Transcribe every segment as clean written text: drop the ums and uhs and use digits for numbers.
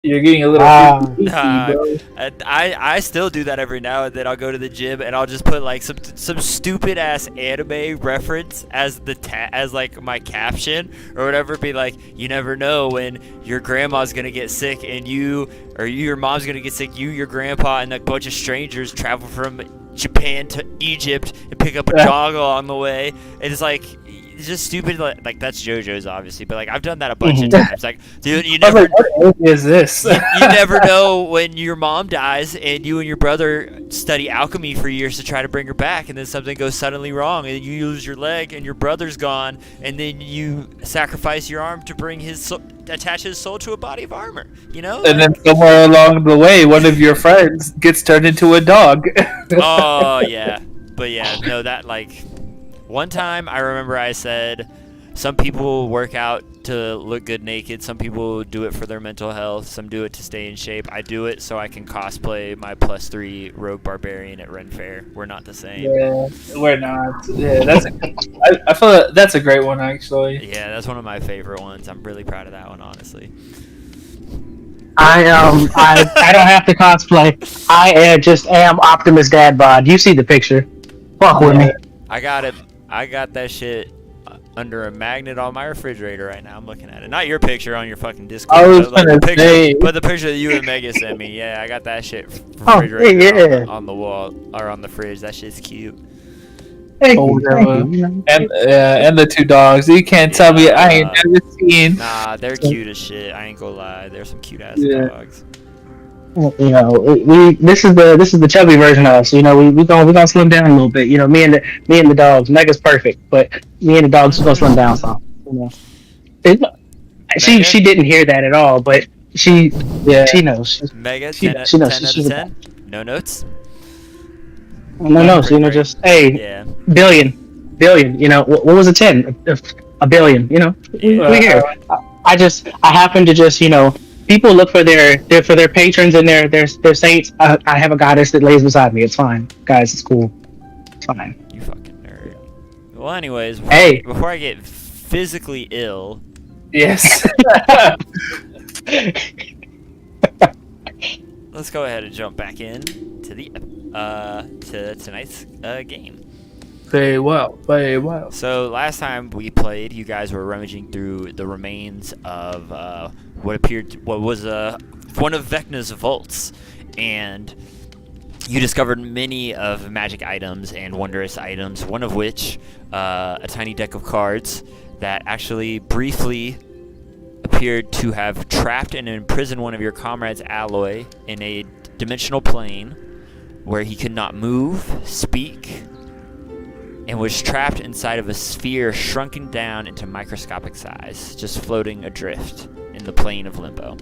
You're getting a little Ah, freaky, Nah, bro. I still do that every now and then. I'll go to the gym and I'll just put like some stupid ass anime reference as as like my caption or whatever. Be like, you never know when your grandma's gonna get sick and your mom's gonna get sick. Your grandpa, and a bunch of strangers travel from Japan to Egypt and pick up a dog along the way. And it's like. It's just stupid, like that's JoJo's obviously, but like I've done that a bunch of mhm. times. Like, dude, you I was never like, what anime is this? you never know when your mom dies and you and your brother study alchemy for years to try to bring her back, and then something goes suddenly wrong and you lose your leg and your brother's gone, and then you sacrifice your arm to bring attach his soul to a body of armor, you know, And like, then somewhere along the way, one of your friends gets turned into a dog. oh yeah. But yeah, no, that like one time I remember I said some people work out to look good naked, some people do it for their mental health, some do it to stay in shape. I do it so I can cosplay my +3 rogue barbarian at Ren Fair. We're not the same. Yeah, we're not. Yeah, I feel like that's a great one actually. Yeah, that's one of my favorite ones. I'm really proud of that one, honestly. I don't have to cosplay. I just am Optimus Dad bod. You see the picture? Fuck with me. I got it. I got that shit under a magnet on my refrigerator right now. I'm looking at it. Not your picture on your fucking Discord. I was But, like, gonna say, the picture that you and Mega sent me. Yeah, I got that shit Oh, refrigerator yeah. on the wall or on the fridge. That shit's cute. Thank Oh, you. Thank you. and the two dogs. You can't tell me I ain't Yeah. never seen. Nah, they're cute as shit. I ain't gonna lie. They're some cute ass Yeah. dogs. You know, we this is the chubby version of us. You know, we gonna slim down a little bit. You know, me and the dogs. Mega's perfect, but me and the dogs gonna slim down some. You know, it, Mega? she didn't hear that at all, but Yeah. she knows. Mega, She 10, knows. 10 out She's of a 10? No notes? no, no. So, you know, Great. just hey, Yeah. billion. You know, what was a 10? A billion. You know, Yeah. we here. I happen to just, you know, people look for their patrons and their saints. I have a goddess that lays beside me. It's fine, guys. It's cool. It's fine. You fucking nerd. Well, anyways, Hey. before I get physically ill, Yes. let's go ahead and jump back in to the to tonight's game. Very well. Very well. So last time we played, you guys were rummaging through the remains of what was one of Vecna's vaults, and you discovered many of magic items and wondrous items. One of which, a tiny deck of cards that actually briefly appeared to have trapped and imprisoned one of your comrades, Alloy, in a dimensional plane where he could not move, speak, and was trapped inside of a sphere shrunken down into microscopic size, just floating adrift in the plane of limbo.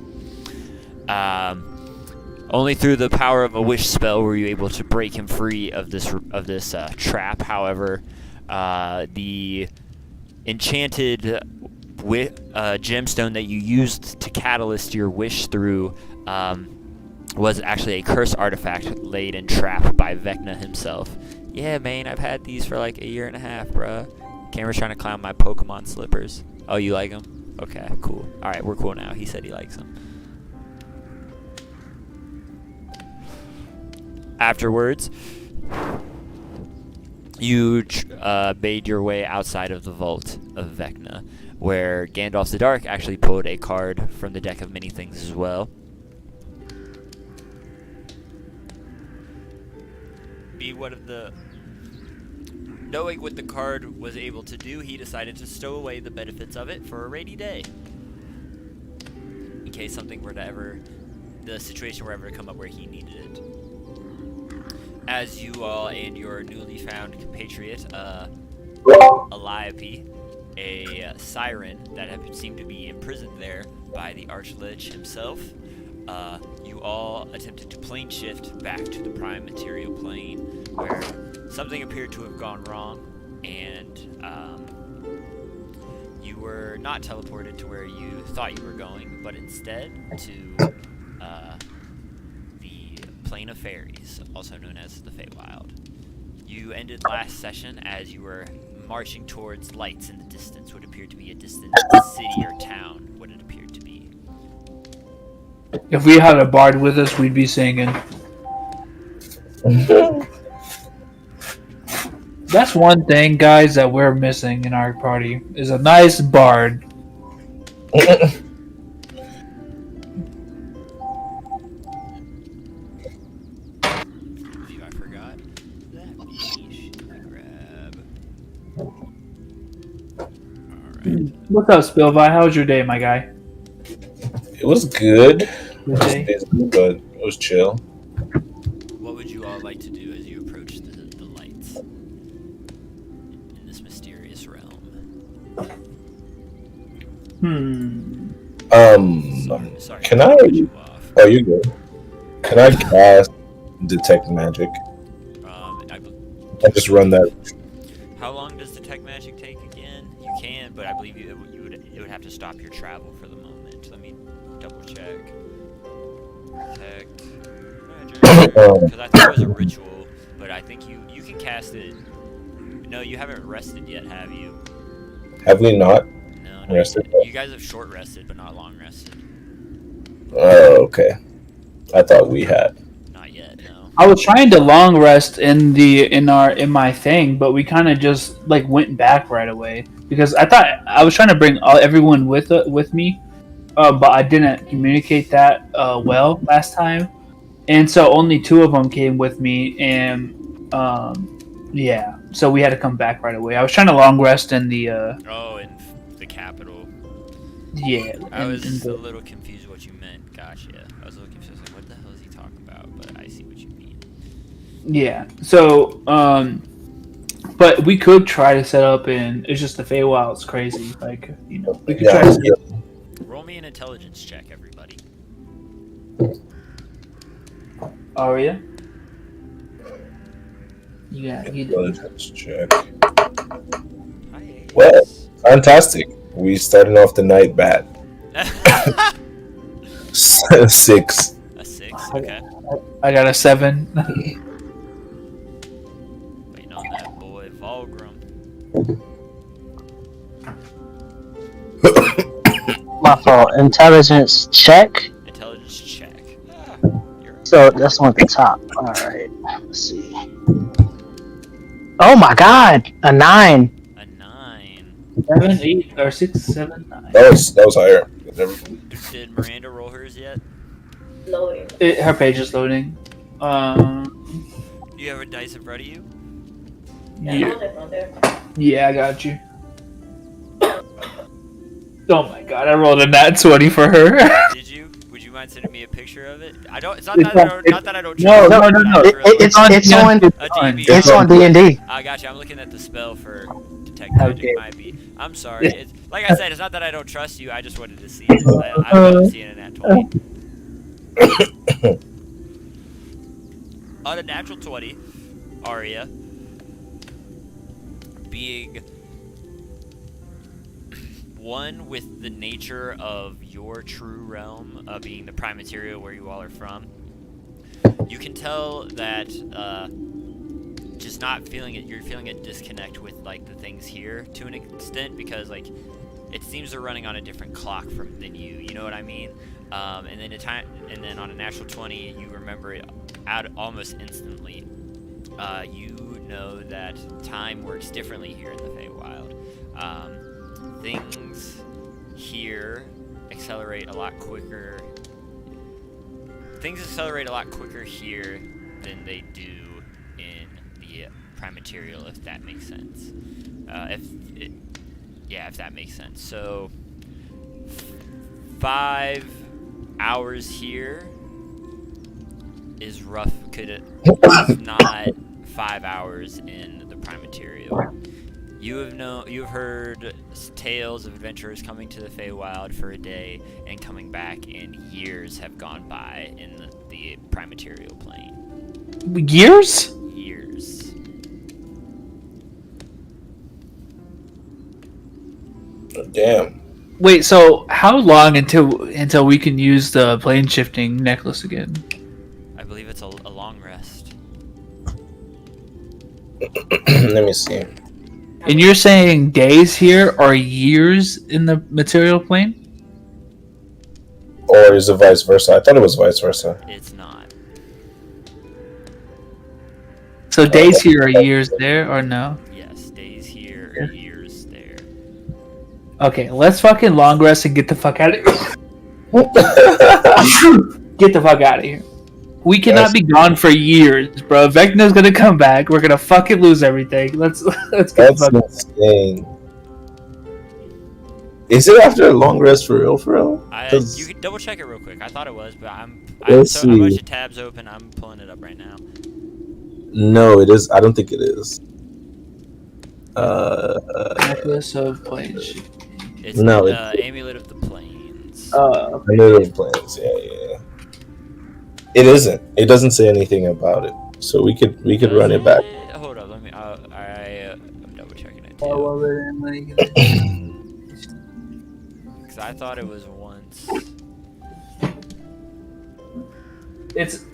Only through the power of a wish spell were you able to break him free of this trap. However, the enchanted gemstone that you used to catalyst your wish through was actually a curse artifact laid in trap by Vecna himself. Yeah, man, I've had these for like a year and a half, bruh. Camera's trying to climb my Pokemon slippers. Oh, you like them? Okay, cool. Alright, we're cool now. He said he likes them. Afterwards, you made your way outside of the vault of Vecna, where Gandalf the Dark actually pulled a card from the deck of many things as well. Knowing what the card was able to do, he decided to stow away the benefits of it for a rainy day, in case something were to the situation were ever to come up where he needed it. As you all and your newly found compatriot, Calliope, a siren that had seemed to be imprisoned there by the Archlich himself, you all attempted to plane shift back to the prime material plane, where something appeared to have gone wrong, and you were not teleported to where you thought you were going, but instead to the Plane of Fairies, also known as the Feywild. You ended last session as you were marching towards lights in the distance, what appeared to be a distant city or town, what it appeared to be. If we had a bard with us, we'd be singing. That's one thing, guys, that we're missing in our party is a nice bard. I believe I forgot that niche to grab. Alright. What's up, Spillvi? How was your day, my guy? It was good. It Good was day. busy, but it was chill. What would you all like to do as you approach the lights in this mysterious realm? Sorry Can to I? cut you off. Oh, you good? Can I cast detect magic I and just run that? How long does detect magic take again? You can, but I believe it would have to stop your travel for the moment. Let me double check. Detect magic. Because I thought it was a ritual, but I think you can cast it. No, you haven't rested yet, have you? Have we not? No, Rested? You guys have short rested, but not long rested. Oh, okay. I thought we had. Not yet, no. I was trying to long rest in my thing, but we kind of just like went back right away because I thought I was trying to bring everyone with me, but I didn't communicate that well last time, and so only 2 of them came with me, and yeah, so we had to come back right away. I was trying to long rest in the Oh, in the capital. yeah. I was in a the, little confused what you meant. Gosh, yeah. I was a little confused. I was like, what the hell is he talking about? But I see what you mean. yeah. So but we could try to set up in. It's just the Feywild's crazy. Like we could try to. Roll me an intelligence check, everybody. Aria? You got you did. Intelligence check. Hi. Well, fantastic. We started off the night bad. 6. A 6. Okay. I got a 7. Waiting on that boy Volgrim. My fault. Intelligence check. Intelligence check. So that's one at the top. All right. Let's see. Oh my God! A 9. A 9. 7, 8, or 6, 7, 9. That was higher. Did Miranda roll hers yet? Loading. Her page is loading. Do you have a dice in front of you? Yeah, On there. yeah, I got you. Oh my god, I rolled a nat 20 for her. Did you? Would you mind sending me a picture of it? I don't. It's not It's that on- not that I don't. No, trust no, you, no, but no. I really- It's on a D&D. it's on D&D. I got you. I'm looking at the spell for detect Okay. magic. Might be. I'm sorry. It's, like I said, it's not that I don't trust you. I just wanted to see it. I love seeing an natural 20. On a natural 20, Arya, being one with the nature of your true realm, being the prime material where you all are from, you can tell that just not feeling it, you're feeling a disconnect with like the things here to an extent because like it seems they're running on a different clock than you know what I mean? And then on a natural 20, you remember it out almost instantly. You know that time works differently here in the Feywild. Things here accelerate a lot quicker. Things accelerate a lot quicker here than they do in the prime material, if that makes sense. If that makes sense. So 5 hours here is rough. If not 5 hours in the prime material. You've heard tales of adventurers coming to the Feywild for a day and coming back, and years have gone by in the prime material plane. Years? Years. Damn. Wait, so how long until we can use the plane shifting necklace again? I believe it's a long rest. Let me see. And you're saying days here are years in the material plane? Or is it vice versa? I thought it was vice versa. It's not. So days here are years there, or no? Yes, days here, Yeah. years there. Okay, let's fucking long rest and get the fuck out of here. Get the fuck out of here. We cannot be gone for years, bro. Vecna's gonna come back. We're gonna fucking lose everything. Let's get the That's fuck. insane. Is it after a long rest for real? For real? You can double check it real quick. I thought it was, but I'm Let's so a bunch see. of tabs open. I'm pulling it up right now. No, it is. I don't think it is. Necklace of planes. It's No, Amulet of the Plains. I knew there were plans. Yeah. It isn't. It doesn't say anything about it. So we could run it back. Hold up, let me. I'm double checking it Oh, too. Because I thought it was once. It's.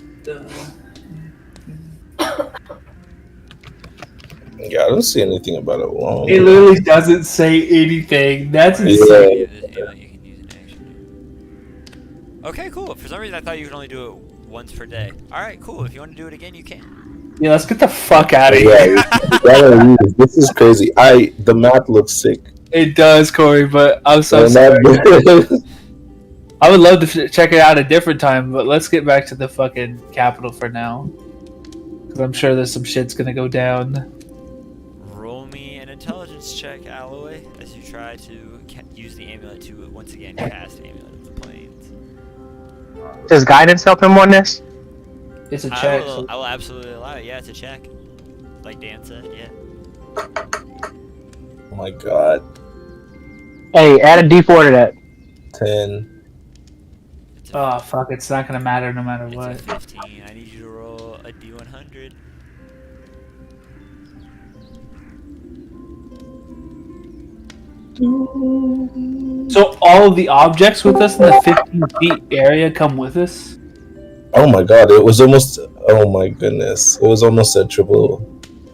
Yeah, I don't see anything about it long. It literally doesn't say anything. That's Yeah. insane. You can use an action. Okay, cool. For some reason, I thought you could only do it once per day. All right, cool. If you want to do it again, you can. Yeah, let's get the fuck out of Yeah, here. we gotta use- this is crazy. The map looks sick. It does, Corey, but I'm so The sorry. map- I would love to check it out a different time, but let's get back to the fucking capital for now. Because I'm sure there's some shit's gonna go down. Roll me an intelligence check, Alloy, as you try to use the amulet to once again cast Amulet of the Plains. Does guidance help him on this? It's a check. I will absolutely allow it. Yeah, it's a check. Like Dan said, yeah. Oh my god. Hey, add a D4 to that. 10. It's a, Oh fuck! It's not gonna matter no matter it's what. a 15. I need you to roll a D100. So all of the objects with us in the 15 feet area come with us. Oh my god, it was almost. Oh my goodness. It was almost a triple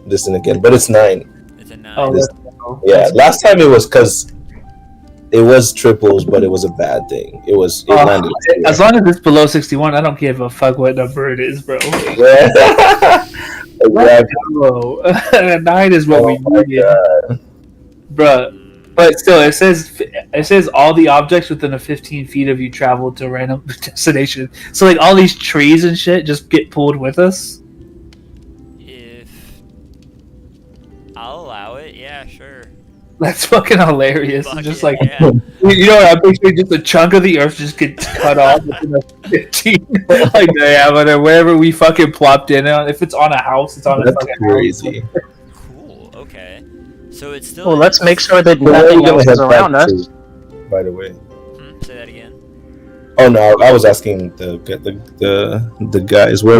distance again, but it's 9. It's a 9. Oh, This- that's- Yeah, last time it was because it was triples, but it was a bad thing. It was. It landed. As long as it's below 61, I don't give a fuck what number it is, bro. Yeah. Exactly. Bro, 9 is what Oh we my needed, god. bro. But still, it says all the objects within a 15 feet of you travel to a random destination. So like all these trees and shit just get pulled with us. If I'll allow it, yeah, sure. That's fucking hilarious. Fuck Just it, like yeah. you know, I'm picturing just a chunk of the earth just gets cut off within a 15. Like yeah, but wherever we fucking plopped in on, if it's on a house, it's on a That's fucking crazy. Cool. Okay. So it's still. Well, let's make sure that Where are we nothing gonna else head is around back us. to, by the way? Say that again. Oh no, I was asking the guys. Where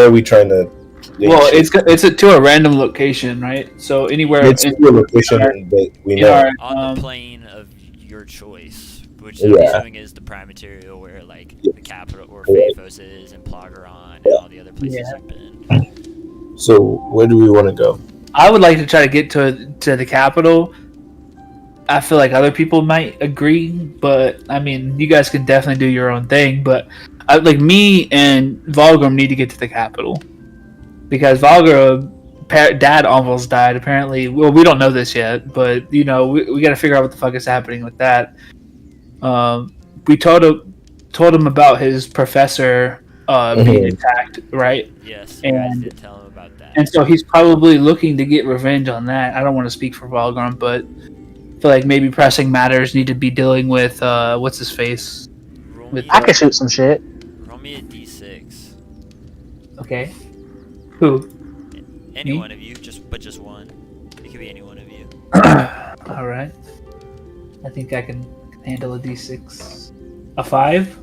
are we trying to? Well, it's to a random location, right? So anywhere It's in, a location that we in know. our On the plane of your choice, which Yeah. I'm assuming is the prime material where like the capital or Phaphos is and Ploggeron and all the other places Yeah. you've been. So where do we want to go? I would like to try to get to the capital. I feel like other people might agree, but I mean, you guys can definitely do your own thing. But like me and Volgrim need to get to the capital because Volgrim, dad almost died. Apparently, well, we don't know this yet, but you know, we got to figure out what the fuck is happening with that. We told him about his professor being attacked, right? Yes, you guys And- did tell him about that. And so he's probably looking to get revenge on that. I don't want to speak for Volgrim, but I feel like maybe pressing matters need to be dealing with what's his face. roll, with- me, I can shoot some shit. roll me a d6. Okay. Who? Any Me? one of you, just one. It could be any one of you. All right. I think I can handle a d6. A 5?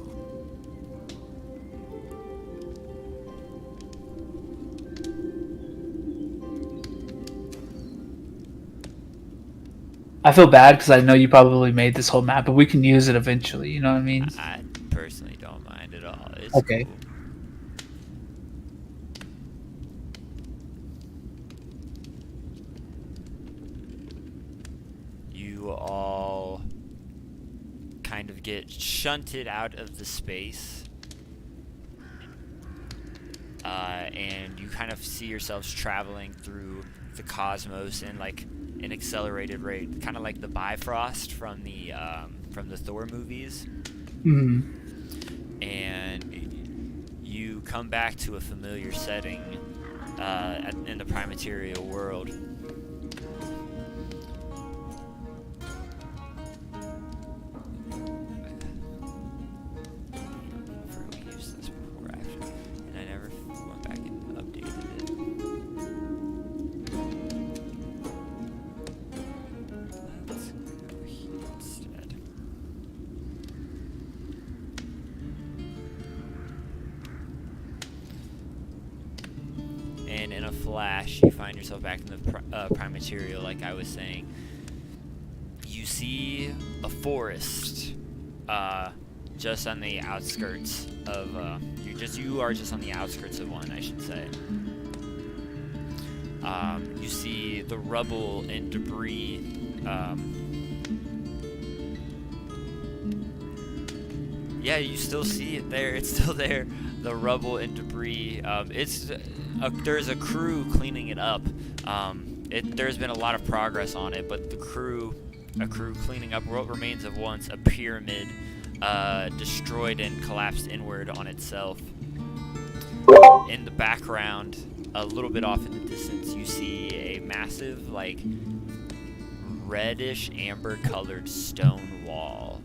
I feel bad because I know you probably made this whole map, but we can use it eventually. You know what I mean? I personally don't mind at all. It's Okay. cool. You all kind of get shunted out of the space, and you kind of see yourselves traveling through the cosmos in like an accelerated rate, kind of like the Bifrost from the Thor movies. And you come back to a familiar setting in the Primaterial world. And in a flash, you find yourself back in the Primaterial, like I was saying. You see a forest, just on the outskirts of. You are just on the outskirts of one, I should say. You see the rubble and debris. Yeah, you still see it there. It's still there. The rubble and debris. There's a crew cleaning it up. There's been a lot of progress on it, but a crew cleaning up what remains of once a pyramid, destroyed and collapsed inward on itself. In the background, a little bit off in the distance, you see a massive, like, reddish amber-colored stone wall,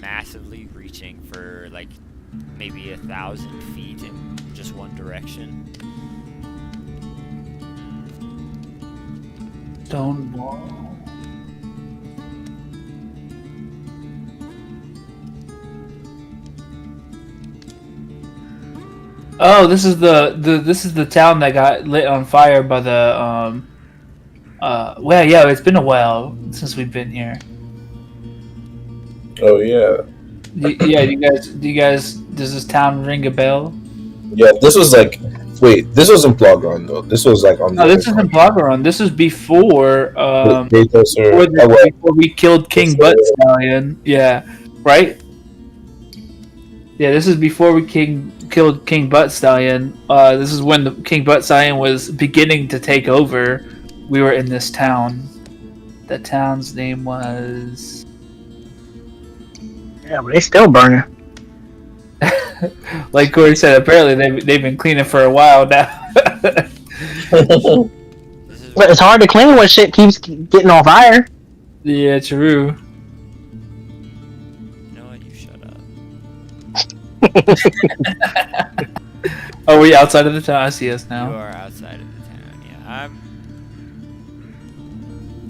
massively reaching for like maybe 1,000 feet in just one direction. Stone wall. Oh, this is the town that got lit on fire by the well, yeah, it's been a while since we've been here. Oh yeah. Yeah, do you guys does this town ring a bell? Yeah, this was like, wait, this wasn't Plogon though. This was like on. No, this isn't Blogaron. This is before before we killed King Butt Stallion. Yeah, right. Yeah, this is before we killed King Butt Stallion. This is when the King Butt Stallion was beginning to take over. We were in this town. The town's name was. Yeah, but they still burning. Like Corey said, apparently they've been cleaning for a while now. But it's hard to clean when shit keeps getting on fire. Yeah, true. You know what? You shut up. Are we outside of the town? I see us You now. are outside of the town. Yeah, I'm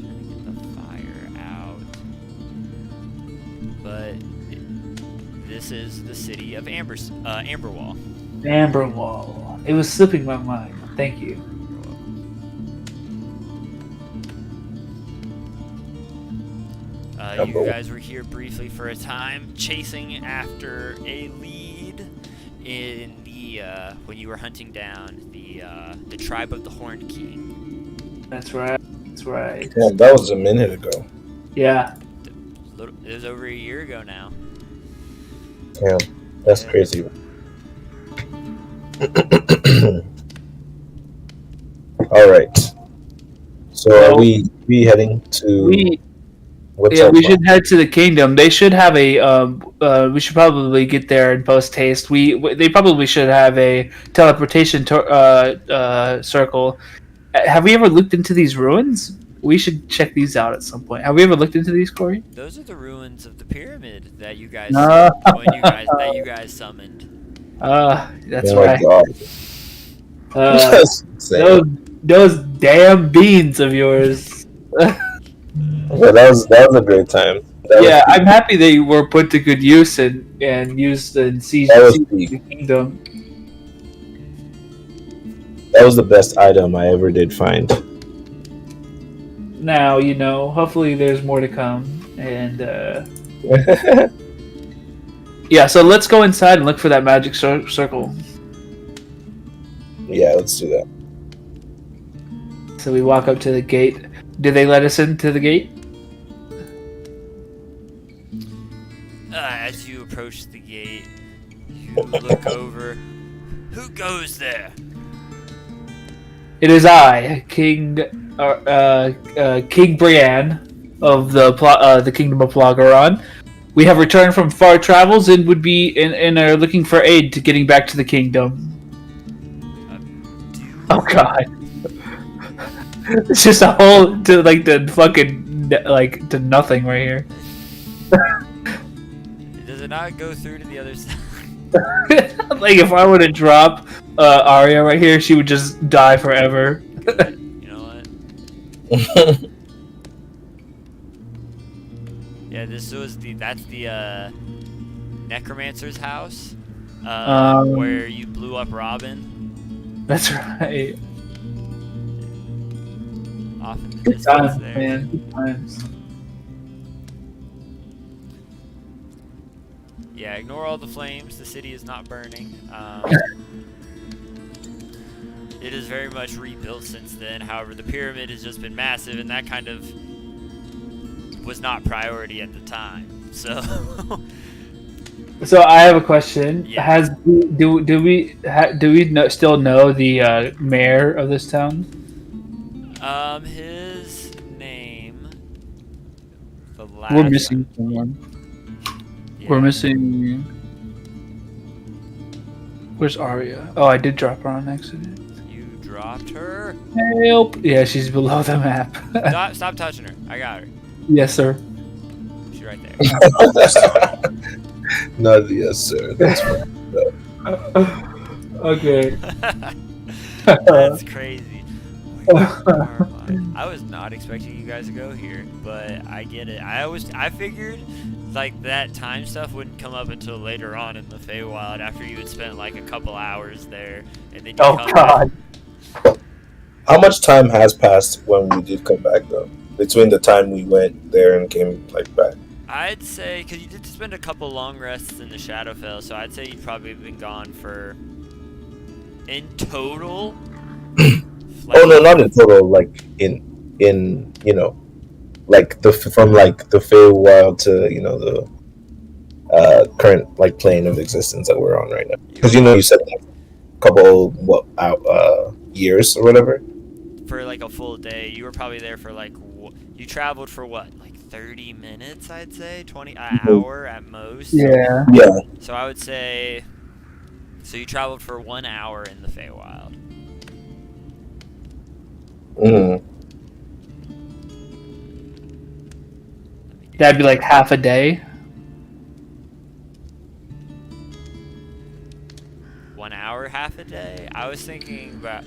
trying to get the fire out, but this is the city of Amberwall. Amberwall. It was slipping my mind. Thank you. You guys were here briefly for a time, chasing after a lead in the when you were hunting down the tribe of the Horned King. That's right. That's right. Yeah, that was a minute ago. Yeah. It was over a year ago now. Yeah, that's crazy. All right. So are we heading to? What's Yeah, our we plan? should head to the kingdom. They should have a. We should probably get there in post haste. They probably should have a teleportation circle. Have we ever looked into these ruins? We should check these out at some point. Have we ever looked into these, Corey? Those are the ruins of the pyramid that you guys No. that you guys summoned. That's Oh right. my god. That's insane. Those damn beans of yours. Yeah, that was a great time. Yeah, I'm happy they were put to good use and used in Siege That was of the Kingdom. That was the best item I ever did find. Now, hopefully there's more to come. And, yeah, so let's go inside and look for that magic circle. Yeah, let's do that. So we walk up to the gate. Did they let us into the gate? approach the gate, you look over. Who goes there? It is I, King Brienne of the Kingdom of Plagaron. We have returned from far travels and would be and are looking for aid to getting back to the kingdom. Oh God! It's just a whole to like the fucking like to nothing right here. Does it not go through to the other side? Like if I were to drop Arya right here, she would just die forever. You know what? Yeah, that's the necromancer's house, where you blew up Robin. That's right. Off in the Good distance times, there. man. Good times. Yeah, ignore all the flames. The city is not burning. It is very much rebuilt since then. However, the pyramid has just been massive, and that kind of was not priority at the time. So, So I have a question. Yeah. Do we still know the mayor of this town? his name. The last. We're missing someone. Yeah. We're missing. Where's Arya? Oh, I did drop her on accident. You dropped her. Help! Yeah, she's below the map. Stop touching her. I got her. Yes, sir. She's right there. Not yes, sir. That's fine. Okay. That's crazy. I was not expecting you guys to go here, but I get it. I figured like that time stuff wouldn't come up until later on in the Feywild after you had spent like a couple hours there, and then you Oh come God. How much time has passed when we did come back, though? Between the time we went there and came like back. I'd say because you did spend a couple long rests in the Shadowfell, so I'd say you'd probably been gone for in total. Oh no, not in total. Like in you know, like from like the Feywild to the current like plane of existence that we're on right now. Because you said like, a couple years or whatever. For like a full day, you were probably there for like you traveled for what, like 30 minutes? I'd say 20 an hour at most. Yeah. Yeah. So I would say, so you traveled for 1 hour in the Feywild. Mm. That'd be like half a day. 1 hour, half a day. I was thinking about.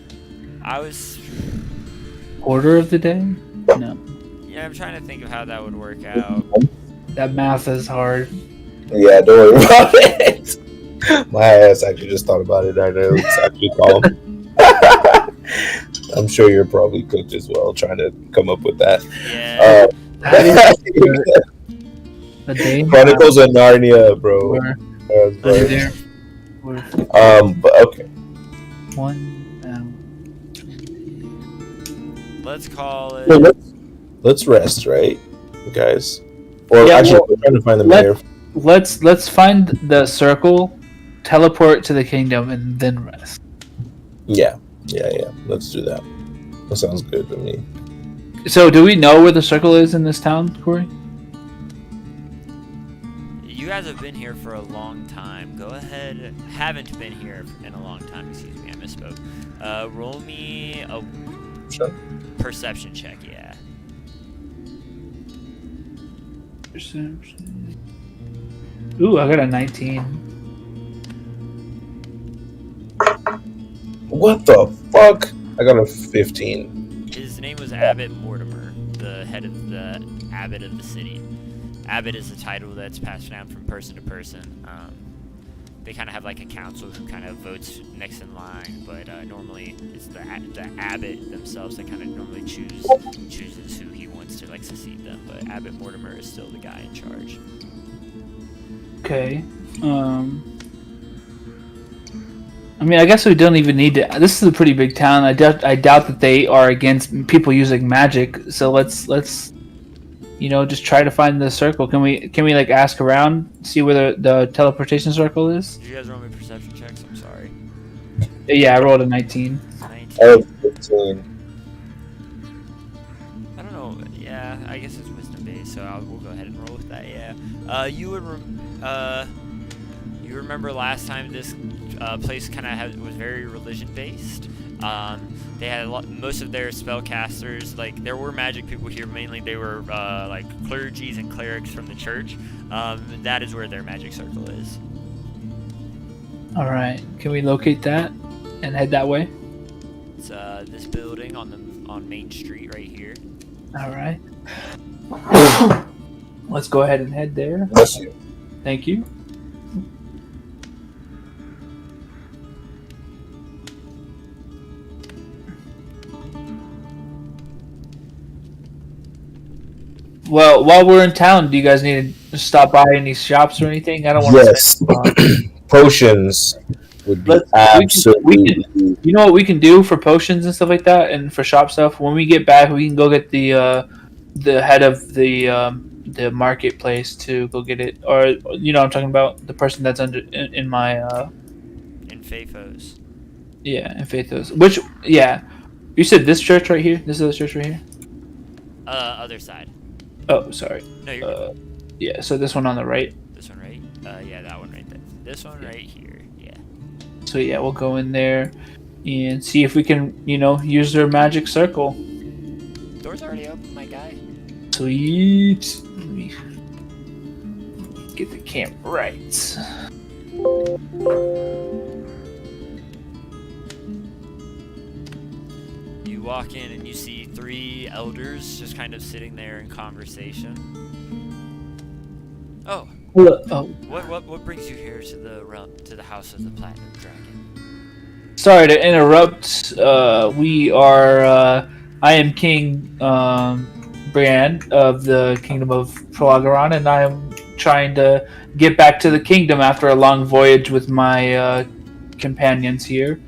Quarter of the day? No. Yeah, I'm trying to think of how that would work out. That math is hard. Yeah, don't worry about it. My ass actually just thought about it. I know it's actually calm. I'm sure you're probably cooked as well, trying to come up with that. Yeah. A day? Chronicles of Narnia, bro. But okay. 1 hour. Let's call it. Well, let's rest, right, guys? Or Yeah, actually, well, we're trying to find the mayor. Let's find the circle, teleport to the kingdom, and then rest. Yeah. Let's do that. That sounds good to me. So, do we know where the circle is in this town, Corey? You guys have been here for a long time. Go ahead. Haven't been here in a long time. Excuse me, I misspoke. Roll me a Sure. perception check. Yeah. Perception. Ooh, I got a 19. What the fuck? I got a 15. His name was Abbot Mortimer, the head of the abbot of the city. Abbot is a title that's passed down from person to person. They kind of have like a council who kind of votes next in line, but normally it's the abbot themselves that kind of normally chooses who he wants to like succeed them. But Abbot Mortimer is still the guy in charge. Okay. I mean, I guess we don't even need to. This is a pretty big town. I doubt that they are against people using magic. So let's just try to find the circle. Can we like ask around, see where the teleportation circle is? Did you guys roll me perception checks? I'm sorry. Yeah, I rolled a 19. 19. I was 15. I don't know. Yeah, I guess it's wisdom based, so we'll go ahead and roll with that. Yeah. You remember last time this place kind of was very religion based. They had most of their spellcasters, like there were magic people here. Mainly, they were like clergies and clerics from the church. That is where their magic circle is. All right, can we locate that and head that way? It's this building on Main Street right here. All right. Let's go ahead and head there. Bless you. Thank you. Well, while we're in town, do you guys need to stop by any shops or anything? I don't want Yes. to. Potions would be We absolutely. You know what we can do for potions and stuff like that, and for shop stuff. When we get back, we can go get the head of the marketplace to go get it, or I'm talking about the person that's in my In Faithos. yeah, in Faithos. Which you said this church right here. This is the church right here. Other side. Oh, sorry. No, you're good. Yeah, so this one on the right. This one, right? Yeah, that one right there. This one right here. Yeah. So yeah, we'll go in there and see if we can, use their magic circle. Door's already open, my guy. Sweet. Let me get the camera right. You walk in and you see 3 elders just kind of sitting there in conversation. Oh, Oh, what brings you here to the house of the Platinum Dragon? sorry to interrupt. We are. I am King Brian of the Kingdom of Prologaron, and I am trying to get back to the kingdom after a long voyage with my companions here.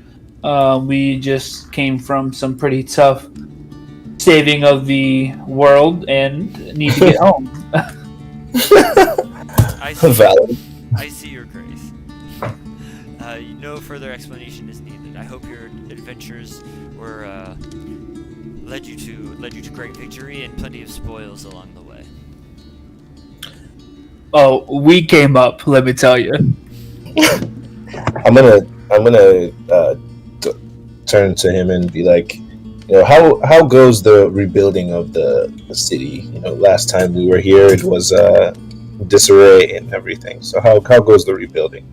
We just came from some pretty tough saving of the world and need to get home. Valid. I see your grace. No further explanation is needed. I hope your adventures were led you to great victory and plenty of spoils along the way. Oh, we came up. Let me tell you. I'm gonna turn to him and be like, how goes the rebuilding of the city? Last time we were here, it was disarray and everything. So how goes the rebuilding?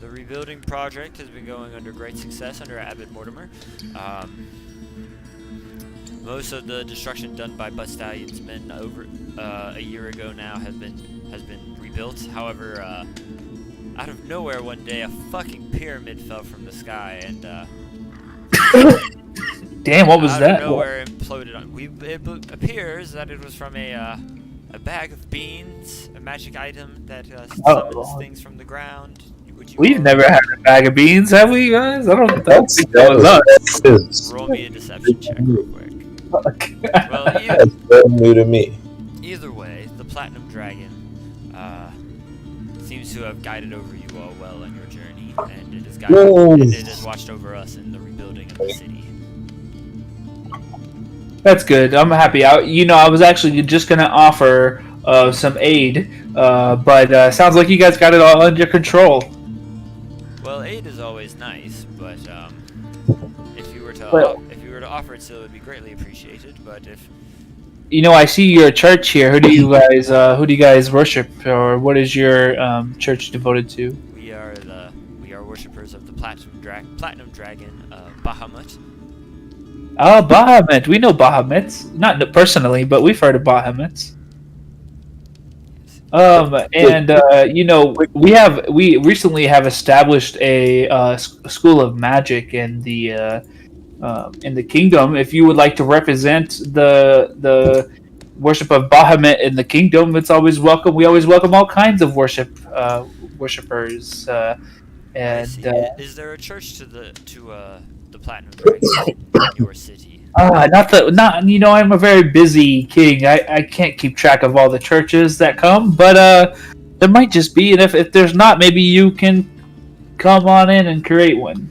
The rebuilding project has been going under great success under Abbot Mortimer. Most of the destruction done by Bustallion's men over a year ago now has been rebuilt. However, out of nowhere one day, a fucking pyramid fell from the sky and Damn, what was out that? of nowhere imploded on. It appears that it was from a bag of beans, a magic item that summons things from the ground. We've never had a bag of beans, have we, guys? I don't think that was us. Roll me a deception check real quick. Well, That's so new to me. either way, the Platinum Dragon seems to have guided over you all well on your journey, and it has watched over us in the rebuilding of the city. That's good. I'm happy. I was actually just gonna offer some aid, but sounds like you guys got it all under control. Well, aid is always nice, but if you were to offer it still, it would be greatly appreciated. But if I see your church here. Who do you guys worship, or what is your church devoted to? we are worshippers of the Platinum Dragon, Bahamut. Oh, Bahamut. We know Bahamut. Not personally, but we've heard of Bahamut. We recently have established a school of magic in the kingdom. If you would like to represent the worship of Bahamut in the kingdom, it's always welcome. We always welcome all kinds of worshippers. I see. Is there a church to the Platinum Dragon in your city? Not I'm a very busy king. I can't keep track of all the churches that come, but there might just be, and if there's not, maybe you can come on in and create one.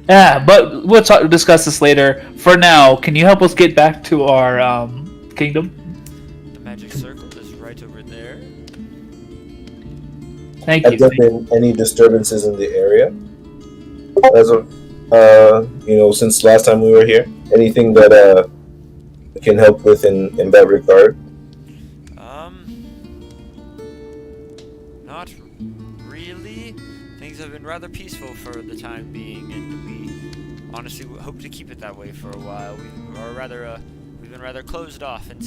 Yeah, but discuss this later. For now, can you help us get back to our kingdom? The magic circle is right over there. Thank Have you. there been any disturbances in the area as of since last time we were here? Anything that we can help with in that regard? Not really. Things have been rather peaceful for the time being, and we honestly hope to keep it that way for a while. We've been rather closed off and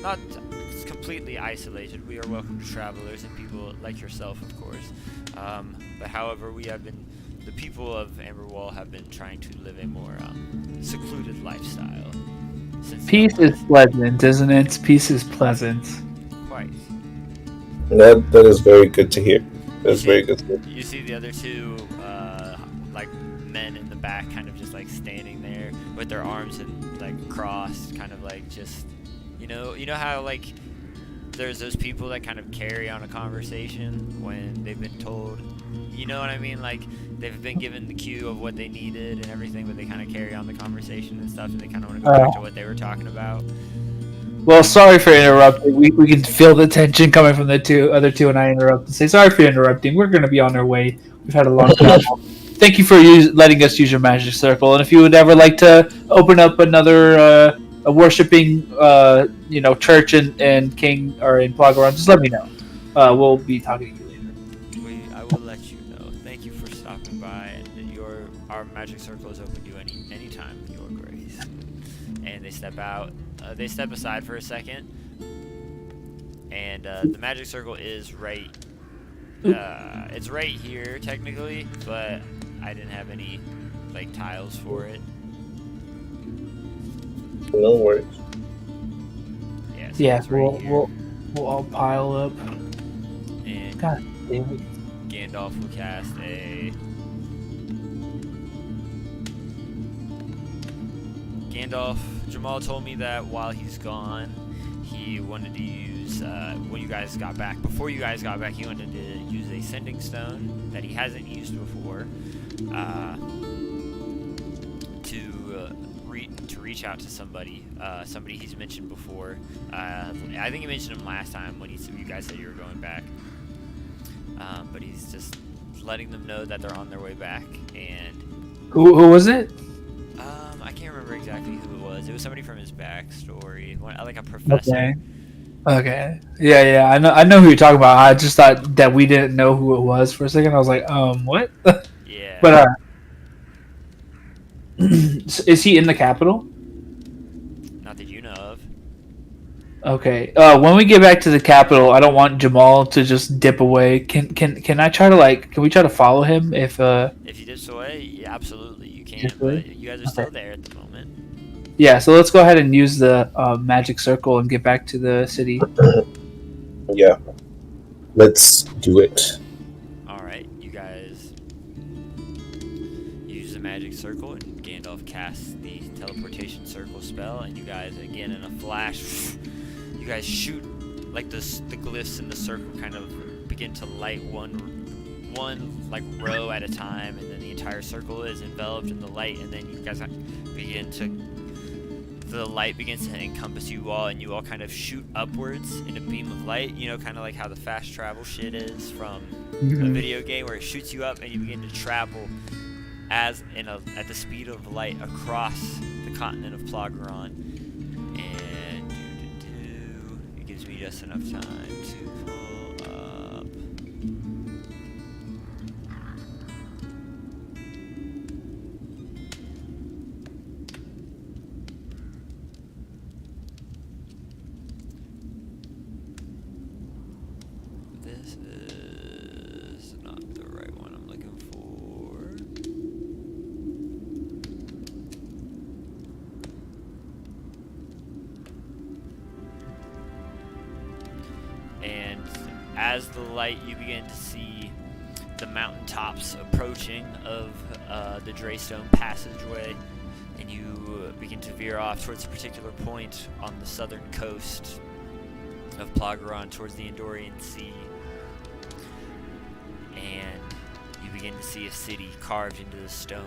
not completely isolated. We are welcome to travelers and people like yourself, of course. But however, the people of Amberwall have been trying to live a more secluded lifestyle. Peace is pleasant, isn't it? Peace is pleasant. Quite. That is very good to hear. That's very good to hear. You see the other two, like men in the back, kind of just like standing there with their arms and like crossed, kind of like just, you know how like there's those people that kind of carry on a conversation when they've been told, you know what I mean? Like they've been given the cue of what they needed and everything, but they kind of carry on the conversation and stuff, and they kind of want to go back to what they were talking about. Well, sorry for interrupting. We can feel the tension coming from the other two, and I interrupt and say, sorry for interrupting. We're going to be on our way. We've had a long time. Thank you for letting us use your magic circle. And if you would ever like to open up another a worshipping church in King or in Plagaron, just let me know. We'll be talking to you later. I will let you know. Thank you for stopping by, and our magic circle is open to you anytime, Your Grace. And they step out. They step aside for a second, and the magic circle is right. It's right here technically, but I didn't have any like tiles for it. No worries. Yeah. So Yeah, it's right here. we'll all pile up. And God damn it. Gandalf will cast a. Jamal told me that while he's gone, he wanted to use, when you guys got back, before you guys got back, he wanted to use a sending stone that he hasn't used before, to reach out to somebody he's mentioned before. I think he mentioned him last time when you guys said you were going back. But he's just letting them know that they're on their way back, and Who was it? I can't remember exactly who it was. It was somebody from his backstory, like a professor. Okay. Yeah. I know who you're talking about. I just thought that we didn't know who it was for a second. I was like, what? Yeah. But is he in the capital? Not that you know of. Okay. When we get back to the capital, I don't want Jamal to just dip away. Can I try to can we try to follow him if If he dips away, yeah, absolutely you can. Yes, But please. you guys are still there at the moment. Yeah, so let's go ahead and use the magic circle and get back to the city. Yeah. Let's do it. All right, you guys use the magic circle, and Gandalf casts the teleportation circle spell, and you guys again in a flash, you guys shoot like the glyphs in the circle kind of begin to light one like row at a time, and then the entire circle is enveloped in the light, and then you guys the light begins to encompass you all, and you all kind of shoot upwards in a beam of light, kind of like how the fast travel shit is from a video game where it shoots you up and you begin to travel at the speed of light across the continent of Plagaron. And it gives me just enough time to pull up. This is not the right one I'm looking for. And as the light, you begin to see the mountaintops approaching of the Draystone passageway, and you begin to veer off towards a particular point on the southern coast of Plagaron towards the Andorian Sea. And you begin to see a city carved into the stone.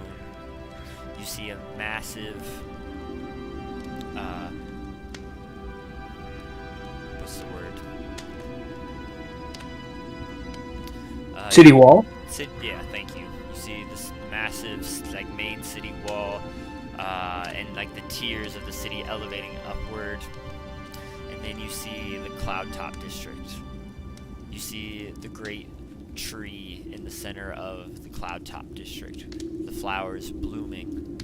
You see a massive, what's the word? City wall. Yeah, thank you. You see this massive, like, main city wall, and like the tiers of the city elevating upward. And then you see the Cloudtop District. You see the great tree in the center of the Cloudtop District. The flowers blooming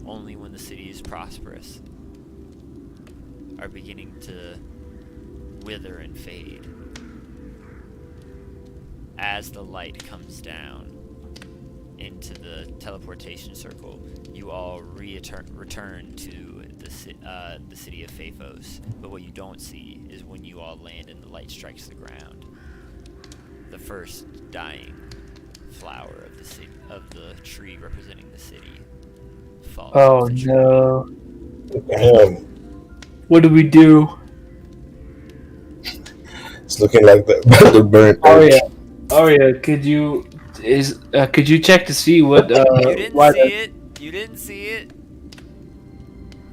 only when the city is prosperous are beginning to wither and fade. As the light comes down into the teleportation circle, you all return to the city of Phaphos. But what you don't see is when you all land and the light strikes the ground, the first dying flower of the tree representing the city falls. Oh off the tree. no! Damn. What do we do? It's looking like the burnt. Arya, could you check to see what? You didn't why see it. You didn't see it.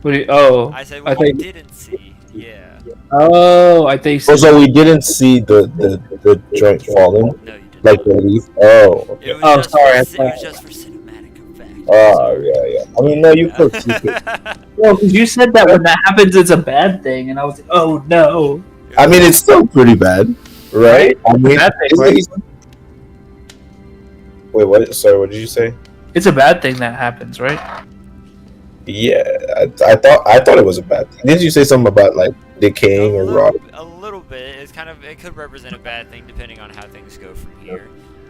I said what you didn't see. Yeah. Oh, I think so. Oh, so we didn't see the joint falling, No, you didn't. like the leaf. Oh, okay. It was sorry, It I was just for cinematic effect. Oh, yeah. I mean, no, you could see it. Well, 'cause you said that when that happens, it's a bad thing, and I was like, oh no. I mean, it's still pretty bad, right? I mean, Bad thing, right? Wait, what? Sorry, what did you say? It's a bad thing that happens, right? Yeah, I thought it was a bad thing. Didn't you say something about like decaying or rotting? A little bit. It could represent a bad thing depending on how things go from here.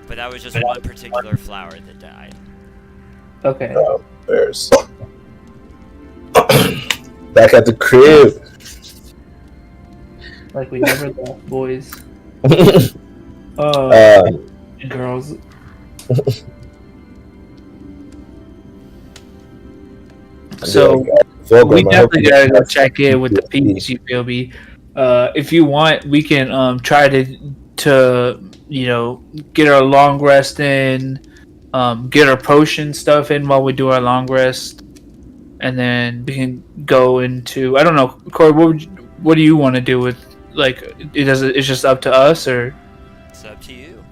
But that was just one particular flower that died. Okay. Bears. Back at the crib. Like we never left, boys. Girls. So we definitely gotta go check in with the peeps. You feel me? If you want, we can try to get our long rest in, get our potion stuff in while we do our long rest, and then we can go into, I don't know, Corey, what do you want to do with, like, it's just up to us, or It's up to you.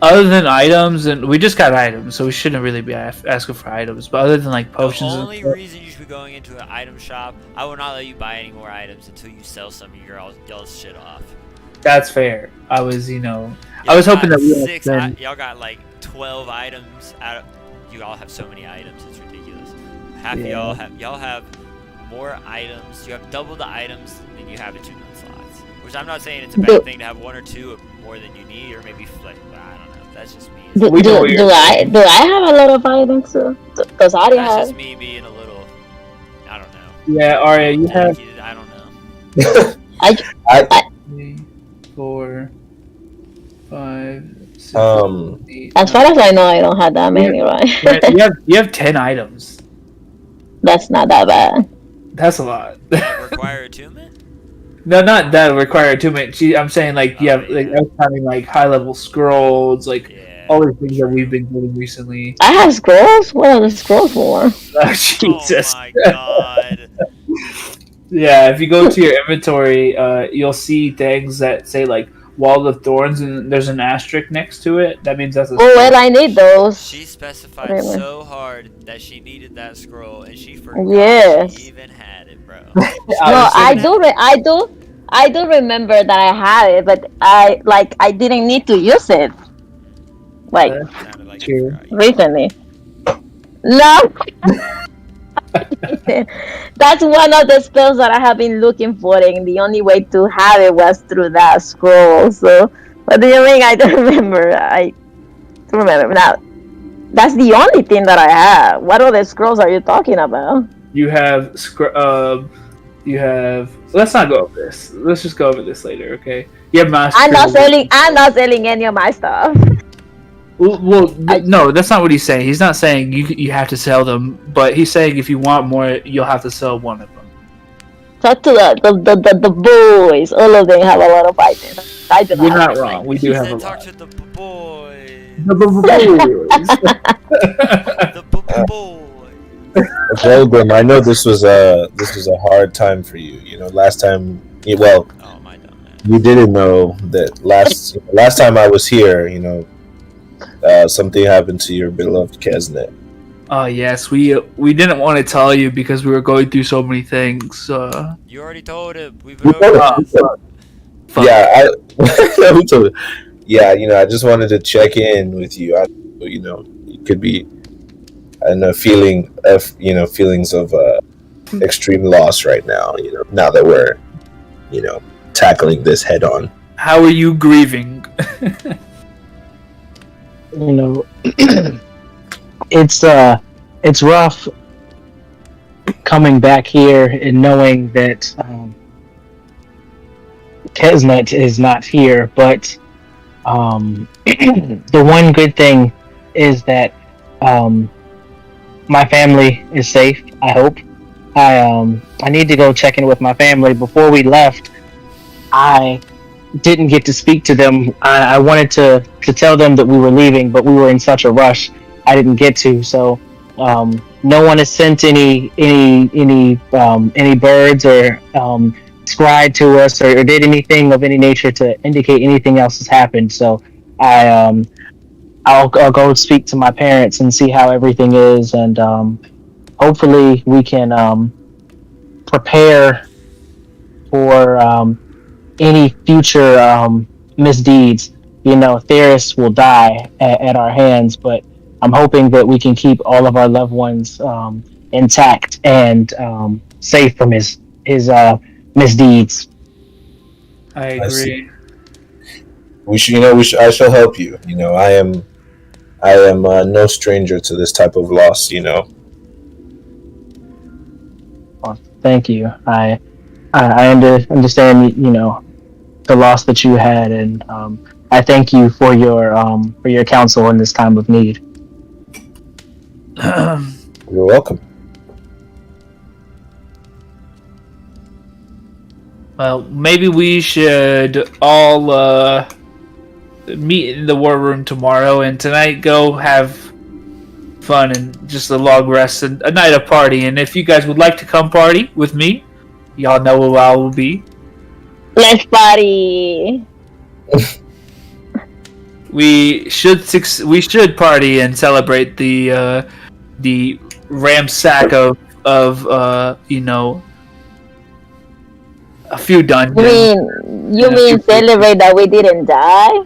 other than items, and we just got items, so we shouldn't really be asking for items, but other than like potions The and only stuff, reason you should be going into an item shop, I will not let you buy any more items until you sell some of y'all's shit off. that's fair. I was I Y'all was hoping got that we y'all got like 12 items out of, you all have so many items, it's ridiculous. Half of y'all have more items. You have double the items than you have in 2 month slots. Which I'm not saying it's a bad thing to have 1 or 2 more than you need, or maybe like, I don't know. That's just me. Do I have a lot of items too? Because I already That's have. just me being a little, I don't know. Yeah, Arya, you have I don't know. 3, 4, 5, 6, 8. As far as I know, I don't have that many, right? Right, you have 10 items. That's not that bad. That's a lot. Require attunement? No, not that require attunement. I'm saying like you have like I was counting like high level scrolls, like Yeah. all the things that we've been doing recently. I have scrolls. What are the scrolls for? Oh, Jesus. Oh my god. Yeah, if you go to your inventory, you'll see things that say like Wall of Thorns, and there's an asterisk next to it. That means that's a. Oh well, I need those. She specified Really? so hard that she needed that scroll, and she forgot Yes. she even had it, bro. No, I do remember that I had it, but I didn't need to use it. Like Sounded like True. you forgot. recently. No. That's one of the spells that I have been looking for, and the only way to have it was through that scroll. So, what do you mean? I don't remember. I don't remember now. That's the only thing that I have. What other scrolls are you talking about? You have you have. Let's not go over this. Let's just go over this later, okay? Yeah, master. I'm not selling any of my stuff. No, that's not what he's saying. He's not saying you have to sell them, but he's saying if you want more, you'll have to sell one of them. Talk to the boys. All of them have a lot of items. I do not. You're not wrong. We do He have said a talk lot. to the boys. The boys. The boys. Volgrim, I know this was a hard time for you. You know, last time, well, Oh my dumb man. you didn't know that last time I was here. You know, something happened to your beloved Kesnet. Oh yes, we didn't want to tell you because we were going through so many things. You already told him. We've been over this. Fuck. Yeah, who told you? Yeah, you know, I just wanted to check in with you. You know, it could be a feelings of extreme loss right now. You know, now that we're, you know, tackling this head on. How are you grieving? You know, it's rough coming back here and knowing that Kesnet is not here, but the one good thing is that my family is safe. I hope. I need to go check in with my family. Before we left, I didn't get to speak to them. I wanted to tell them that we were leaving, but we were in such a rush, I didn't get to. So no one has sent any birds or scried to us or did anything of any nature to indicate anything else has happened. So I'll go speak to my parents and see how everything is, and hopefully we can prepare for any future misdeeds. You know, Theris will die at our hands, but I'm hoping that we can keep all of our loved ones intact and safe from his misdeeds. I agree. I shall help you. You know, I am no stranger to this type of loss. You know. Well, thank you. I understand. You know, the loss that you had, and I thank you for your counsel in this time of need. You're welcome. Well, maybe we should all meet in the war room tomorrow, and tonight go have fun and just a long rest and a night of party. And if you guys would like to come party with me, y'all know where I will be. Let's party. We should party and celebrate the ramsack of you know, a few dungeons. You mean celebrate that we didn't die?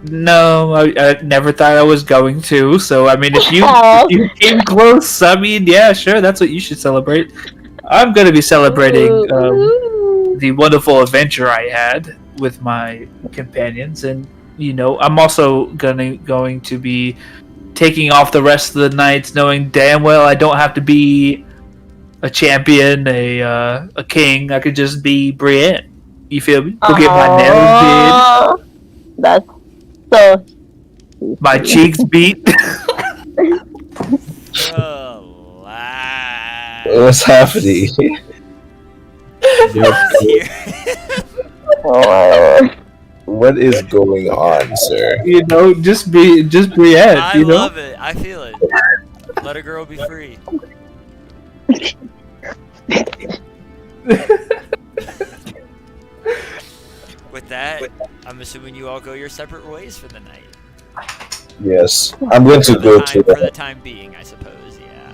No, I never thought I was going to. So I mean, if you Oh. if you came close, I mean, yeah, sure, that's what you should celebrate. I'm gonna be celebrating Ooh. the wonderful adventure I had with my companions, and you know, I'm also going to be taking off the rest of the nights, knowing damn well I don't have to be a champion, a king. I could just be Brienne. You feel me? Go get my nails Oh, that's so. did, my cheeks beat. Relax. What's happening? Here. Oh. What is going on, sir? You know, just Brienne. I You know. love it. I feel it. Let a girl be free. With that, I'm assuming you all go your separate ways for the night. Yes, I'm going to go For to. the time being, I suppose. Yeah.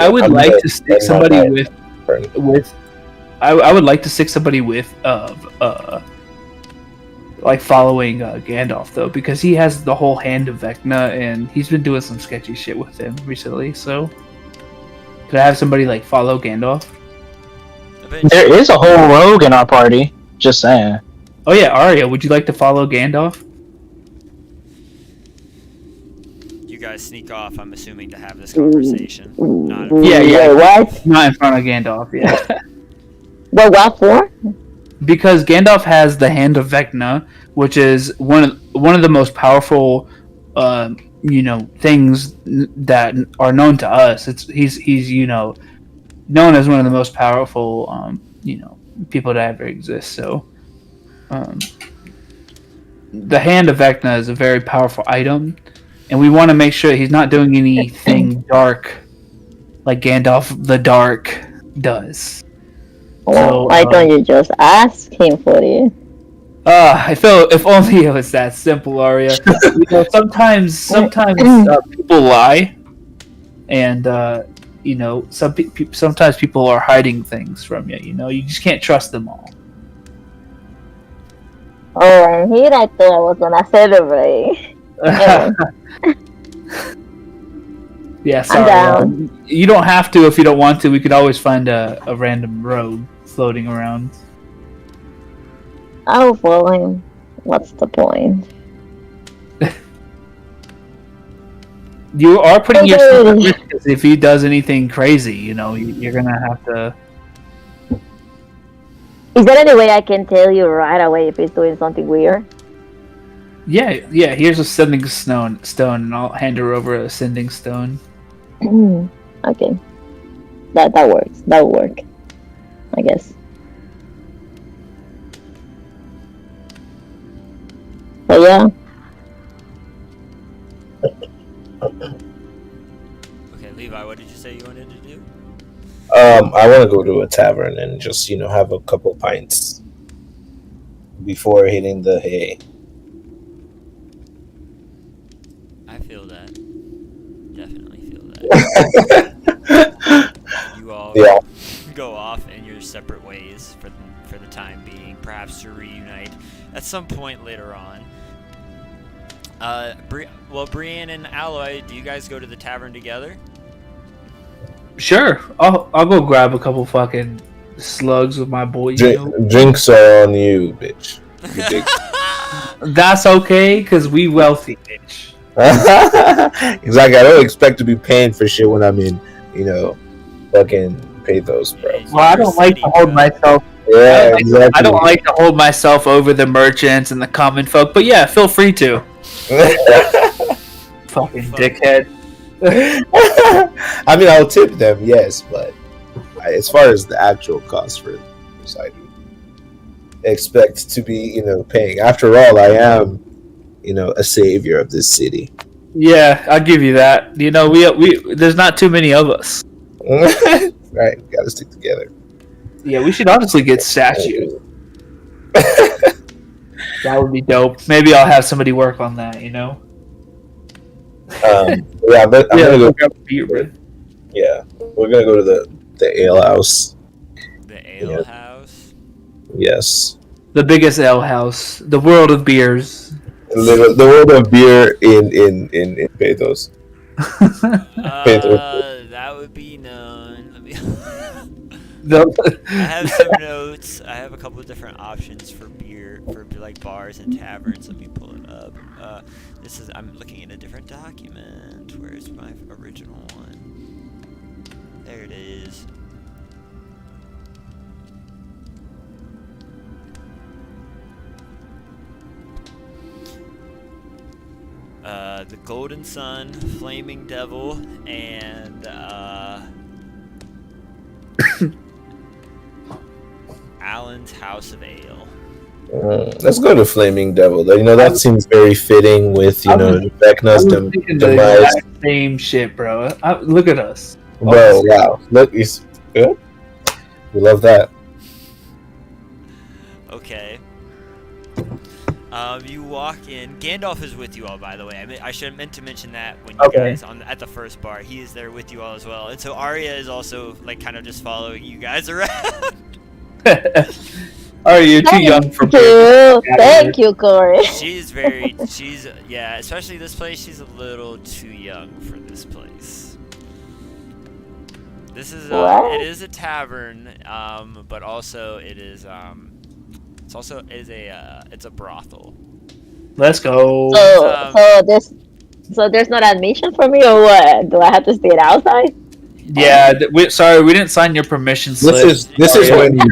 I would I'm like gonna to stick spend my somebody night with. I would like to stick somebody with like following Gandalf though, because he has the whole hand of Vecna and he's been doing some sketchy shit with him recently. So could I have somebody like follow Gandalf? Eventually, There is a whole rogue in our party. Just saying. Oh yeah, Arya, would you like to follow Gandalf? you guys sneak off. I'm assuming to have this conversation. Not Yeah, yeah. Wait, what? Not in front of Gandalf, yeah. What for? because Gandalf has the Hand of Vecna, which is one of the most powerful, things that are known to us. He's known as one of the most powerful, people to ever exist. So, the Hand of Vecna is a very powerful item, and we want to make sure he's not doing anything dark like Gandalf the Dark does. Well, why don't you just ask him for it? I feel if only it was that simple, Arya. Sometimes people lie, and sometimes people are hiding things from you. You just can't trust them all. Oh, and here I thought I was gonna celebrate. Yeah, sorry. down. You don't have to if you don't want to. We could always find a random rogue floating around. I'll follow him. What's the point? You are putting yourself at risk because if he does anything crazy, you're gonna have to. Is there any way I can tell you right away if he's doing something weird? Yeah. Here's a sending stone, and I'll hand her over a sending stone. Okay, that works. That will work, I guess. But yeah. Okay, Levi, what did you say you wanted to do? I want to go to a tavern and just have a couple pints before hitting the hay. I feel that. Definitely feel that. You all go off in your separate ways for the time being, perhaps to reunite at some point later on. Brienne and Alloy, do you guys go to the tavern together? Sure, I'll go grab a couple fucking slugs with my boy. Drinks are on you, bitch. You dig? That's okay, cause we wealthy, bitch. Exactly. I don't expect to be paying for shit when I'm in, fucking pathos, bro. Well, I don't like to hold myself. Yeah, exactly. I don't like to hold myself over the merchants and the common folk, but yeah, feel free to. Fucking dickhead. I mean, I'll tip them, yes, but as far as the actual cost for this, I do expect to be, paying. After all, I am, a savior of this city. Yeah, I'll give you that. We there's not too many of us. Right, gotta stick together. Yeah, we should honestly get statues. That would be dope. Maybe I'll have somebody work on that. Yeah, but I'm gonna go. Yeah, we're gonna go to the ale house. The ale house. Yes. The biggest ale house, the world of beers. The world of beer in Pathos. That would be known. I I have some notes. I have a couple of different options for beer, for like bars and taverns. Let me pull it up. I'm looking at a different document. Where's my original one? There it is. The Golden Sun, Flaming Devil, and Alan's House of Ale. Let's go to Flaming Devil. That seems very fitting with Vecna's demise. Same shit, bro. Look at us, bro. Wow, look, he's good. We love that. Okay. You walk in. Gandalf is with you all, by the way. I should meant to mention that when you guys at the first bar. He is there with you all as well, and so Arya is also kind of just following you guys around. Arya, you're too young for beer. Thank you, Corey. Especially this place. She's a little too young for this place. This is it is a tavern, but also it is it's a brothel. Let's go. So there's not admission for me, or what? Do I have to stay outside? Yeah, we didn't sign your permission slip. This is when you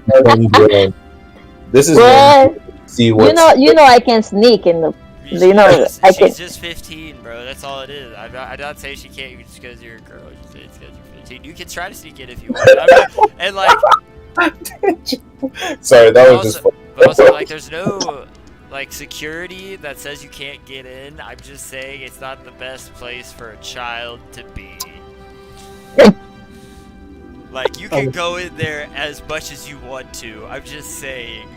This is Well, when see what's you know, I can sneak in the. You know, I can. She's just 15, bro. That's all it is. I'm not saying she can't just because you're a girl. It's because you're 15. You can try to sneak in if you want. And like, sorry, that was just also, but also like, there's no like security that says you can't get in. I'm just saying it's not the best place for a child to be. Like, you can go in there as much as you want to. I'm just saying.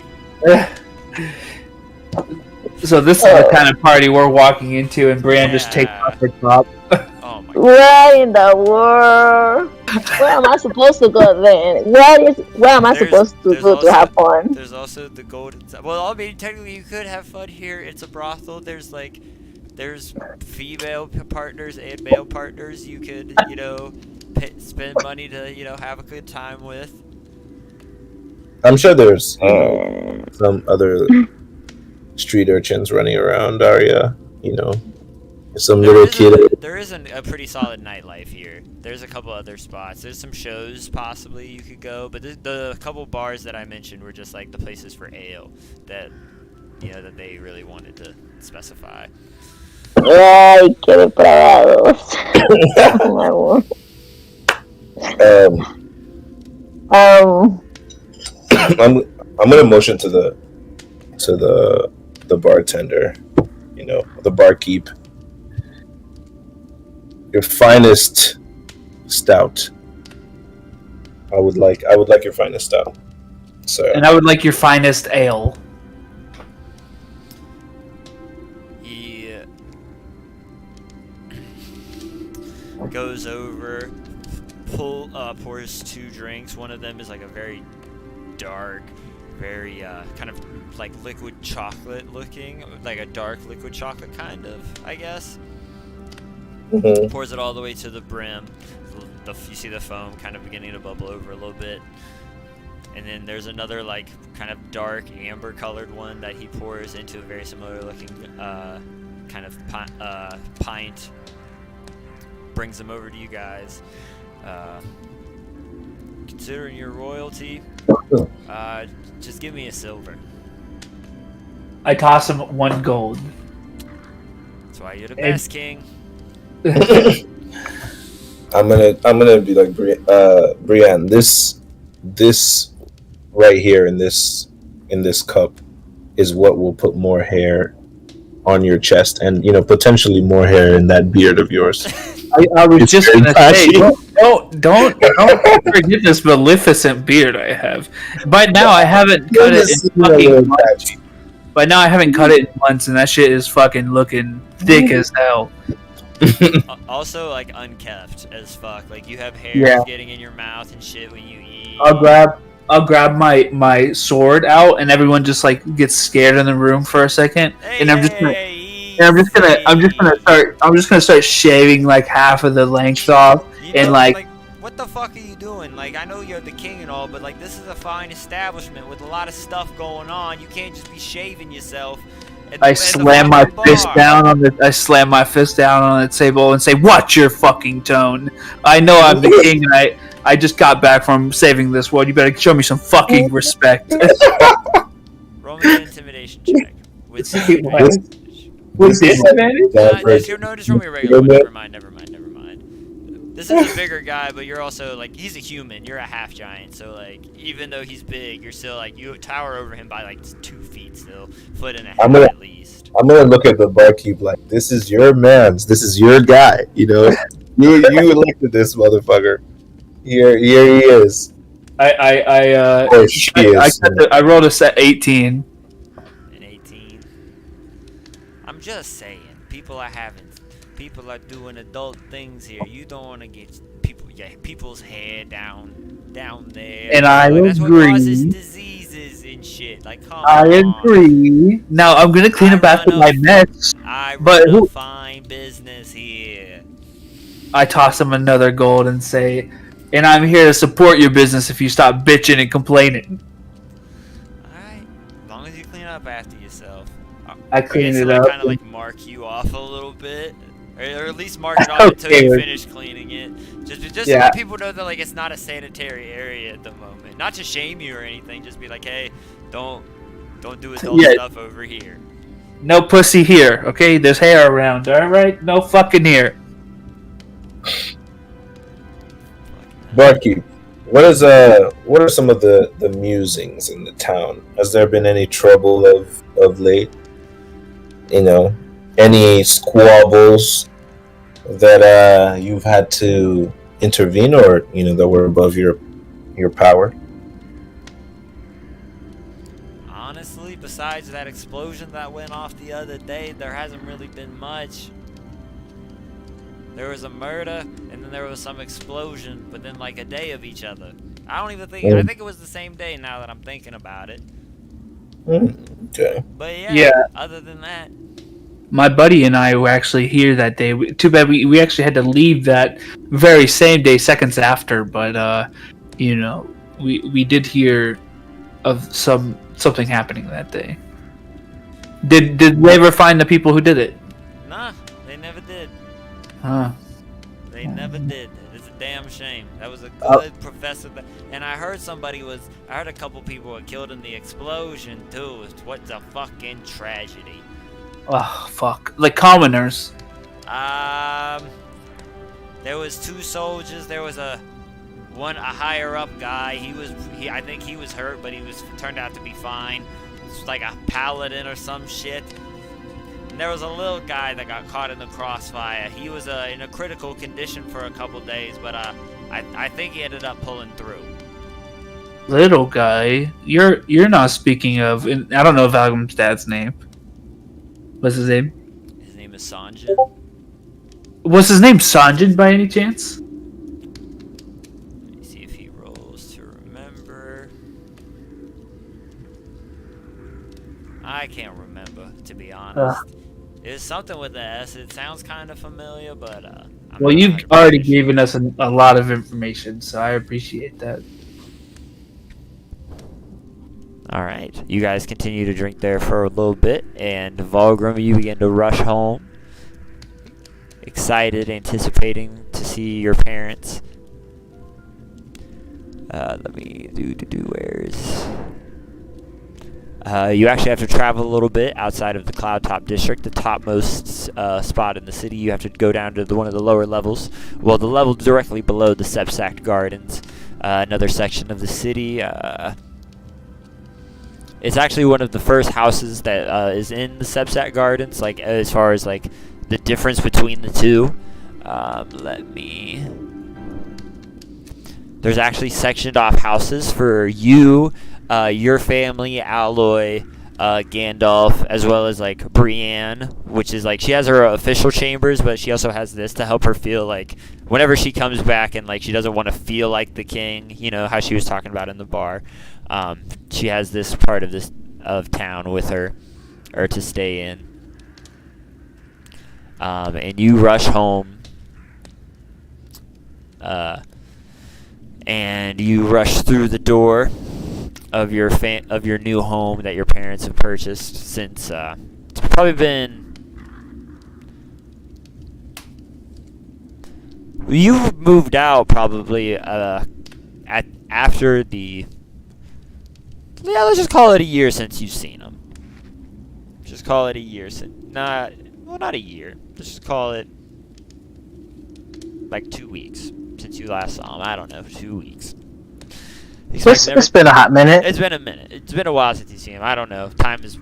So this is the kind of party we're walking into, and Brienne just takes Yeah. off her top. Oh my god. What in the world? Where am I supposed to go then? Where am I supposed to there's go to also- have fun? There's also the golden. Well, I mean, technically, you could have fun here. It's a brothel. There's female partners and male partners you could, spend money to, have a good time with. I'm sure there's some other street urchins running around Aria, some little kid. There is a pretty solid nightlife here. There's a couple other spots. There's some shows possibly you could go, but the couple bars that I mentioned were just like the places for ale that that they really wanted to specify. Ay, qué depravados. Oh, my word. I'm gonna motion to the bartender, the barkeep. Your finest stout. I would like your finest stout, sir. And I would like your finest ale. He goes over, pours 2 drinks. One of them is like a very dark, very kind of like liquid chocolate looking, like a dark liquid chocolate kind of, I guess. Mhm. Pours it all the way to the brim. You see the foam kind of beginning to bubble over a little bit. And then there's another like kind of dark amber colored one that he pours into a very similar looking kind of pint. Brings them over to you guys. Considering your royalty, just give me a silver. I toss him 1 gold. That's why you're the best, king. I'm gonna be like Brienne. This right here in this cup is what will put more hair on your chest, and potentially more hair in that beard of yours. I was It's just very gonna say, patchy. don't forget this maleficent beard I have. By now I haven't cut it in fucking months. By now I haven't cut it in months, and that shit is fucking looking thick as hell. Also, like, unkept as fuck. Like, you have hair Yeah. getting in your mouth and shit when you eat. I'll grab my sword out, and everyone just like gets scared in the room for a second, and I'm just gonna start shaving like half of the length off, and like what the fuck are you doing? Like, I know you're the king and all, but like, this is a fine establishment with a lot of stuff going on. You can't just be shaving yourself. I slam my fist down on the table and say, "Watch your fucking tone. I know I'm the king, and I just got back from saving this world. You better show me some fucking respect." Roll me an intimidation check. With With disadvantage? just roll me a regular one. Never mind. This is a bigger guy, but you're also, like, he's a human. You're a half giant, so, like, even though he's big, you're still, like, you tower over him by, like, 2 feet still. Foot and a half at least. I'm gonna look at the barkeep like, this is your man's. This is your guy. You elected this motherfucker. Here he is. Or she is. I rolled a set 18. An 18. I'm just saying, people are doing adult things here. You don't want to get people's hair down there. And I That's what agree. causes diseases and shit. Like, come I on. agree. Now I'm gonna clean up after my mess. I But run a who- fine business here. I toss him another gold and say, "And I'm here to support your business if you stop bitching and complaining." Alright. As long as you clean up after yourself. I clean guess it like, up. kind of like mark you off a little bit. Or at least mark it off until you Okay. finish cleaning it. Just to Yeah. let people know that, like, it's not a sanitary area at the moment. Not to shame you or anything. Just be like, hey, don't Don't do adult Yeah. stuff over here. No pussy here, okay? There's hair around, alright? No fucking here. Barkeep, what are some of the musings in the town? Has there been any trouble of late? You know, any squabbles that you've had to intervene, or that were above your power? Honestly, besides that explosion that went off the other day, there hasn't really been much. There was a murder, and then there was some explosion, but then like a day of each other. I don't even think, I think it was the same day now that I'm thinking about it. Okay. But yeah, Yeah. other than that, My buddy and I were actually here that day. Too bad we actually had to leave that very same day, seconds after. But we did hear of something happening that day. Did they ever find the people who did it? nah, they never did. Huh. They never did. It's a damn shame. That was a good professor. And I heard I heard a couple people were killed in the explosion too. What's a fucking tragedy. Oh fuck! Like commoners. There was 2 soldiers. There was a higher up guy. I think he was hurt, but he turned out to be fine. It's like a paladin or some shit. And there was a little guy that got caught in the crossfire. He was in a critical condition for a couple days, but I think he ended up pulling through. Little guy. You're not speaking of. I don't know Valgrim's dad's name. What's his name? His name is Sanjin. Was his name Sanjin by any chance? Let me see if he rolls to remember. I can't remember, to be honest. It's something with the S. It sounds kind of familiar, but I'm Well, not you've 100% already sure. given us a lot of information, so I appreciate that. Alright, you guys continue to drink there for a little bit, and Valgrim, you begin to rush home. Excited, anticipating to see your parents. Let me where's... you actually have to travel a little bit outside of the Cloudtop District, the topmost spot in the city. You have to go down to one of the lower levels. Well, the level directly below the Sepsact Gardens. Another section of the city. It's actually one of the first houses that is in the Sepsact Gardens, like as far as like the difference between the two. There's actually sectioned off houses for you, your family, Alloy, Gandalf, as well as like Brienne, which is like she has her official chambers, but she also has this to help her feel like whenever she comes back and like she doesn't want to feel like the king, you know how she was talking about in the bar. She has this part of town with her, or to stay in. And you rush home. And you rush through the door of your new home that your parents have purchased since it's probably been. You moved out probably after the. Yeah, let's just call it a year since you've seen them. Just call it a year since. Not a year. Let's just call it like 2 weeks since you last saw them. I don't know, 2 weeks. It's been a hot minute. It's been a minute. It's been a while since you've seen him. I don't know. Time is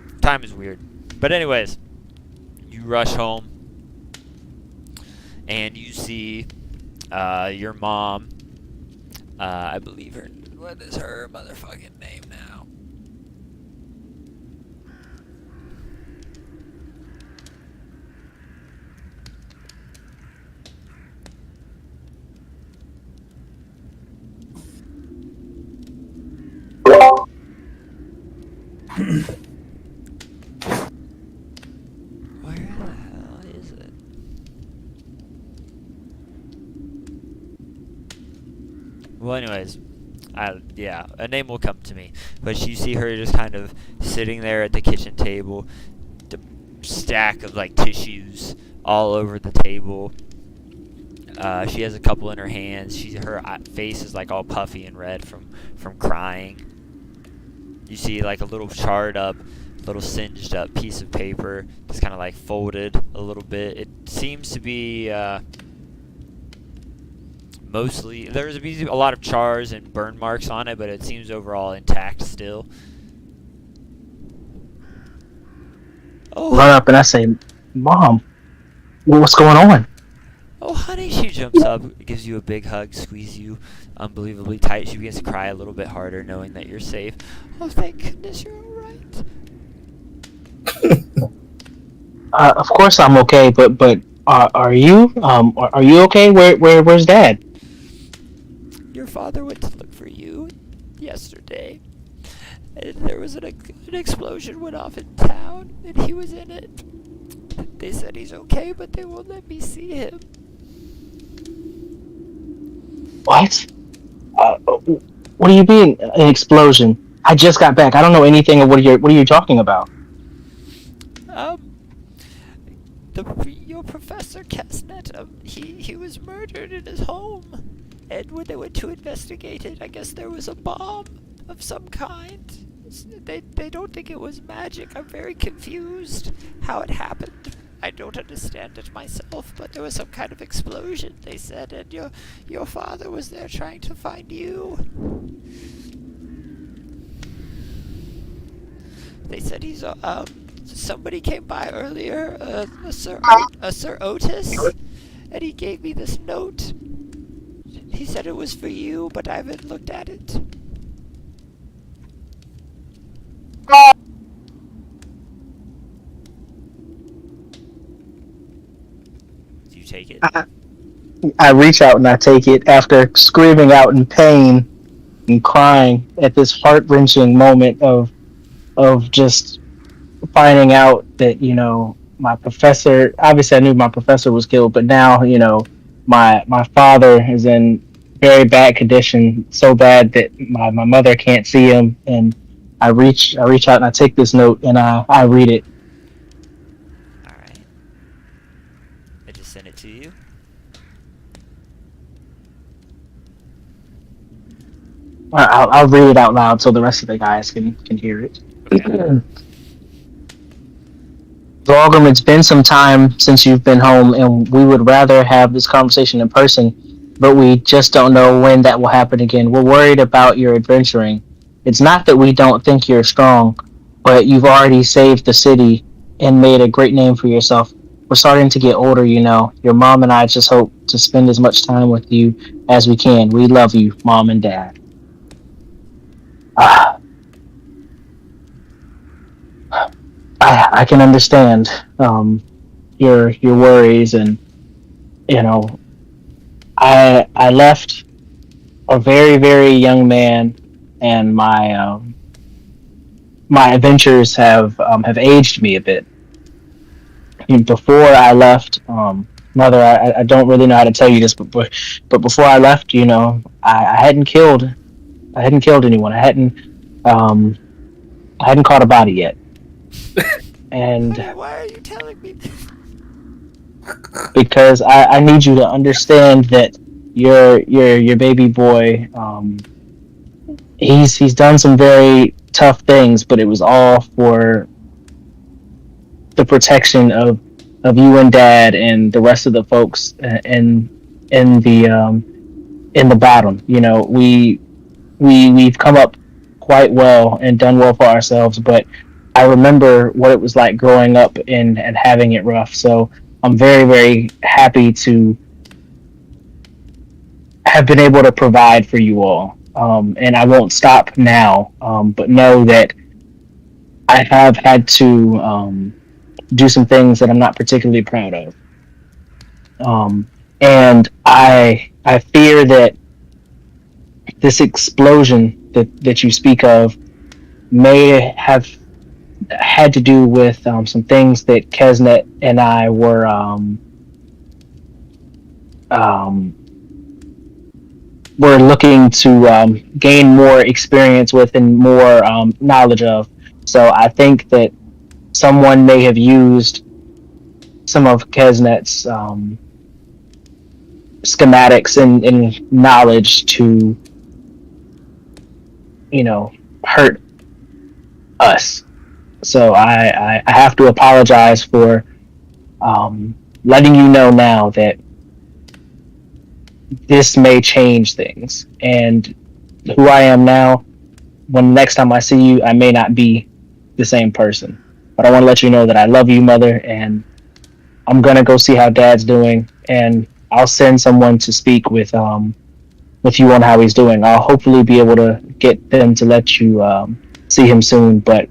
weird. But anyways, you rush home and you see your mom. I believe her. What is her motherfucking name now? Where the hell is it? Well, anyways, yeah, a name will come to me. But you see her just kind of sitting there at the kitchen table, the stack of like tissues all over the table. She has a couple in her hands. Her face is like all puffy and red from crying. You see like a little charred up, little singed up piece of paper, just kind of like folded a little bit. It seems to be mostly, there's a lot of chars and burn marks on it, but it seems overall intact still. Oh, Run up and I say, "Mom, what's going on?" oh, honey, she jumps up, gives you a big hug, squeezes you unbelievably tight. She begins to cry a little bit harder, knowing that you're safe. Oh, thank goodness you're all right. Of course I'm okay, but are you? Are you okay? Where's Dad? Your father went to look for you yesterday, and there was an explosion went off in town, and he was in it. They said he's okay, but they won't let me see him. What? What do you mean an explosion? I just got back. I don't know anything of what are you talking about? Your Professor Kesnet, he was murdered in his home. And when they went to investigate it, I guess there was a bomb of some kind. They don't think it was magic. I'm very confused how it happened. I don't understand it myself, but there was some kind of explosion, they said, and your father was there trying to find you. They said he's somebody came by earlier, a Sir Otis, and he gave me this note. He said it was for you, but I haven't looked at it. Do you take it? I reach out and I take it after screaming out in pain and crying at this heart-wrenching moment of just finding out that, my professor, obviously I knew my professor was killed, but now, my father is in very bad condition, so bad that my mother can't see him, and I reach out and I take this note and I read it. Alright. I just sent it to you. I'll read it out loud so the rest of the guys can hear it. Okay. Volgrim, it's been some time since you've been home, and we would rather have this conversation in person, but we just don't know when that will happen again. We're worried about your adventuring. It's not that we don't think you're strong, but you've already saved the city and made a great name for yourself. We're starting to get older, Your mom and I just hope to spend as much time with you as we can. We love you, Mom and Dad. I can understand your worries, and I left a very, very young man, and my adventures have aged me a bit. Before I left, Mother, I don't really know how to tell you this, but before I left, I hadn't killed anyone. I hadn't caught a body yet. And Why are you telling me this? because I need you to understand that your baby boy, he's done some very tough things, but it was all for the protection of you and Dad and the rest of the folks in the bottom. We've come up quite well and done well for ourselves, but I remember what it was like growing up and having it rough. So I'm very, very happy to have been able to provide for you all. And I won't stop now, but know that I have had to do some things that I'm not particularly proud of. And I fear that this explosion that you speak of may have had to do with some things that Kesnet and I were looking to gain more experience with and more knowledge of. So I think that someone may have used some of Kesnet's schematics and knowledge to, hurt us. So I have to apologize for letting you know now that this may change things. And who I am now, when the next time I see you, I may not be the same person. But I want to let you know that I love you, Mother, and I'm going to go see how Dad's doing. And I'll send someone to speak with you on how he's doing. I'll hopefully be able to get them to let you see him soon, but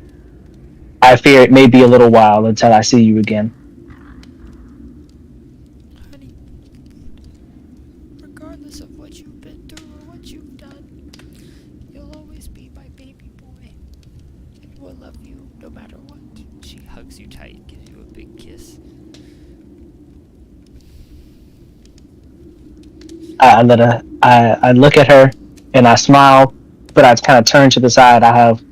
I fear it may be a little while until I see you again. Honey, regardless of what you've been through or what you've done, you'll always be my baby boy. And we'll love you no matter what. She hugs you tight, gives you a big kiss. I look at her and I smile, but I kind of turn to the side. I have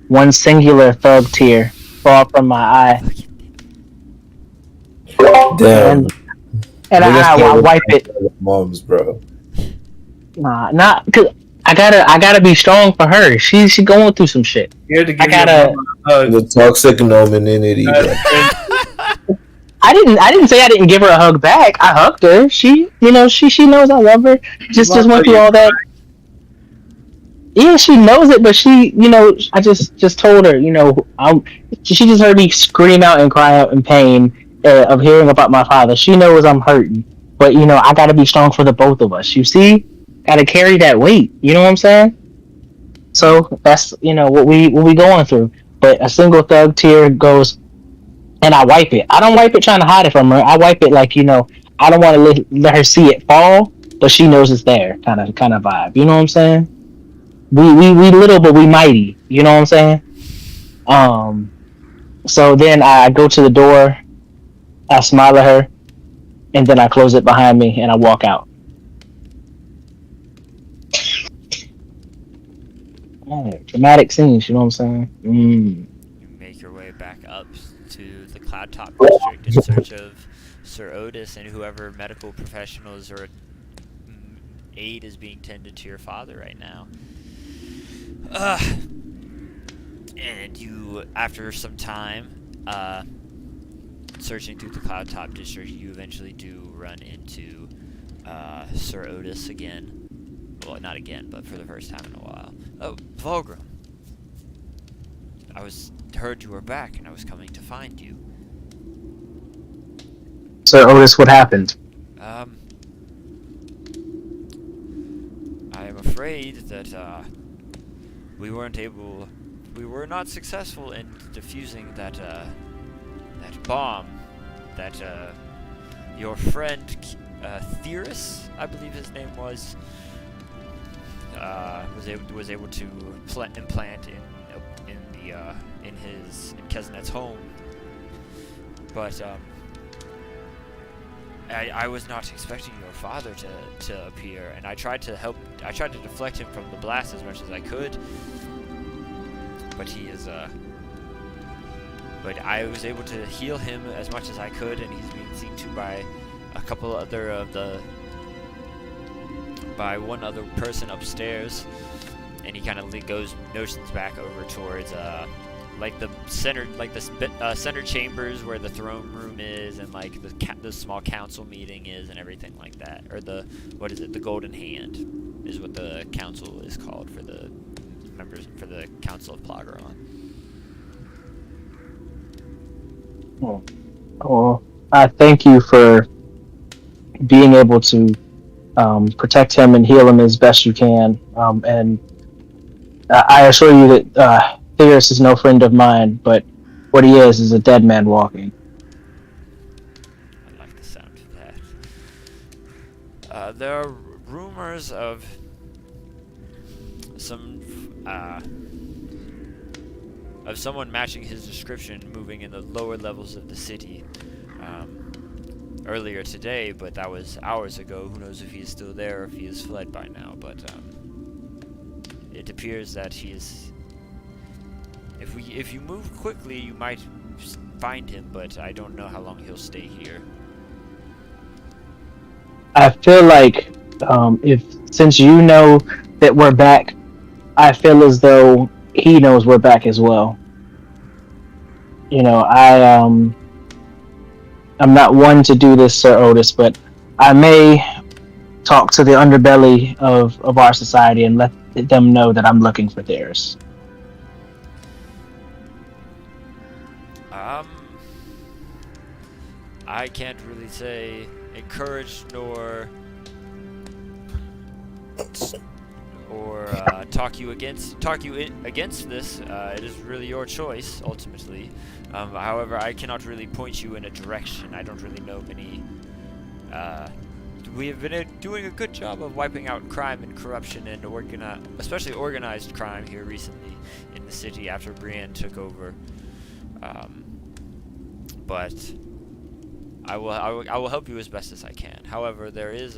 one singular thug tear fall from my eye, Damn. and I wipe it. Moms, bro. Not because I gotta be strong for her. She's going through some shit. You had to give I gotta- your mom a hug. The toxic anonymity. bro. I didn't say I didn't give her a hug back. I hugged her. She knows I love her. Just went through all that. Yeah, she knows it, but I just told her, she just heard me scream out and cry out in pain of hearing about my father. She knows I'm hurting, but I gotta be strong for the both of us. You see, gotta carry that weight. You know what I'm saying? So that's what we going through. But a single thug tear goes, and I wipe it. I don't wipe it trying to hide it from her. I wipe it like I don't want to let her see it fall, but she knows it's there, kind of vibe. You know what I'm saying? We little, but we mighty. You know what I'm saying? So then I go to the door, I smile at her, and then I close it behind me and I walk out. Oh, dramatic scenes, you know what I'm saying? You make your way back up to the Cloud Top District in search of Sir Otis and whoever medical professionals or aid is being tended to your father right now. And you, after some time, searching through the Cloud Top District, you eventually do run into Sir Otis again. Well, not again, but for the first time in a while. Oh, Vulgrim. I heard you were back, and I was coming to find you. So Otis, what happened? I am afraid that we were not successful in defusing that bomb that your friend Theris, I believe his name was able to implant in Kesnet's home. But I was not expecting your father to appear, and I tried to deflect him from the blast as much as I could. But but I was able to heal him as much as I could, and he's being seen to by by one other person upstairs, and he kind of notions back over towards the center chambers where the throne room is, and like the small council meeting is, and everything like that. Or the Golden Hand is what the council is called for the members for the Council of Plageron. Oh, I thank you for being able to protect him and heal him as best you can. And I assure you that Theris is no friend of mine, but what he is a dead man walking. I like the sound of that. There are rumors of someone matching his description moving in the lower levels of the city earlier today, but that was hours ago. Who knows if he is still there or if he has fled by now, but it appears that he is... If you move quickly, you might find him, but I don't know how long he'll stay here. I feel like since you know that we're back, I feel as though he knows we're back as well. I'm not one to do this, Sir Otis, but I may talk to the underbelly of our society and let them know that I'm looking for theirs. I can't really say encourage nor talk you against this. It is really your choice ultimately. However, I cannot really point you in a direction. I don't really know many. We have been doing a good job of wiping out crime and corruption and especially organized crime here recently in the city after Brienne took over. But I will help you as best as I can. However, there is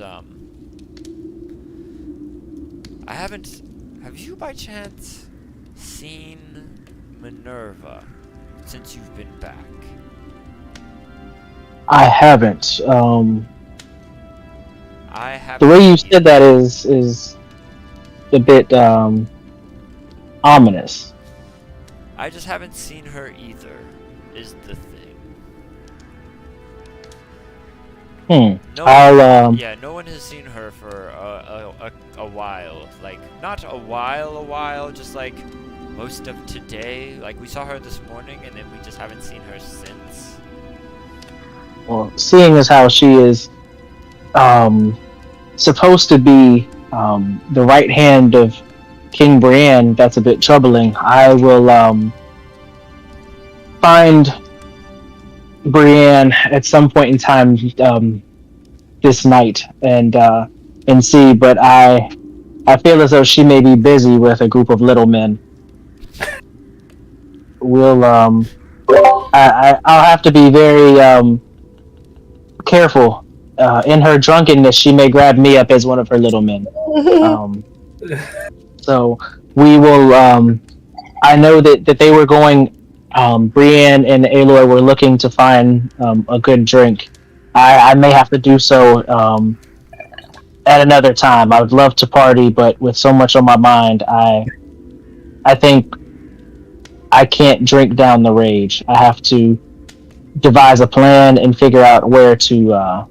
have you by chance seen Minerva since you've been back? I haven't. I have. The way you said that is a bit ominous. I just haven't seen her either, is the thing. No one has seen her for a while. Like, not a while, just like most of today. Like, we saw her this morning, and then we just haven't seen her since. Well, seeing as how she is supposed to be the right hand of King Brienne, that's a bit troubling. I will find Brienne at some point in time this night and see, but I feel as though she may be busy with a group of little men. I'll have to be very careful. In her drunkenness, she may grab me up as one of her little men. So we will. I know that they were going. Brienne and Aloy were looking to find a good drink. I may have to do so at another time. I would love to party, but with so much on my mind, I think I can't drink down the rage. I have to devise a plan and figure out where to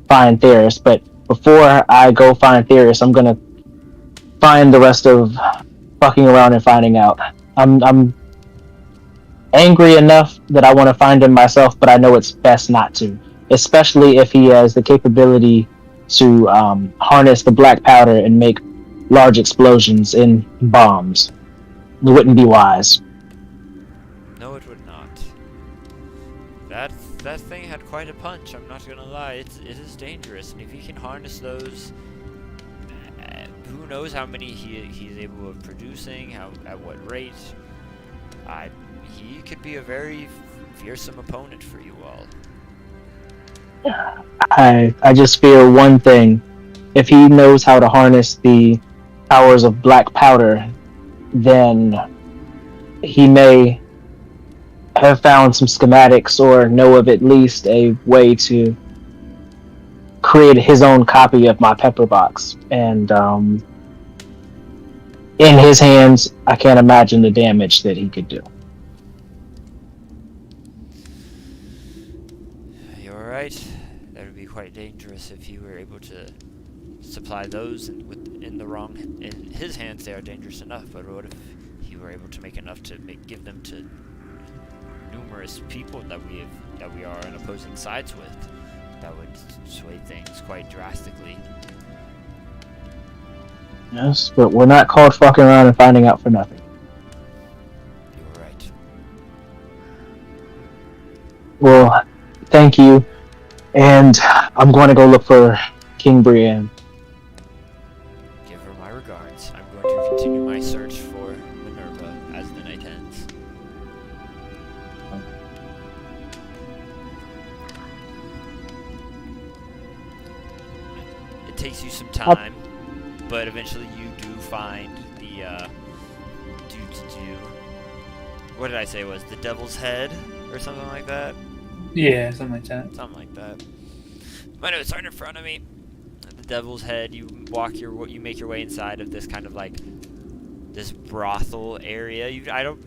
find Theris. But before I go find Theris, I'm gonna find the rest of fucking around and finding out. I'm angry enough that I want to find him myself, but I know it's best not to, especially if he has the capability to harness the black powder and make large explosions in bombs. It wouldn't be wise. No, it would not. That thing had quite a punch, I'm not gonna lie. It is dangerous, and if he can harness those, who knows how many he's able of producing, at what rate. He could be a very fearsome opponent for you all. I just fear one thing. If he knows how to harness the powers of black powder, then he may have found some schematics or know of at least a way to create his own copy of my pepper box. And in his hands, I can't imagine the damage that he could do. You're right. That would be quite dangerous if you were able to supply those, and in his hands they are dangerous enough. But what if he were able to make enough to give them to numerous people that we are on opposing sides with? That would sway things quite drastically. Yes, but we're not called fucking around and finding out for nothing. You're right. Well, thank you. And I'm going to go look for King Brienne. Give her my regards. I'm going to continue my search for Minerva as the night ends. It takes you some time, but eventually you do find the what did I say was the Devil's Head or something like that? Yeah, something like that. Something like that. My notes aren't in front of me. The Devil's Head. You make your way inside of this kind of like this brothel area.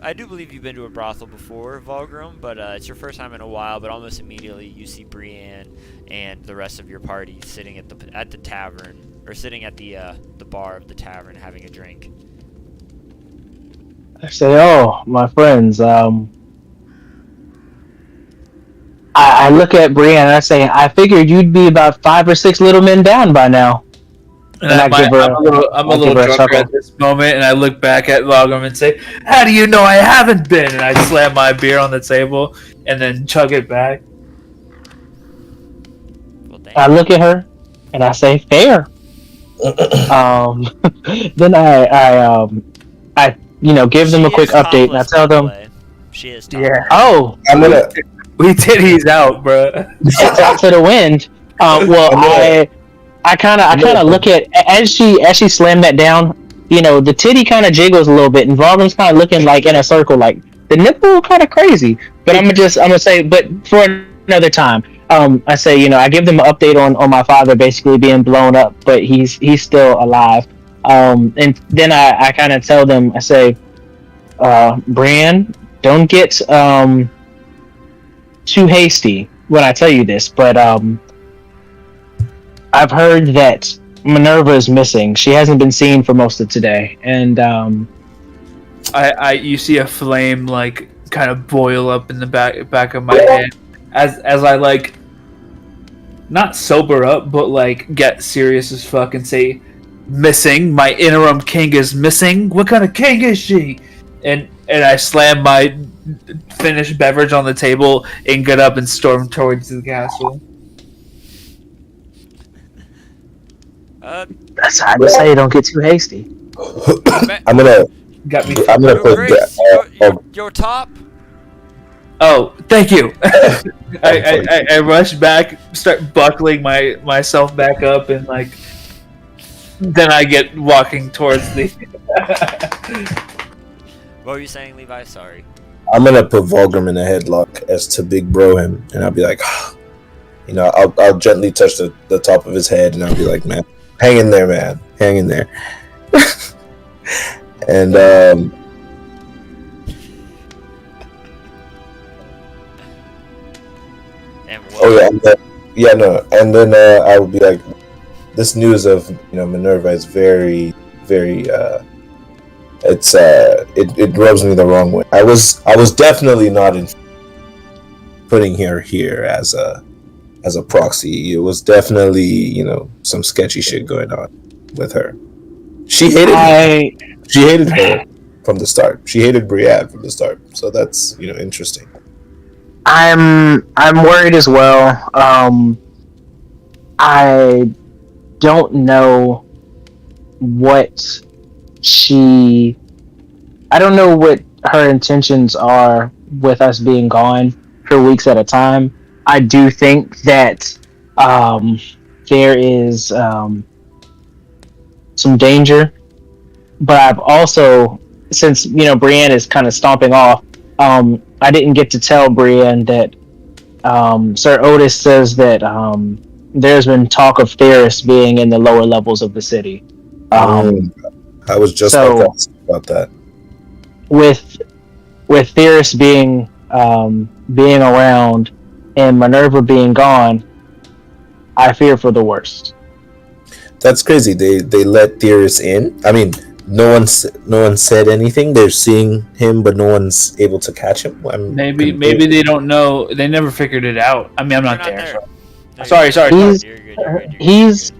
I do believe you've been to a brothel before, Volgrim, but it's your first time in a while. But almost immediately you see Brienne and the rest of your party sitting at the tavern, or sitting at the bar of the tavern having a drink. I say, oh, my friends, I look at Brienne and I say, I figured you'd be about 5 or 6 little men down by now. And And I give her I'm a little give her a drunker chuckle. at this moment, and I look back at Logum and say, "How do you know I haven't been?" And I slam my beer on the table and then chug it back. Well, dang. I look at her and I say, fair. Then I give them a She quick is update and I topless, tell by the them, way. She is Yeah. topless. oh, I'm gonna. We titties out, bro. it's out to the wind. Well, I kind of look at as she slammed that down. The titty kind of jiggles a little bit, and Vargrim's kind of looking like in a circle, like the nipple kind of crazy. But I'm gonna say, but for another time. I say, I give them an update on my father basically being blown up, but he's still alive. And then I kind of tell them, I say, Brienne, don't get too hasty when I tell you this, but I've heard that Minerva is missing. She hasn't been seen for most of today, and You see a flame like kind of boil up in the back of my head as I like not sober up, but like get serious as fuck and say, "Missing. My interim king is missing. What kind of king is she?" And I slam my finished beverage on the table and get up and storm towards the castle. that's how I say, don't get too hasty. I'm gonna. Got me. I'm gonna Your put. Grace, your top. Oh, thank you. I rush back, start buckling myself back up, and like then I get walking towards the. What were you saying, Levi? Sorry. I'm gonna put Volgrim in a headlock as to big bro him, and I'll be like, I'll gently touch the top of his head, and I'll be like, man, hang in there, man, hang in there. And And what? oh yeah, and then I would be like, this news of Minerva is very, very it rubs me the wrong way. I was definitely not in putting her here as a proxy. It was definitely some sketchy shit going on with her. She hated her from the start. She hated Brienne from the start. So that's interesting. I'm worried as well. I don't know what I don't know what her intentions are with us being gone for weeks at a time. I do think that there is some danger, but I've also, since Brienne is kind of stomping off, I didn't get to tell Brienne that Sir Otis says that there's been talk of Theris being in the lower levels of the city. I was just about that. With Theris being around and Minerva being gone, I fear for the worst. That's crazy. They let Theris in. I mean, no one said anything. They're seeing him, but no one's able to catch him. Maybe they don't know. They never figured it out. I mean, I'm not You're there. No, Sorry. You're good. He's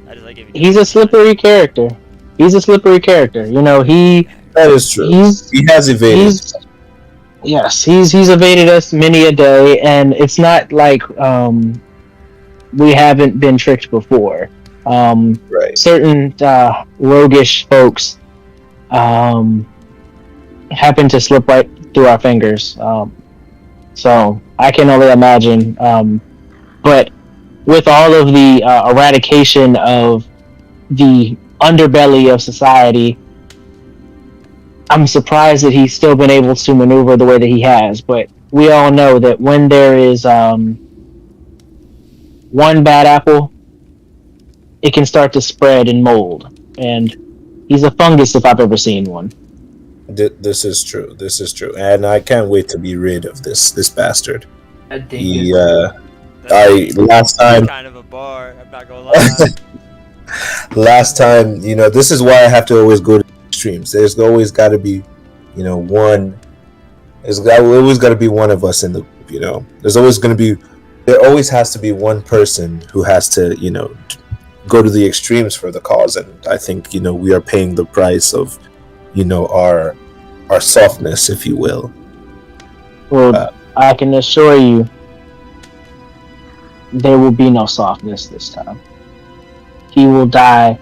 a slippery character. He's a slippery character. That is true. He has evaded. He's evaded us many a day, and it's not like we haven't been tricked before. Right. Certain roguish folks happen to slip right through our fingers. So I can only imagine. But with all of the eradication of the underbelly of society, I'm surprised that he's still been able to maneuver the way that he has. But we all know that when there is one bad apple, it can start to spread and mold. And he's a fungus if I've ever seen one. This is true. This is true, and I can't wait to be rid of this bastard. I think He, it's last time, kind of a bar. I'm not gonna lie. last time, this is why I have to always go to extremes. There's always got to be, one. Always got to be one of us in the group. There always has to be one person who has to, go to the extremes for the cause, and I think we are paying the price of, our softness, if you will. Well, I can assure you, there will be no softness this time. He will die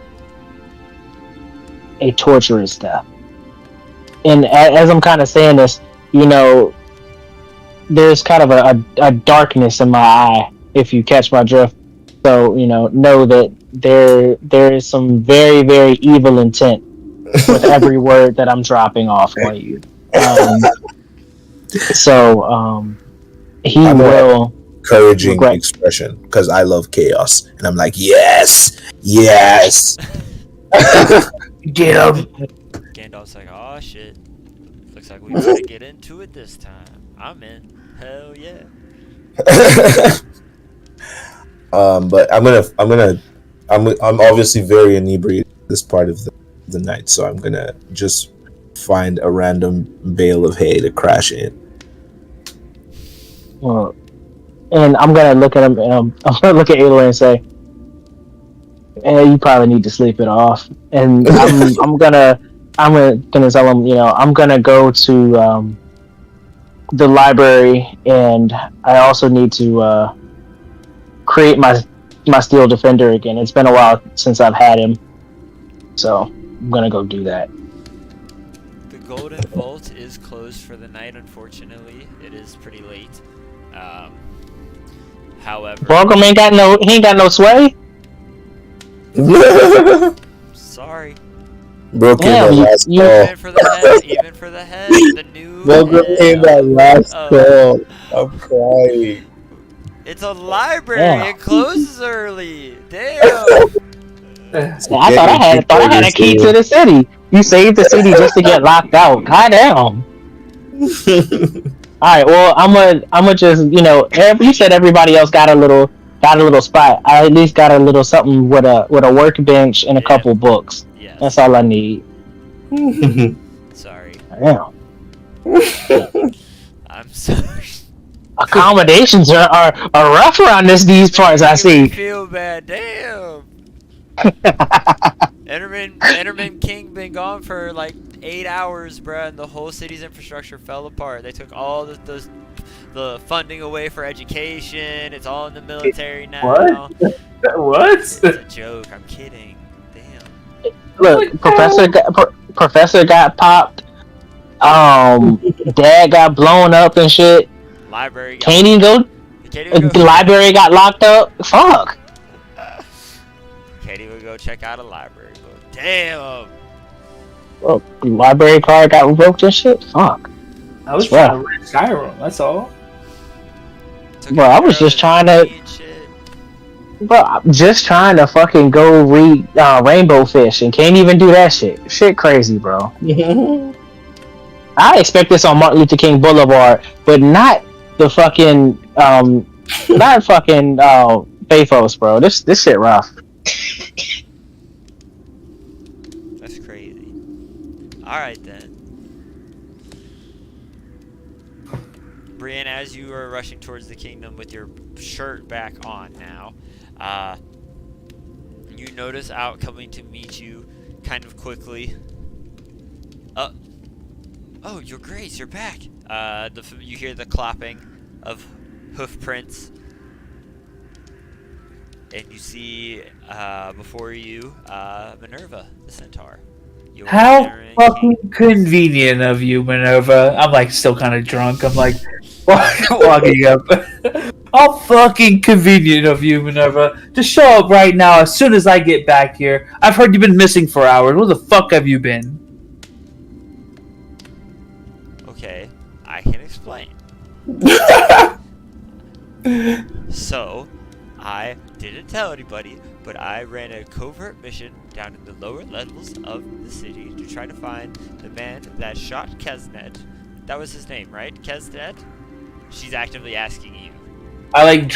a torturous death. And as I'm kind of saying this, there's kind of a darkness in my eye, if you catch my drift. So, know that there is some very, very evil intent with every word that I'm dropping off on you. He will Encouraging regret. expression, because I love chaos, and I'm like, yes. get him. Gandalf's like, oh shit. Looks like we better get into it this time. I'm in. Hell yeah. But I'm obviously very inebriated this part of the night, so I'm gonna just find a random bale of hay to crash in. Well, and I'm gonna look at him. I'm gonna look at Aloy and say, you probably need to sleep it off." And I'm gonna tell him, I'm gonna go to the library, and I also need to create my Steel Defender again. It's been a while since I've had him, so I'm gonna go do that. The Golden Vault is closed for the night, unfortunately. It is pretty late. However, Borgum ain't got no sway. sorry. Broken Yeah, the last you- call. Even for the head, the new Broken head. that last Oh. call. I'm crying. It's a library. Yeah. It closes early. Damn. I thought I had a key to the city. You saved the city just to get locked out. Goddamn. All right. Well, I'm gonna just you said everybody else got a little spot. I at least got a little something with a workbench and a Yeah. couple books. Yes. That's all I need. Sorry. Damn. I'm sorry. Accommodations are rough around these parts. I see. Feel bad. Damn. Enderman King been gone for like 8 hours, bruh, and the whole city's infrastructure fell apart. They took all the funding away for education. It's all in the military now. What? What? It's a joke. I'm kidding. Damn. Look, Professor got popped. Dad got blown up and shit. Library. Can't even go. The library got locked up. Fuck. Can't even go check out a library book. Damn. Well, the library card got revoked and shit. Fuck. I was That's trying to read Skyrim. That's all. Took Bro, a I was girl just trying to- and shit. Bro, I'm just trying to fucking go read Rainbow Fish and can't even do that shit. Shit crazy, bro. I expect this on Martin Luther King Boulevard, but not the fucking not fucking Paphos, bro. This shit rough. That's crazy. Alright then. Brienne, as you are rushing towards the kingdom with your shirt back on now, you notice out coming to meet you kind of quickly. Oh, your Grace, you're back. You hear the clapping of hoof prints, and you see before you Minerva, the centaur. You are How entering fucking convenient of you, Minerva. I'm like still kind of drunk. I'm like walking up. How fucking convenient of you, Minerva. Just show up right now as soon as I get back here. I've heard you've been missing for hours. Where the fuck have you been? Okay, I can explain. So, I didn't tell anybody, but I ran a covert mission down in the lower levels of the city to try to find the man that shot Kesnet. That was his name, right? Kesnet? She's actively asking you. I like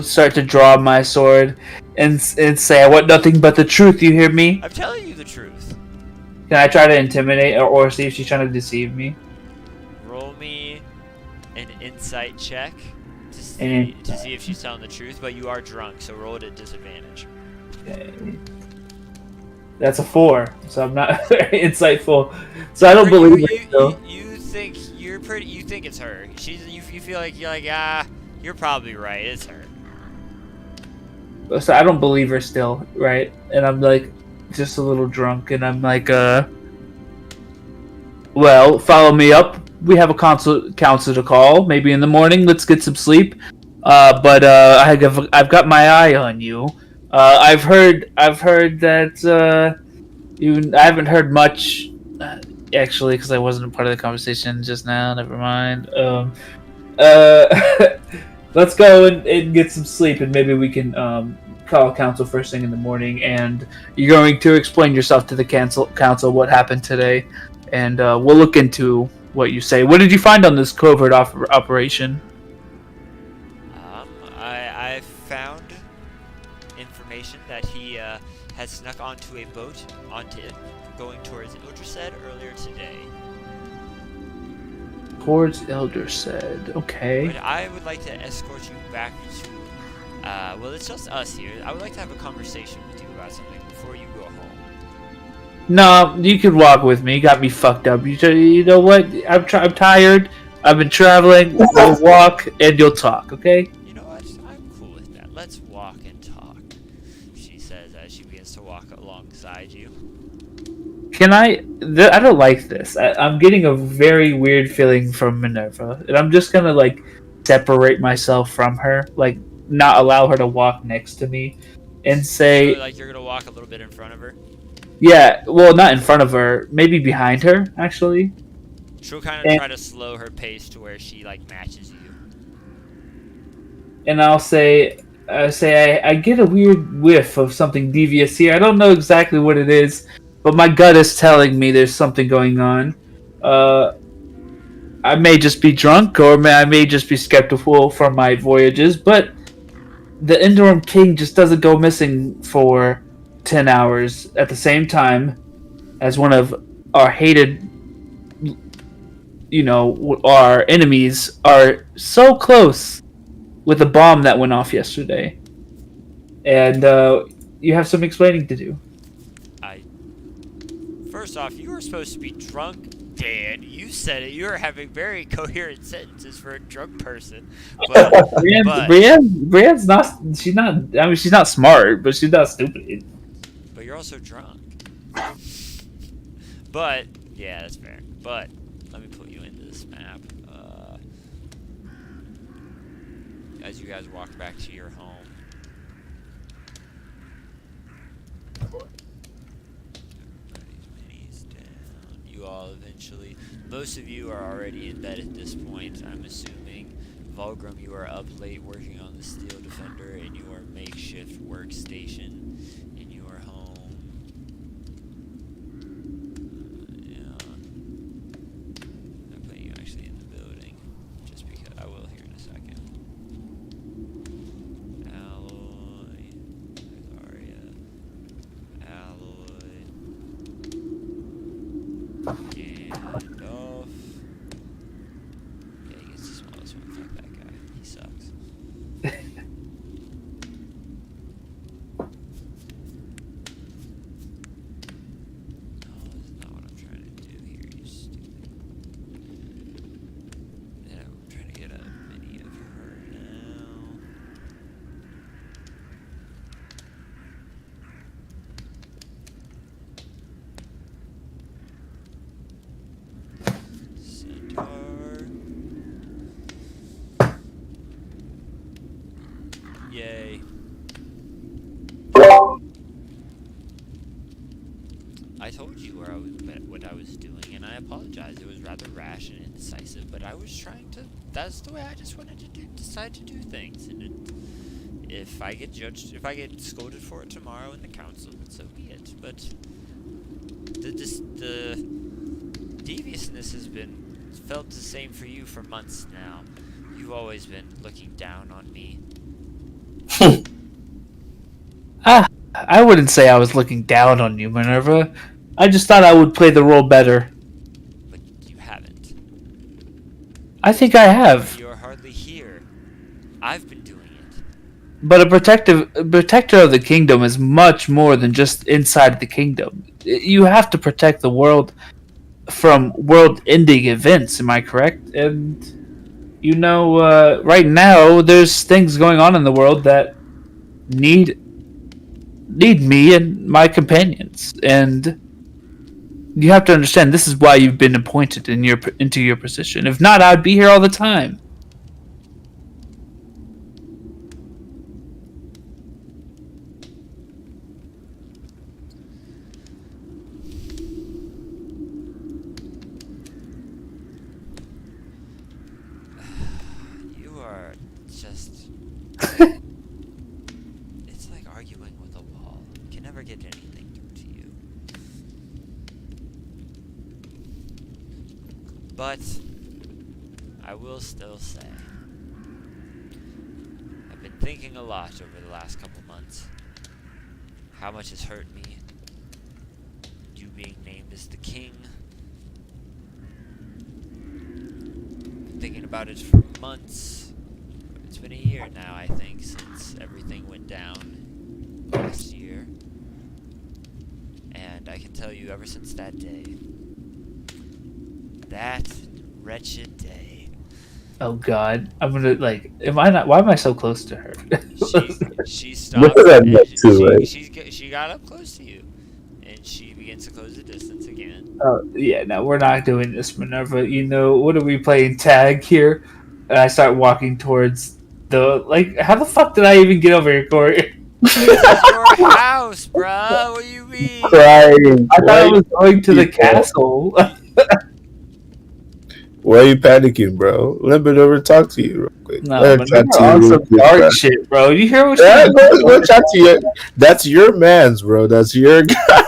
start to draw my sword and say, I want nothing but the truth, you hear me? I'm telling you the truth. Can I try to intimidate her or see if she's trying to deceive me? Roll me an insight check to An see if she's telling the truth, but you are drunk, so roll it at disadvantage. Okay. That's a 4, so I'm not very insightful. So I don't believe it. Though. You think you're pretty. You think it's her. You feel like you're like you're probably right. It's her. So I don't believe her still, right? And I'm like, just a little drunk, and I'm like, well, follow me up. We have a council to call. Maybe in the morning. Let's get some sleep. But I've got my eye on you. I've heard that I haven't heard much actually because I wasn't a part of the conversation just now. Never mind. Let's go and get some sleep, and maybe we can call council first thing in the morning. And you're going to explain yourself to the council what happened today, and we'll look into what you say. What did you find on this covert operation? I found information that he had snuck onto a boat going towards Ildrased earlier today. Towards Ildrased, okay. But I would like to escort you back to. Well, it's just us here. I would like to have a conversation with you about something before you go home. No, you can walk with me. You got me fucked up. You know what? I'm tired. I've been traveling. We'll walk and you'll talk, okay? You know what? I'm cool with that. Let's walk and talk, she says as she begins to walk alongside you. Can I don't like this. I'm getting a very weird feeling from Minerva. And I'm just gonna, like, separate myself from her. Like, not allow her to walk next to me. And say... So, like, you're gonna walk a little bit in front of her? Yeah, well, not in front of her. Maybe behind her, actually. She'll kind of try to slow her pace to where she, like, matches you. And I'll say, I get a weird whiff of something devious here. I don't know exactly what it is, but my gut is telling me there's something going on. I may just be drunk, or I may just be skeptical from my voyages, but the Interim King just doesn't go missing for 10 hours at the same time as one of our hated, our enemies are so close with the bomb that went off yesterday. And you have some explaining to do. First off, you were supposed to be drunk, Dan. You said it. You were having very coherent sentences for a drunk person. But, Brienne's not. She's not. I mean, she's not smart, but she's not stupid. But you're also drunk. But yeah, that's fair. But let me put you into this map. As you guys walk back to your home. You all eventually, most of you are already in bed at this point, I'm assuming. Vulgrim, you are up late working on the Steel Defender in your makeshift workstation in your home. Yeah. I'm putting you actually in the building, just because I will here in a second. Alloy, Aria, Alloy. Gandalf. Yeah, he gets the smallest one. Fuck that guy. He sucks. No, that's not what I'm trying to do here, you stupid. Yeah, I'm trying to get a mini of her now. Centaur. Yay. I told you what I was doing, and I apologize. It was rather rash and indecisive, but I was trying to. That's the way I just wanted to decide to do things, and if I get judged, if I get scolded for it tomorrow in the council, then so be it. But the deviousness has been felt the same for you for months now. You've always been looking down on me. I wouldn't say I was looking down on you, Minerva. I just thought I would play the role better. But you haven't. I think I have. You're hardly here. I've been doing it. But a protector of the kingdom is much more than just inside the kingdom. You have to protect the world from world-ending events. Am I correct? And right now there's things going on in the world that need me and my companions, and you have to understand this is why you've been appointed into your position. If not, I'd be here all the time. You are just... It's like arguing with a wall. You can never get anything through to you. But I will still say, I've been thinking a lot over the last couple months. How much has hurt me. You being named as the king. Been thinking about it for months. It's been a year now, I think, since everything went down last year. And I can tell you, ever since that day, that wretched day, Oh God, I'm gonna Am I not? Why am I so close to her? she stopped. Look at that And neck too, right? she got up close to you, and she begins to close the distance again. Oh yeah, no, we're not doing this, Minerva. What are we playing tag here? And I start walking towards how the fuck did I even get over here, Corey? This is your house, bruh. What do you mean? Crying. I thought I Why was going to the you- castle. Why are you panicking, bro? Let me over talk to you real quick. No, Let me but chat you're to you on real some quick, dark bro. shit, bro. You hear what Yeah, she? go chat to you. That's your man's, bro. That's your guy.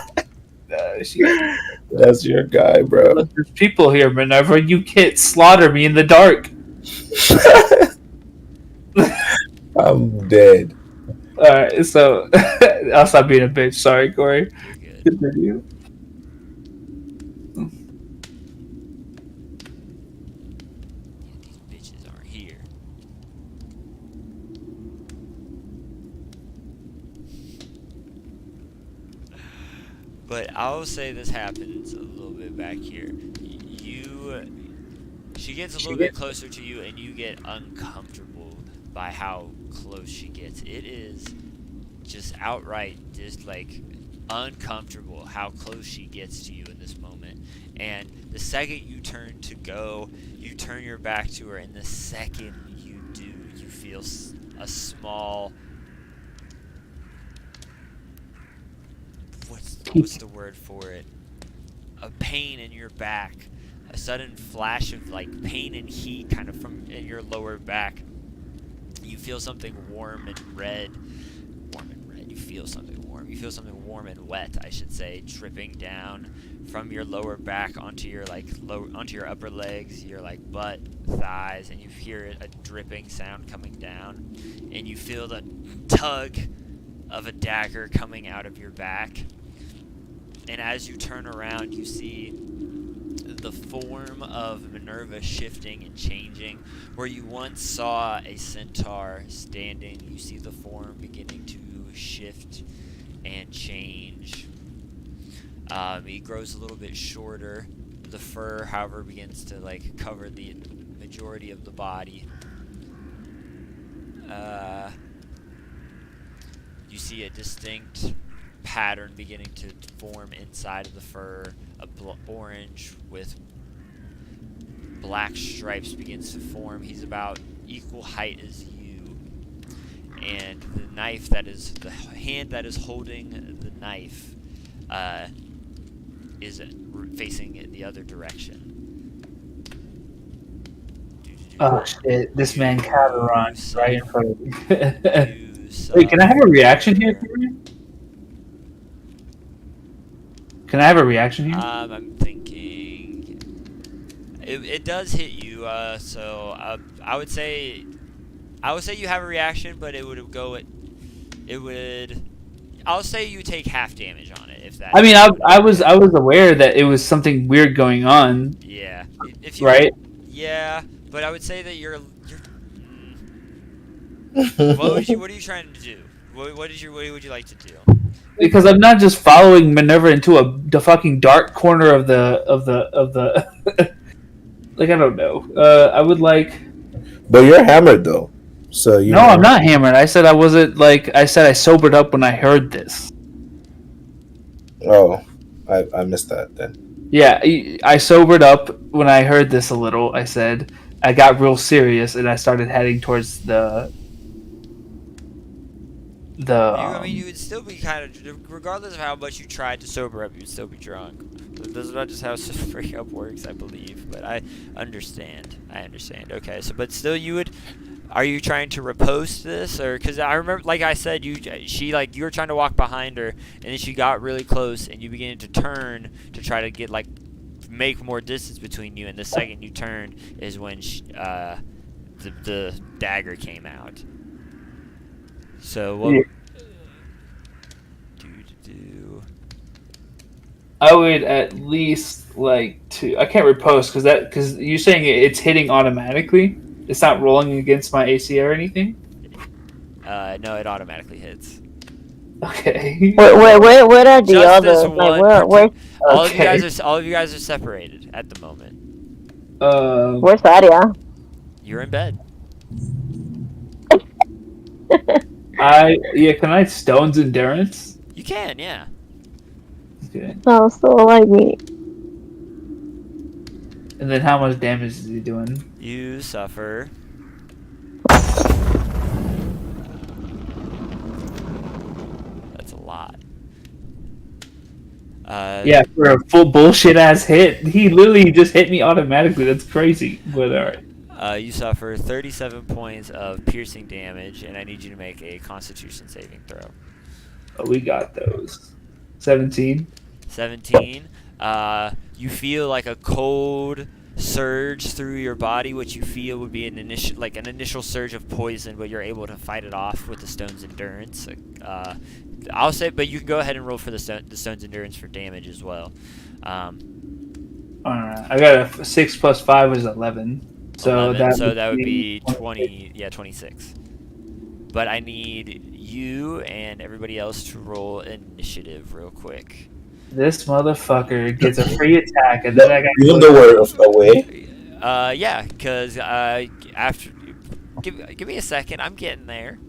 That's your guy, bro. Look, there's people here, Minerva. You can't slaughter me in the dark. I'm dead. All right, so I'll stop being a bitch. Sorry, Corey. You're good. Continue. These bitches aren't here. But I'll say this happens a little bit back here. She gets a little bit closer to you, and you get uncomfortable by how close she gets. It is just outright, just like uncomfortable how close she gets to you in this moment. And the second you turn to go, you turn your back to her, and the second you do, you feel a small. What's the word for it? A pain in your back, a sudden flash of like pain and heat, kind of from in your lower back. You feel something warm and red. You feel something warm. You feel something warm and wet, I should say, dripping down from your lower back onto your onto your upper legs, your like butt, thighs, and you hear a dripping sound coming down, and you feel the tug of a dagger coming out of your back. And as you turn around, you see the form of Minerva shifting and changing. Where you once saw a centaur standing, you see the form beginning to shift and change. He grows a little bit shorter. The fur, however, begins to like cover the majority of the body. You see a distinct pattern beginning to form inside of the fur. Orange with black stripes begins to form. He's about equal height as you, and the knife the hand that is holding the knife is facing the other direction. Oh shit! This man Cameron right in front of me. You use. Wait, can I have a reaction here? Cameron? Can I have a reaction here? I'm thinking. It does hit you. So I would say you have a reaction, but it would go. It would. I'll say you take half damage on it if that. I mean, I was aware that it was something weird going on, Yeah. If you. right? Yeah, but I would say that you're. What are you trying to do? What would you like to do? Because I'm not just following Minerva into the fucking dark corner of the like I don't know. I would like. But you're hammered though, so you. No, I'm not hammered. I said I wasn't like. I said I sobered up when I heard this. Oh, I missed that then. Yeah, I sobered up when I heard this a little. I said I got real serious and I started heading towards the. I mean, you would still be kind of, regardless of how much you tried to sober up, you'd still be drunk. This is not just how sobering up works, I believe, but I understand. Okay, so but still, are you trying to riposte this, or because I remember, like I said, you were trying to walk behind her, and then she got really close, and you began to turn to try to get make more distance between you, and the second you turned is when the dagger came out. So what? Yeah. Do. I would at least like to. I can't riposte because you're saying it's hitting automatically. It's not rolling against my AC or anything. No, it automatically hits. Okay. Where are the Just others? this Like, one where All Okay. of you guys are separated at the moment. where's Aria? You're in bed. Can I Stone's Endurance? You can, yeah. Okay. Sounds so like me. And then how much damage is he doing? You suffer. That's a lot. Yeah, for a full bullshit ass hit, he literally just hit me automatically. That's crazy. But alright. You suffer 37 points of piercing damage, and I need you to make a Constitution saving throw. We got those. 17. 17. You feel like a cold surge through your body, which you feel would be an initial surge of poison, but you're able to fight it off with the Stone's Endurance. I'll say, but you can go ahead and roll for the Stone's Endurance for damage as well. Alright. I got a 6 plus 5 was 11. So 11, that would be 20. Yeah, 26. But I need you and everybody else to roll initiative real quick. This motherfucker gets a free attack, and then I got. Even though we're away. Yeah, because after. Give me a second. I'm getting there.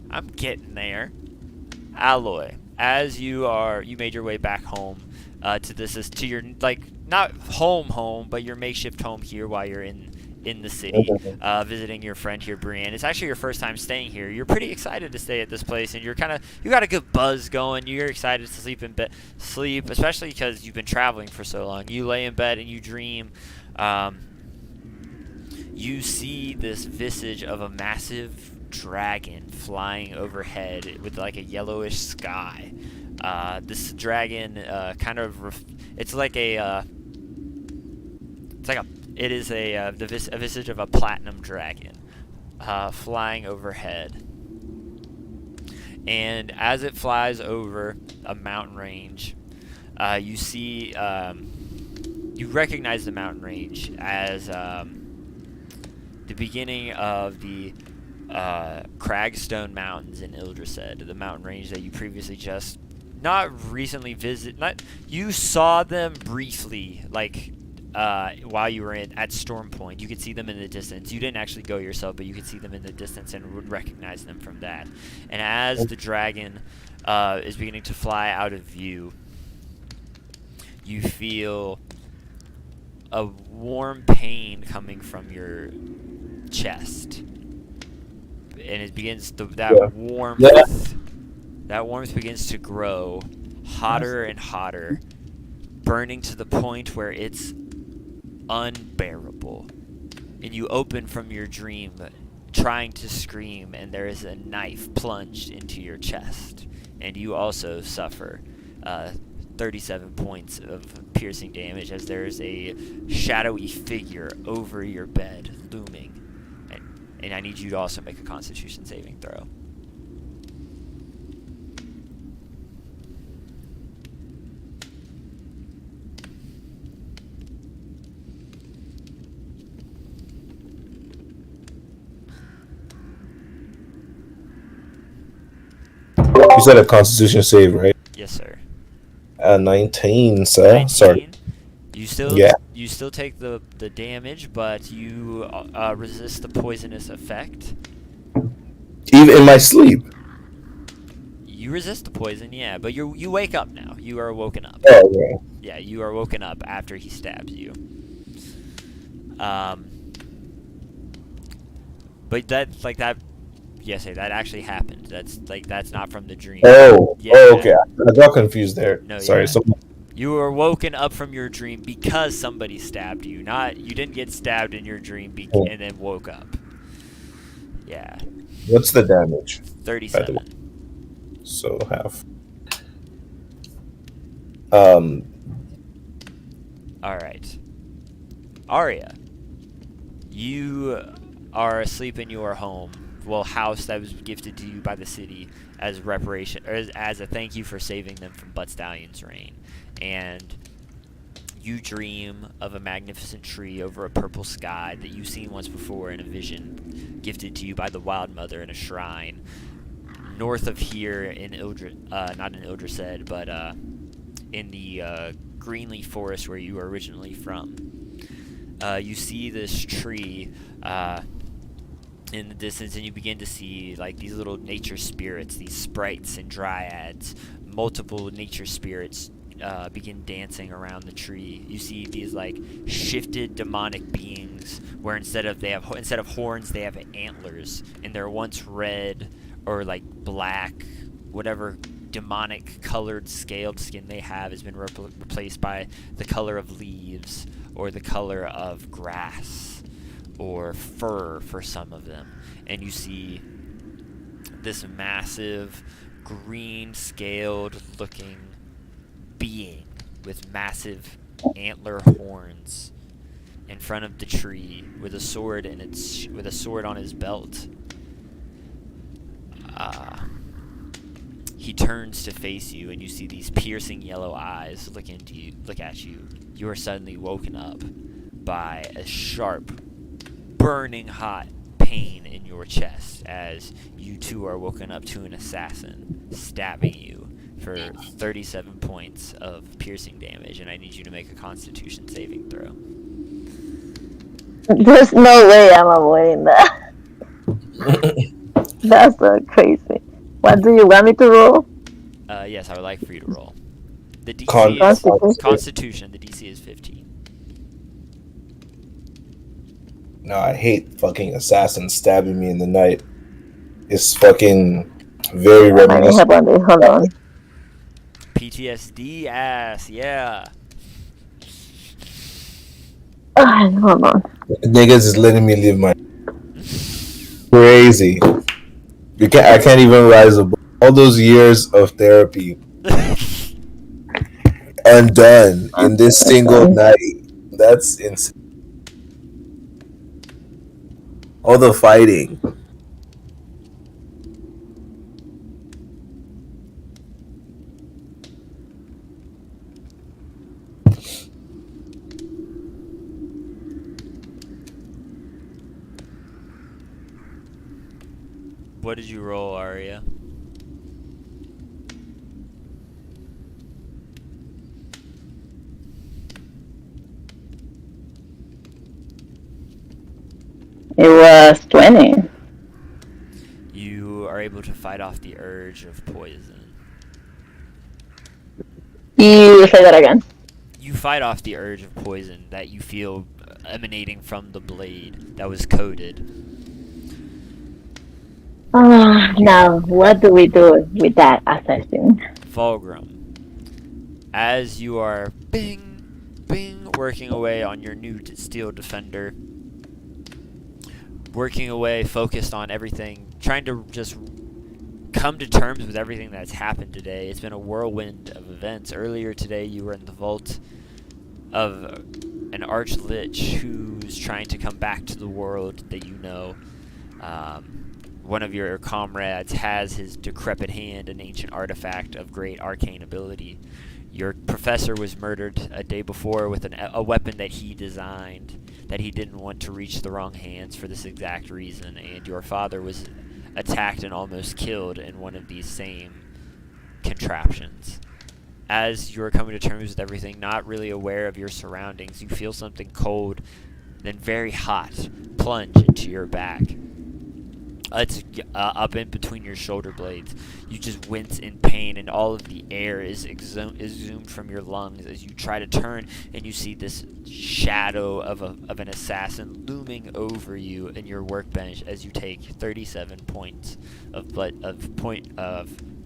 Alloy, as you made your way back home to your not home, but your makeshift home here while you're in the city, visiting your friend here, Brienne. It's actually your first time staying here. You're pretty excited to stay at this place, and you got a good buzz going. You're excited to sleep, especially because you've been traveling for so long. You lay in bed and you dream. You see this visage of a massive dragon flying overhead with like a yellowish sky. This dragon it is a visage of a platinum dragon flying overhead. And as it flies over a mountain range, you see, you recognize the mountain range as the beginning of the Cragstone Mountains in Ildrised, the mountain range that you previously you saw them briefly, while you were at Storm Point. You could see them in the distance. You didn't actually go yourself, but you could see them in the distance and would recognize them from that. And as the dragon is beginning to fly out of view, you feel a warm pain coming from your chest, and it begins that warmth begins to grow hotter and hotter, burning to the point where it's unbearable. And you open from your dream, trying to scream, and there is a knife plunged into your chest, and you also suffer 37 points of piercing damage as there is a shadowy figure over your bed looming. And I need you to also make a Constitution saving throw. You said a Constitution save, right? Yes, sir. 19, sir. 19. Sorry. You still Yeah. you still take the damage, but you resist the poisonous effect. Even in my sleep. You resist the poison, yeah, but you wake up now. You are woken up. Oh, yeah. Yeah, you are woken up after he stabs you. But that's like that. Yes, that actually happened. That's not from the dream. Oh, Yeah. oh, okay. I got confused there. No, Sorry. yeah. So, You were woken up from your dream because somebody stabbed you. You didn't get stabbed in your dream and then woke up. Yeah. what's the damage? 37. So half. All right. Arya, you are asleep in your home, house that was gifted to you by the city as reparation, or as a thank you for saving them from Butt Stallion's reign. And you dream of a magnificent tree over a purple sky that you've seen once before in a vision gifted to you by the Wild Mother in a shrine north of here in not in Ildrised, but in the Greenleaf Forest where you were originally from. You see this tree in the distance, and you begin to see like these little nature spirits, these sprites and dryads, multiple nature spirits begin dancing around the tree. You see these like shifted demonic beings where instead of horns they have antlers, and they're once red or like black, whatever demonic colored scaled skin they have has been replaced by the color of leaves or the color of grass or fur for some of them. And you see this massive green scaled looking being with massive antler horns in front of the tree with a sword on his belt. He turns to face you, and you see these piercing yellow eyes look at you. You are suddenly woken up by a sharp, burning hot pain in your chest as you too are woken up to an assassin stabbing you for 37 points of piercing damage, and I need you to make a Constitution saving throw. There's no way I'm avoiding that. That's so crazy. What do you want me to roll? Yes, I would like for you to roll. The DC is Constitution. The DC is 15. No, I hate fucking assassins stabbing me in the night. It's fucking very reminiscent. Hold on. PTSD ass, yeah. Hold on. Niggas is letting me live my crazy. I can't even rise above all those years of therapy undone in this single night. That's insane. All the fighting. What did you roll, Arya? It was 20. You are able to fight off the urge of poison. You say that again. You fight off the urge of poison that you feel emanating from the blade that was coated. Now, what do we do with that assassin? Fulgrim, as you are bing, working away on your new steel defender, working away, focused on everything, trying to just come to terms with everything that's happened today. It's been a whirlwind of events. Earlier today, you were in the vault of an arch-lich who's trying to come back to the world that you know. One of your comrades has his decrepit hand, an ancient artifact of great arcane ability. Your professor was murdered a day before with a weapon that he designed, that he didn't want to reach the wrong hands for this exact reason, and your father was attacked and almost killed in one of these same contraptions. As you're coming to terms with everything, not really aware of your surroundings, you feel something cold, then very hot, plunge into your back. It's up in between your shoulder blades. You just wince in pain, and all of the air is exhumed from your lungs as you try to turn, and you see this shadow of an assassin looming over you in your workbench as you take 37 points of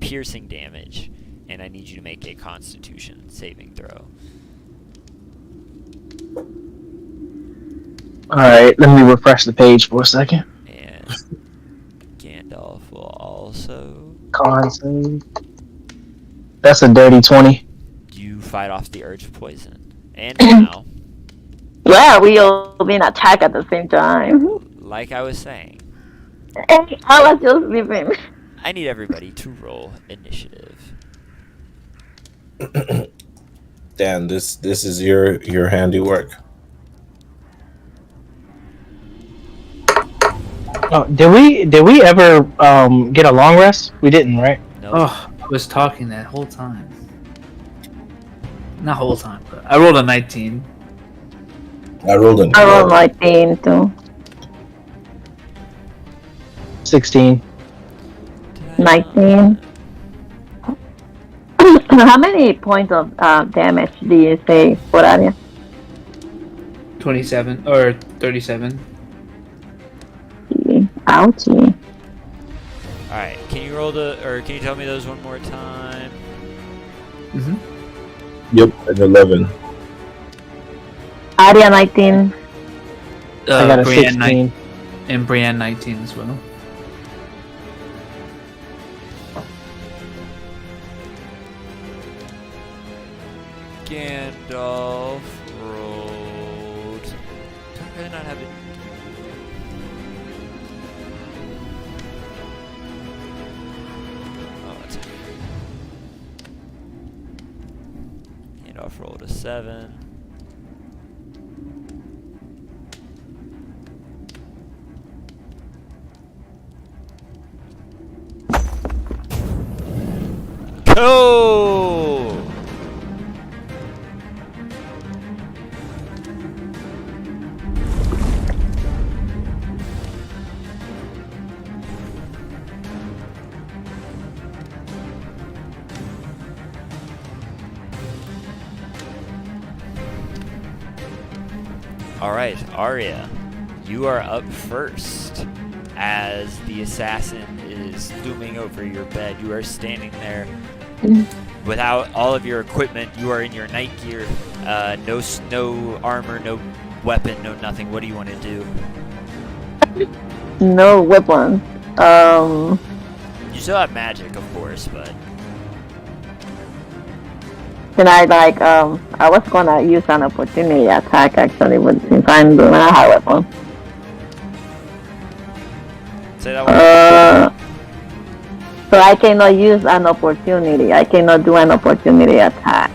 piercing damage, and I need you to make a Constitution saving throw. Alright, let me refresh the page for a second. And Gandalf will also. Con save. That's a dirty 20. You fight off the urge of poison. And now, Yeah, we all been attacked at the same time. like I was saying, And I was just leaving. I need everybody to roll initiative. Dan, this is your handiwork. Oh, did we ever get a long rest? We didn't, right? No. Oh, I was talking that whole time. Not whole time, but I rolled a 19. I rolled an I rolled my team too. 16. 19. How many points of damage do you say for Arya? 27 or 37. Ouchie. Alright, can you tell me those one more time? Mm-hmm. Yep, an 11. Arya 19. I got a Brienne 16. and Brienne 19 as well. Gandalf rolled. Did I not have it? Oh, that's okay. Gandalf rolled a 7. Cool! Alright, Arya, you are up first. As the assassin is looming over your bed, you are standing there without all of your equipment. You are in your night gear, no armor, no weapon, no nothing. What do you want to do? No weapons. You still have magic, of course, but Can I I was gonna use an opportunity attack actually, but since I'm doing a high weapon. say that one. So I cannot use an opportunity. I cannot do an opportunity attack.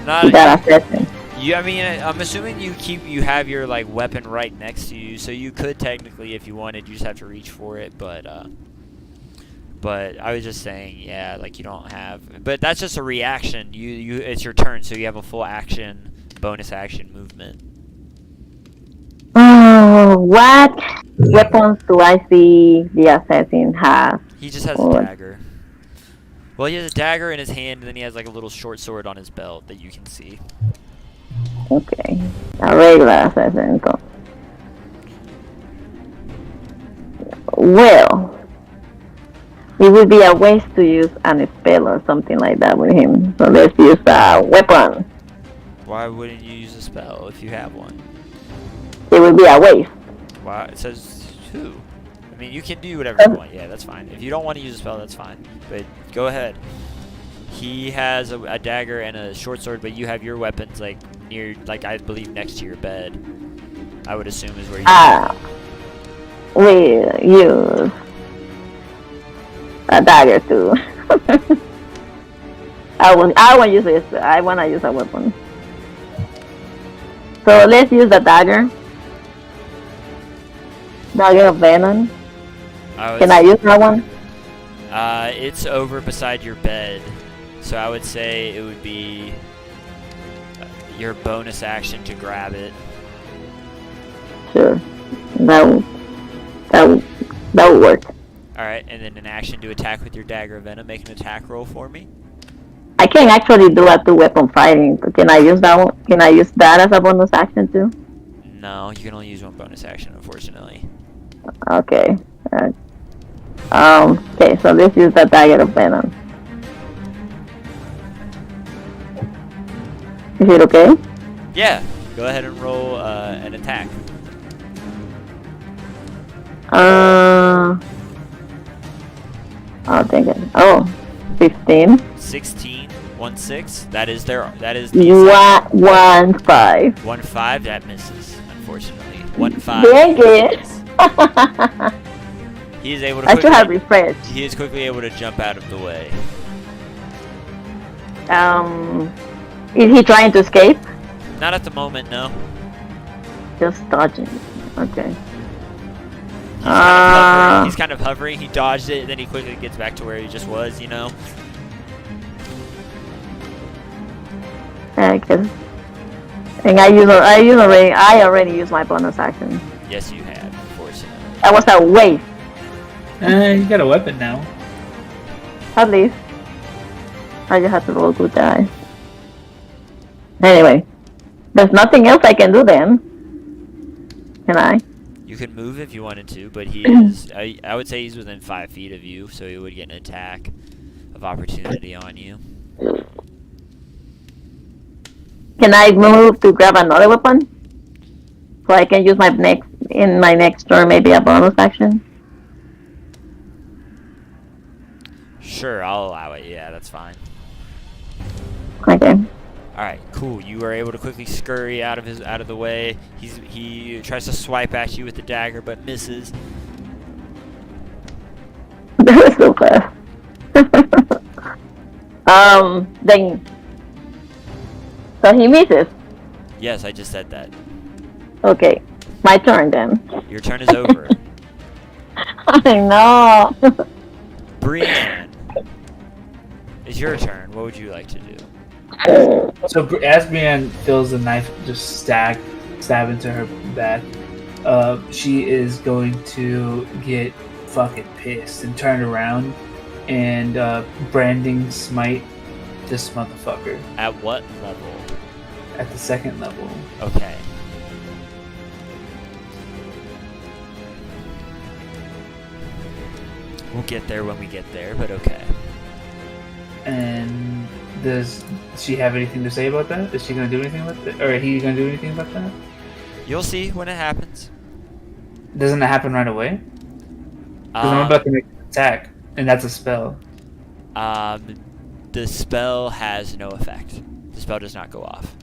Not You gotta assassin. I mean, I'm assuming you have your like weapon right next to you, so you could technically, if you wanted, you just have to reach for it. But I was just saying, yeah, like you don't have. But that's just a reaction. It's your turn, so you have a full action, bonus action movement. Oh, what weapons do I see the assassin have? He just has a What? dagger. Well, he has a dagger in his hand, and then he has like a little short sword on his belt that you can see. Okay, a regular assassin. So. Well, it would be a waste to use an spell or something like that with him. So let's use a weapon. Why wouldn't you use a spell if you have one? It would be a waste. Wow, it says 2. I mean, you can do whatever you want. Yeah, that's fine. If you don't want to use a spell, that's fine. But go ahead. He has a dagger and a short sword, but you have your weapons like near, like I believe, next to your bed. I would assume is where you. We use a dagger too. I won't use this. I wanna use a weapon. So let's use the dagger. Dagger of Venom. Can I use that one? It's over beside your bed, so I would say it would be your bonus action to grab it. Sure. That would work. Alright, and then an action to attack with your dagger of venom. Make an attack roll for me. I can actually do a 2-weapon fighting. Can I use that one? Can I use that as a bonus action too? No, you can only use one bonus action, unfortunately. Okay. Okay, so let's use the dagger of venom. Is it okay? Yeah, go ahead and roll an attack. I'll take it. Oh, 15. 16, 1-6. That is the 1-5. 1-5. That misses, unfortunately. 1-5. Dang it! He is able to. I should have refreshed. He is quickly able to jump out of the way. Is he trying to escape? Not at the moment, no. Just dodging. Okay. He's kind of hovering. He dodged it, and then he quickly gets back to where he just was. You know. I guess. And I already used my bonus action. Yes, you have. Unfortunately. That was a waste. You got a weapon now. At least. I just have to roll good die. Anyway. There's nothing else I can do then. Can I? You can move if you wanted to, but he is. I would say he's within 5 feet of you, so he would get an attack of opportunity on you. Can I move to grab another weapon? So I can use my next turn, maybe a bonus action? Sure, I'll allow it. Yeah, that's fine. Okay. All right, cool. You are able to quickly scurry out of the way. He tries to swipe at you with the dagger, but misses. That was so fast. Then. So he misses. Yes, I just said that. Okay. My turn then. Your turn is over. I know. Brienne, it's your turn. What would you like to do? So as Brienne feels the knife just stab into her back, she is going to get fucking pissed and turn around and branding smite this motherfucker. At what level? At the 2nd level. Okay. We'll get there when we get there, but okay. And does she have anything to say about that? Is she gonna do anything with it? Or are he gonna do anything about that? You'll see when it happens. Doesn't it happen right away? Because I'm about to make an attack, and that's a spell. The spell has no effect. The spell does not go off.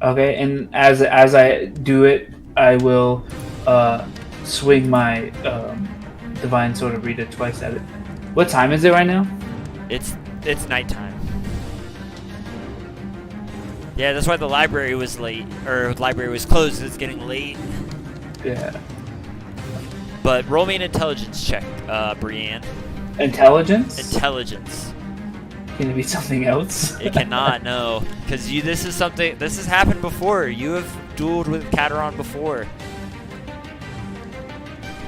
Okay, and as I do it, I will swing my divine sword of Rita twice at it. What time is it right now? It's nighttime. Yeah, that's why the library was late, or the library was closed. It's getting late. Yeah. But roll me an intelligence check, Brienne. Intelligence? Intelligence. Can it be something else? It cannot, no, because this has happened before. You have dueled with Cataron before.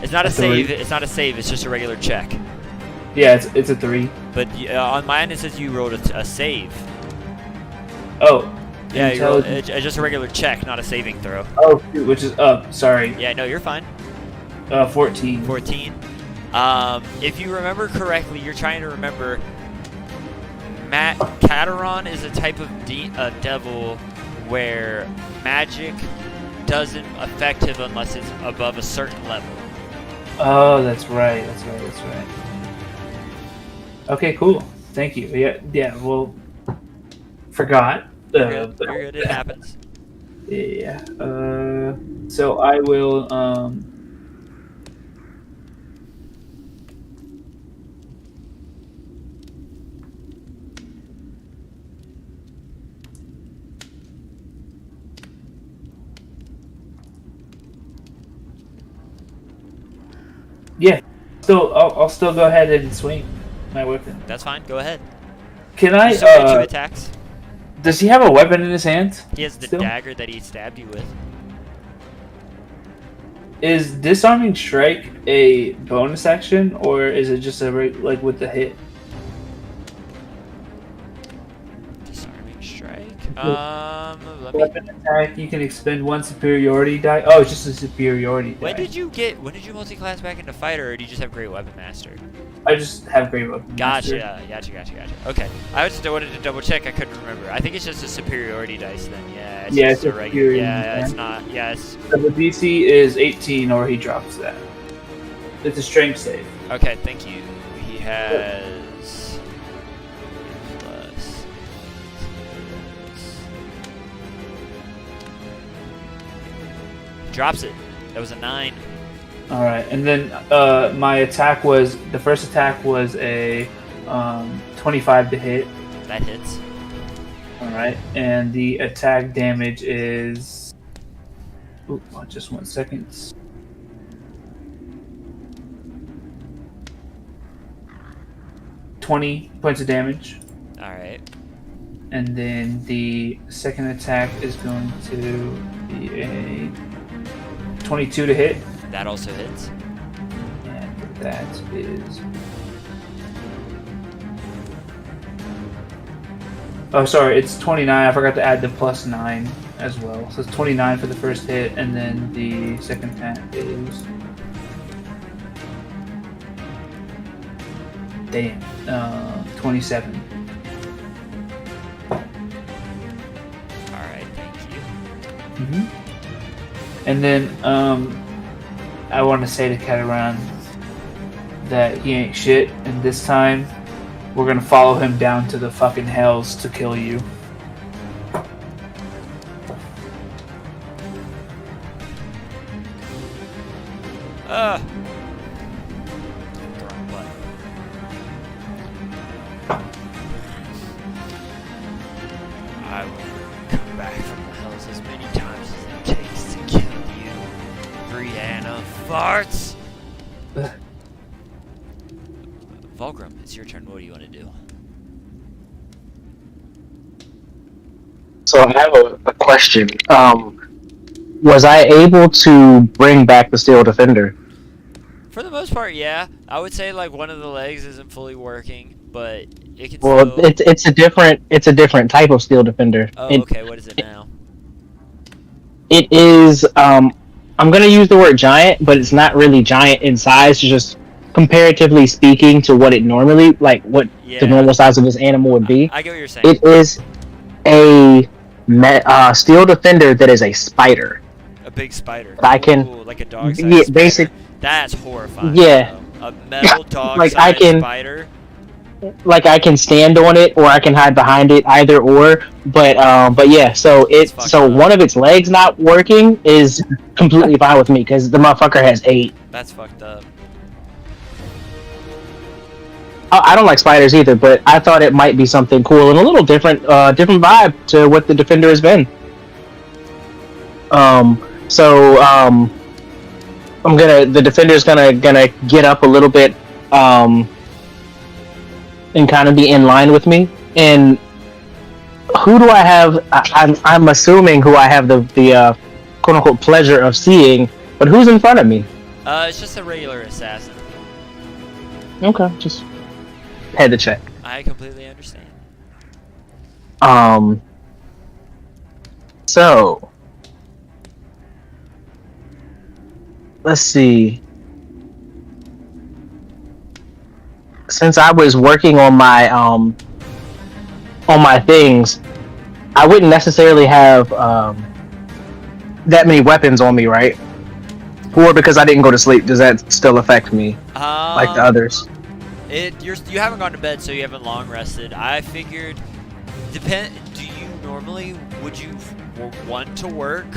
It's not a save. It's not a save. It's just a regular check. Yeah, it's a 3. But on mine it says you rolled a save. Oh. Yeah, you rolled, it's just a regular check, not a saving throw. Oh, shoot, which is up. Sorry. Yeah, no, you're fine. 14. 14. If you remember correctly, you're trying to remember. Cataron is a type of devil where magic doesn't affect him unless it's above a certain level. Oh, that's right. Okay, cool. Thank you. Yeah. Well, forgot. You're good. It happens. Yeah. So I will. Yeah. I'll still go ahead and swing my weapon. That's fine. Go ahead. Can I? You still get 2 attacks. Does he have a weapon in his hand? He has the still? dagger that he stabbed you with. Is disarming strike a bonus action, or is it just like with the hit? Disarming strike. Let me. Weapon attack. You can expend 1 superiority die. Oh, it's just a superiority die. When did you multi-class back into fighter, or do you just have great weapon master? I just have great weapon. Gotcha. Master. Okay. I just wanted to double check. I couldn't remember. I think it's just a superiority dice then. Yeah. Yeah, just it's a a regular. superiority Yeah, die. it's not. Yeah, it's. So the DC is 18, or he drops that. It's a strength save. Okay. Thank you. He has. Plus. Drops it. That was a 9. All right, and then my attack was the first attack was a 25 to hit. That hits. All right, and the attack damage is. Oop, just 1 second. $20 points of damage, All right. and then the second attack is going to be a 22 to hit, That also hits. and that is. Oh, sorry, it's 29. I forgot to add the +9 as well. So it's 29 for the first hit, and then the second attack is. Damn. 27. All right. Thank you. Mm-hmm. And then I want to say to Cataran that he ain't shit, and this time we're gonna follow him down to the fucking hells to kill you. Wrong button. I will come back from the hells as many times as it takes to kill you, Brianna Farts. Vulgrim, it's your turn. What do you want to do? So I have a question. Was I able to bring back the Steel Defender? For the most part, yeah. I would say like one of the legs isn't fully working, but it can Well, still. it's a different type of Steel Defender. Oh, okay. What is it now? It is. I'm gonna use the word giant, but it's not really giant in size. It's just comparatively speaking to what it normally what Yeah. the normal size of this animal would be. I get what you're saying. It is a Steel Defender that is a spider. A big spider. I can- Ooh, like a dog-sized Yeah, spider. basic. That's horrifying. Yeah. though. A metal dog-sized Like, I can- spider. Like I can stand on it or I can hide behind it, either or. But yeah, so fucked up. one of its legs not working is completely fine with me because the motherfucker has 8. That's fucked up. I don't like spiders either, but I thought it might be something cool and a little different vibe to what the Defender has been. The Defender's gonna get up a little bit, and kind of be in line with me. And who do I have? I'm assuming who I have the quote unquote pleasure of seeing, but who's in front of me? It's just a regular assassin. Okay, just had to check. I completely understand. So let's see. Since I was working on my things, I wouldn't necessarily have that many weapons on me, right? Or because I didn't go to sleep, does that still affect me like the others? You haven't gone to bed, so you haven't long rested. I figured. Do you normally would you want to work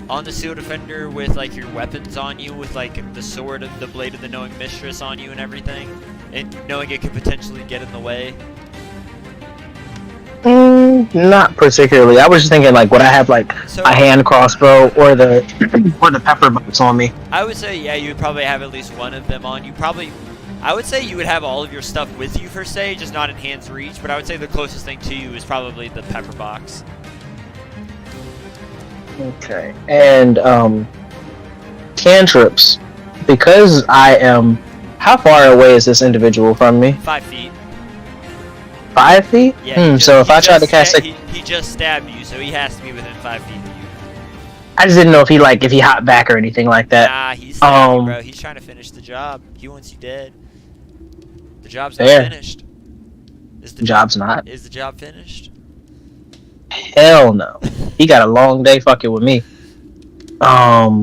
on the Steel Defender with like your weapons on you, with like the sword of the Blade of the Knowing Mistress on you and everything, and knowing it could potentially get in the way? Not particularly. I was just thinking like, would I have like a hand crossbow or the pepper bolts on me? I would say yeah, you would probably have at least one of them on you. I would say you would have all of your stuff with you per se, just not in hand's reach. But I would say the closest thing to you is probably the pepper box. Okay. And cantrips, because I am. How far away is this individual from me? 5 feet. 5 feet? Yeah. So if I tried to cast he just stabbed you, so he has to be within 5 feet of you. I just didn't know if he hopped back or anything like that. Nah, he's stabbing you, bro. He's trying to finish the job. He wants you dead. The job's not finished. Is the job finished? Hell no. He got a long day fucking with me. I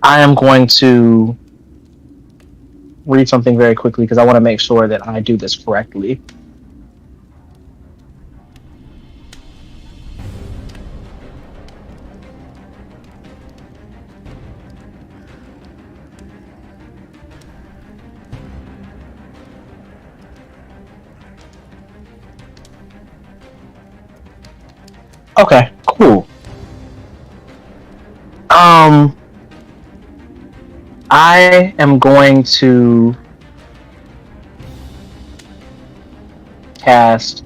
am going to read something very quickly because I want to make sure that I do this correctly. Okay, cool. I am going to cast.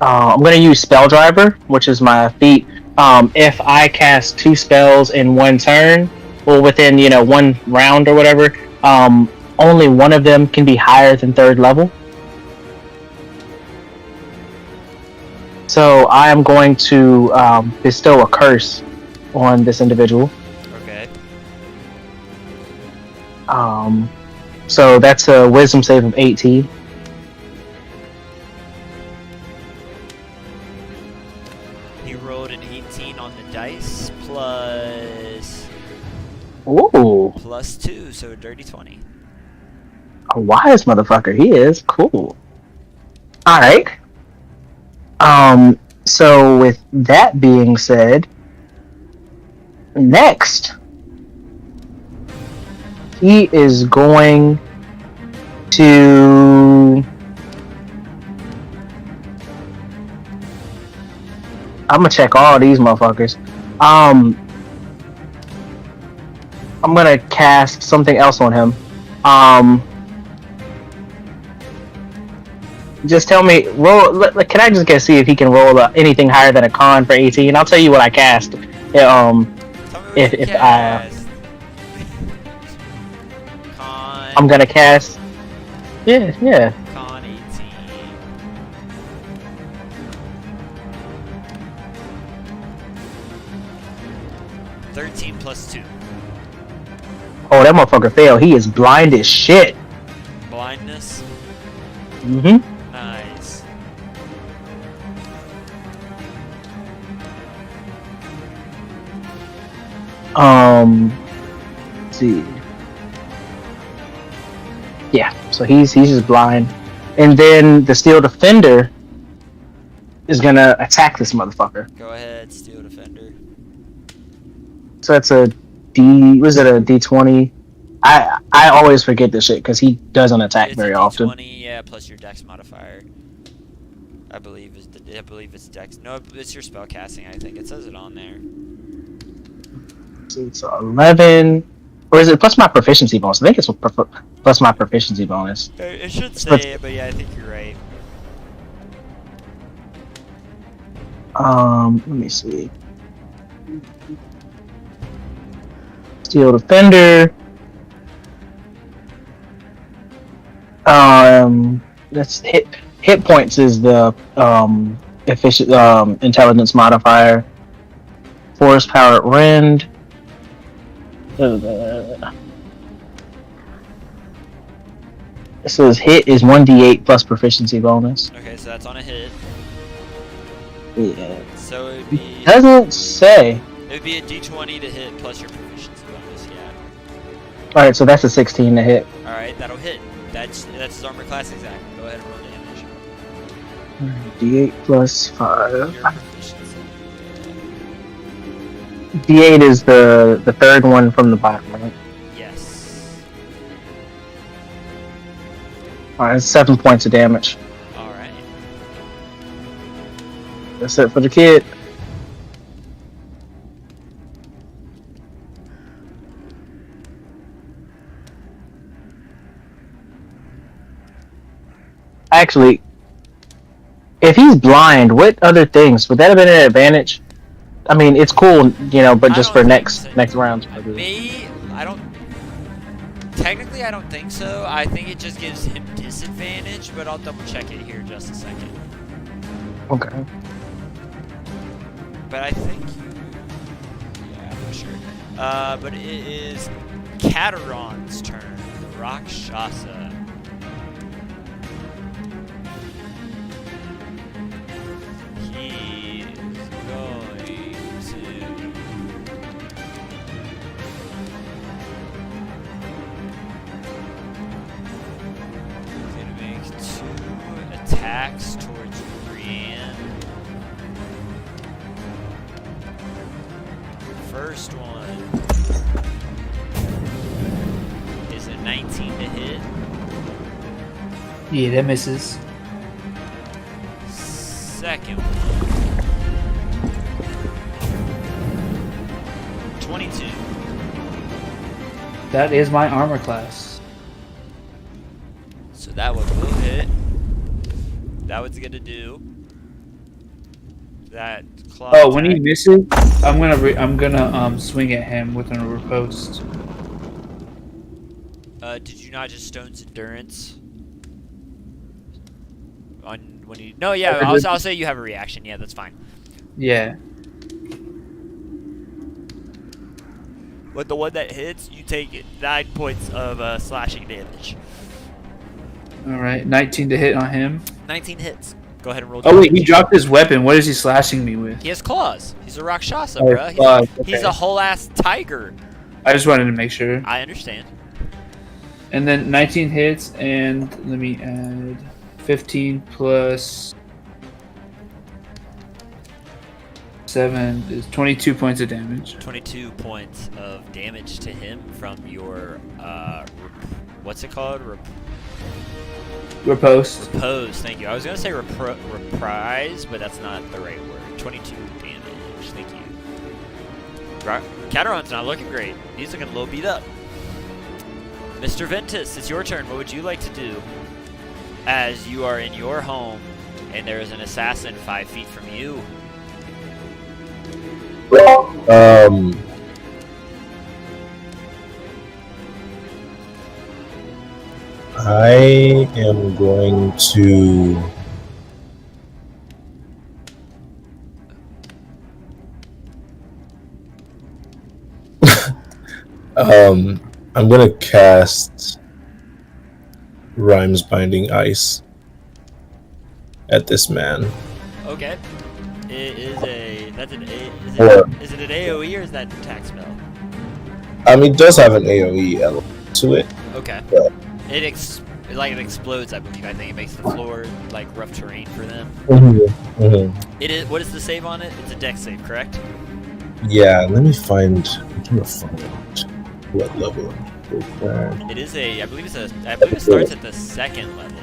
I'm going to use Spell Driver, which is my feat. If I cast 2 spells in one turn, or within 1 round or whatever, only one of them can be higher than 3rd level. So I am going to bestow a curse on this individual. Okay. So that's a Wisdom save of 18. He rolled an 18 on the dice plus. Ooh. Plus 2, so a dirty 20. A wise motherfucker he is. Cool. Alright. So with that being said, next, he is going to... I'm gonna check all these motherfuckers. I'm gonna cast something else on him. Just tell me, roll. Can I just see if he can roll anything higher than a con for 18? I'll tell you what I cast. If Con. I'm gonna cast. Yeah. Con 18. (13 plus 2). Oh, that motherfucker failed. He is blind as shit. Blindness. Mm-hmm. Nice. Let's see. Yeah, so he's just blind. And then the Steel Defender is gonna attack this motherfucker. Go ahead, Steel Defender. So that's a D20? I always forget this shit because he doesn't attack very often. 20, yeah, plus your Dex modifier. I believe it's Dex. No, it's your spell casting. I think it says it on there. So it's 11, or is it plus my proficiency bonus? I think it's plus my proficiency bonus. It should say it, but yeah, I think you're right. Let me see. Steel Defender. That's hit points is the efficient intelligence modifier. Force powered rend. It says hit is 1d8 plus proficiency bonus. Okay, so that's on a hit. Yeah. So it would be Doesn't say. a D20 to hit plus your proficiency bonus. Yeah. All right, so that's a 16 to hit. All right, that'll hit. That's his armor class exactly. Go ahead and roll damage. D8 plus 5. Your proficiency. D8 is the third one from the bottom, right? Yes. All right, 7 points of damage. All right. That's it for the kid. Actually, if he's blind, what other things would that have been an advantage? I mean, it's cool, but I just don't for think next so. rounds. Me, I don't. Technically, I don't think so. I think it just gives him disadvantage, but I'll double check it here in just a second. Okay. But I think yeah, I'm not sure. But it is Cataron's turn. The Rakshasa. He is going to make 2 attacks towards Brienne. First one is a 19 to hit. Yeah, that misses. Second one, 22. That is my armor class. So that one will hit. That one's gonna do. That claw. Oh, when he attack. misses, I'm gonna swing at him with an riposte. Did you not just Stone's Endurance? On when you no, yeah, I'll say you have a reaction. Yeah, that's fine. Yeah. With the one that hits, you take 9 points of slashing damage. All right, 19 to hit on him. 19 hits. Go ahead and roll. Oh wait, he damage. dropped his weapon. What is he slashing me with? He has claws. He's a Rakshasa, Oh, bruh. claws, He's okay. a whole ass tiger. I just wanted to make sure. I understand. And then 19 hits, and let me add 15 plus 7 is 22 points of damage. 22 points of damage to him from your what's it called? Riposte. Repose. Thank you. I was gonna say reprise, but that's not the right word. 22 damage. Thank you. Cataron's not looking great. He's looking a little beat up. Mr. Ventus, it's your turn. What would you like to do? As you are in your home, and there is an assassin 5 feet from you. I am going to I'm gonna cast Rhymes Binding Ice at this man. Okay. It is it an AoE or is that attack spell? It does have an AoE element to it. Okay. Yeah. It explodes, I believe. I think it makes the floor like rough terrain for them. Mm-hmm. It is. What is the save on it? It's a dex save, correct? Yeah, I'm trying to find what level. It is a. I believe it starts at the 2nd level.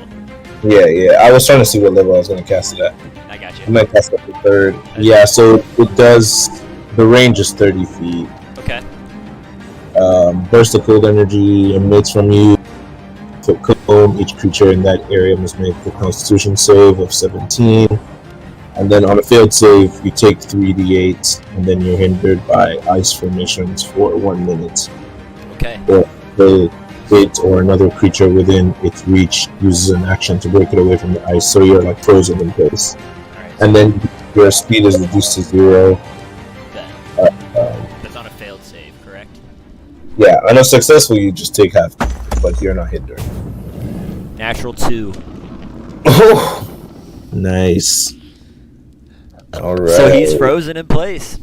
Yeah. I was trying to see what level I was gonna cast it at. I got I you. might cast it at the 3rd. Yeah, so it does. The range is 30 feet. Okay. Burst of cold energy emits from you. Foot cone. Each creature in that area must make a Constitution save of 17. And then on a failed save, you take 3d8, and then you're hindered by ice formations for 1 minute. Okay. It or another creature within its reach uses an action to break it away from the ice, so you're like frozen in place. All right. And then your speed is reduced to 0. That's on a failed save, correct? Yeah, on a successful, you just take half, but you're not hindered. Natural 2. Oh, nice. All right. So he's frozen in place.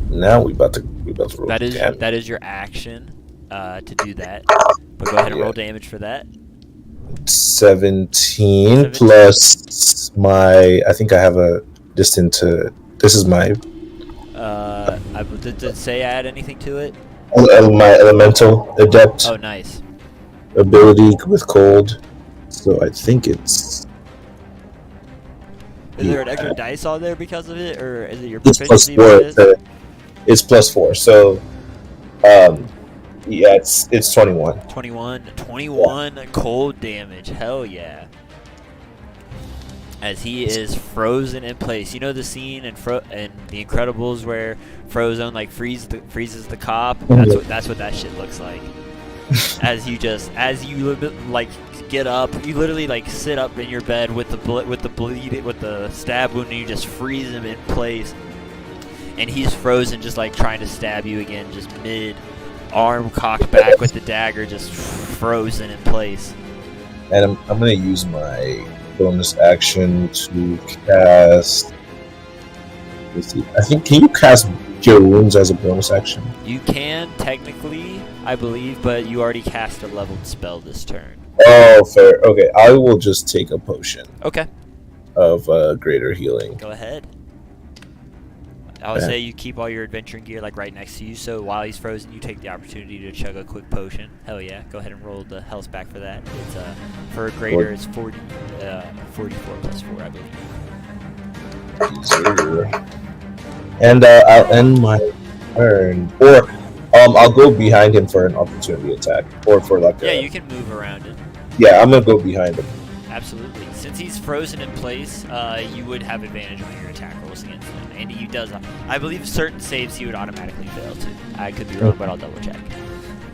Now we about to roll That is damage. that is your action to do that. But go ahead and roll damage for that. 17 plus my. I think I have a distant to. This is my Did it say add anything to it? my elemental adept Oh, nice. ability with cold. So I think it's. Is there an extra dice on there because of it, or is it your It's plus proficiency 4. bonus? It's plus 4. So, yeah, it's 21. 21 cold damage. Hell yeah. As he is frozen in place. You know the scene in The Incredibles where Frozone like freezes the cop? That's what that shit looks like. As you like get up, you literally like sit up in your bed with the stab wound, and you just freeze him in place. And he's frozen, just like trying to stab you again, just mid arm cocked back with the dagger, just frozen in place. And I'm gonna use my bonus action to cast. Let's see. I think, can you cast Cure Wounds as a bonus action? You can technically, I believe, but you already cast a leveled spell this turn. Oh, fair. Okay, I will just take a potion Okay, of greater healing. go ahead. I would say you keep all your adventuring gear like right next to you, so while he's frozen, you take the opportunity to chug a quick potion. Hell yeah, go ahead and roll the health back for that. It's for a greater, it's 44 plus 4, I believe. And I'll end my turn, or I'll go behind him for an opportunity attack, or for like Yeah, you can move around it. Yeah, I'm gonna go behind him. Absolutely. Since he's frozen in place, you would have advantage on your attack rolls against him. And he does, I believe, certain saves he would automatically fail to. I could be wrong, but I'll double check.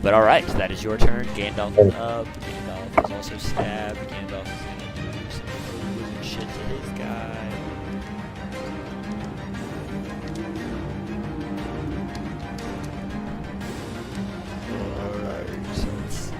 But alright, that is your turn. Gandalf is up. Gandalf is also stabbed. Gandalf is going to do some wizard shit to his guy. Alright, so let's see.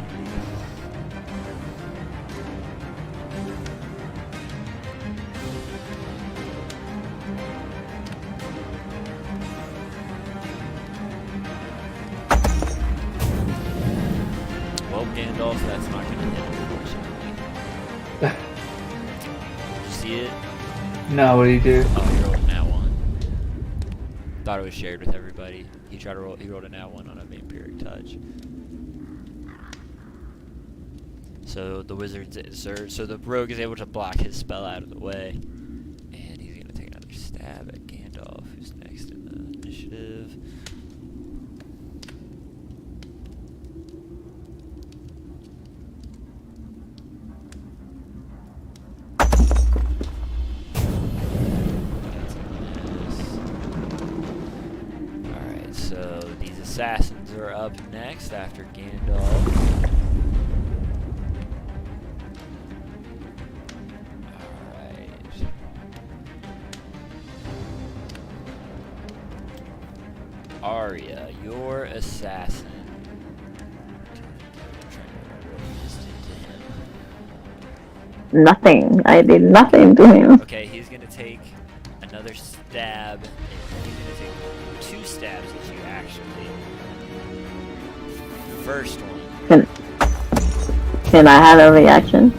Well, Gandalf, that's not going to hit, unfortunately. Did you see it? No, what do you do? Oh, he rolled a nat 1. Thought it was shared with everybody. He rolled a nat 1 on a vampiric touch. So the so the rogue is able to block his spell out of the way. And he's going to take another stab at Gandalf, who's next in the initiative. Alright, so these assassins are up next after Gandalf. Alright. Arya, your assassin. I'm trying to remember what you just did to him. Nothing. I did nothing to him. Okay, he's gonna take another stab. He's gonna take 2 stabs at you, actually. First one, Can I have a reaction?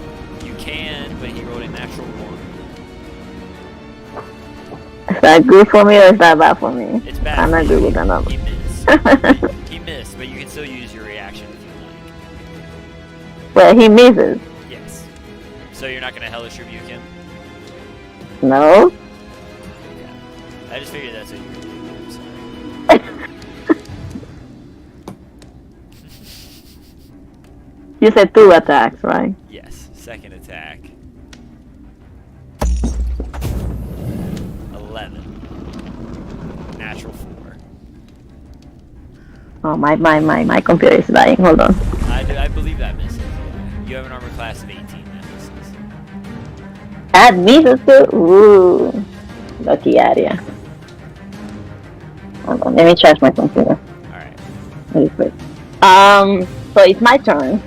you can, but he rolled a natural 1. Is that good for me or is that bad for me? It's bad. I'm for not you. good with that number. He missed. He missed, but you can still use your reaction if you like. Well, he misses. Yes. So you're not gonna hellish rebuke him? No. Okay. I just figured that's what you were doing. I'm sorry. You said 2 attacks, right? Yes. Second attack. 11. Natural 4. Oh, my computer is dying. Hold on. I believe that misses. Yeah. You have an armor class of 18. That misses. Add misses too? Ooh. Lucky area. Hold on. Let me charge my computer. Alright. Really quick. So it's my turn.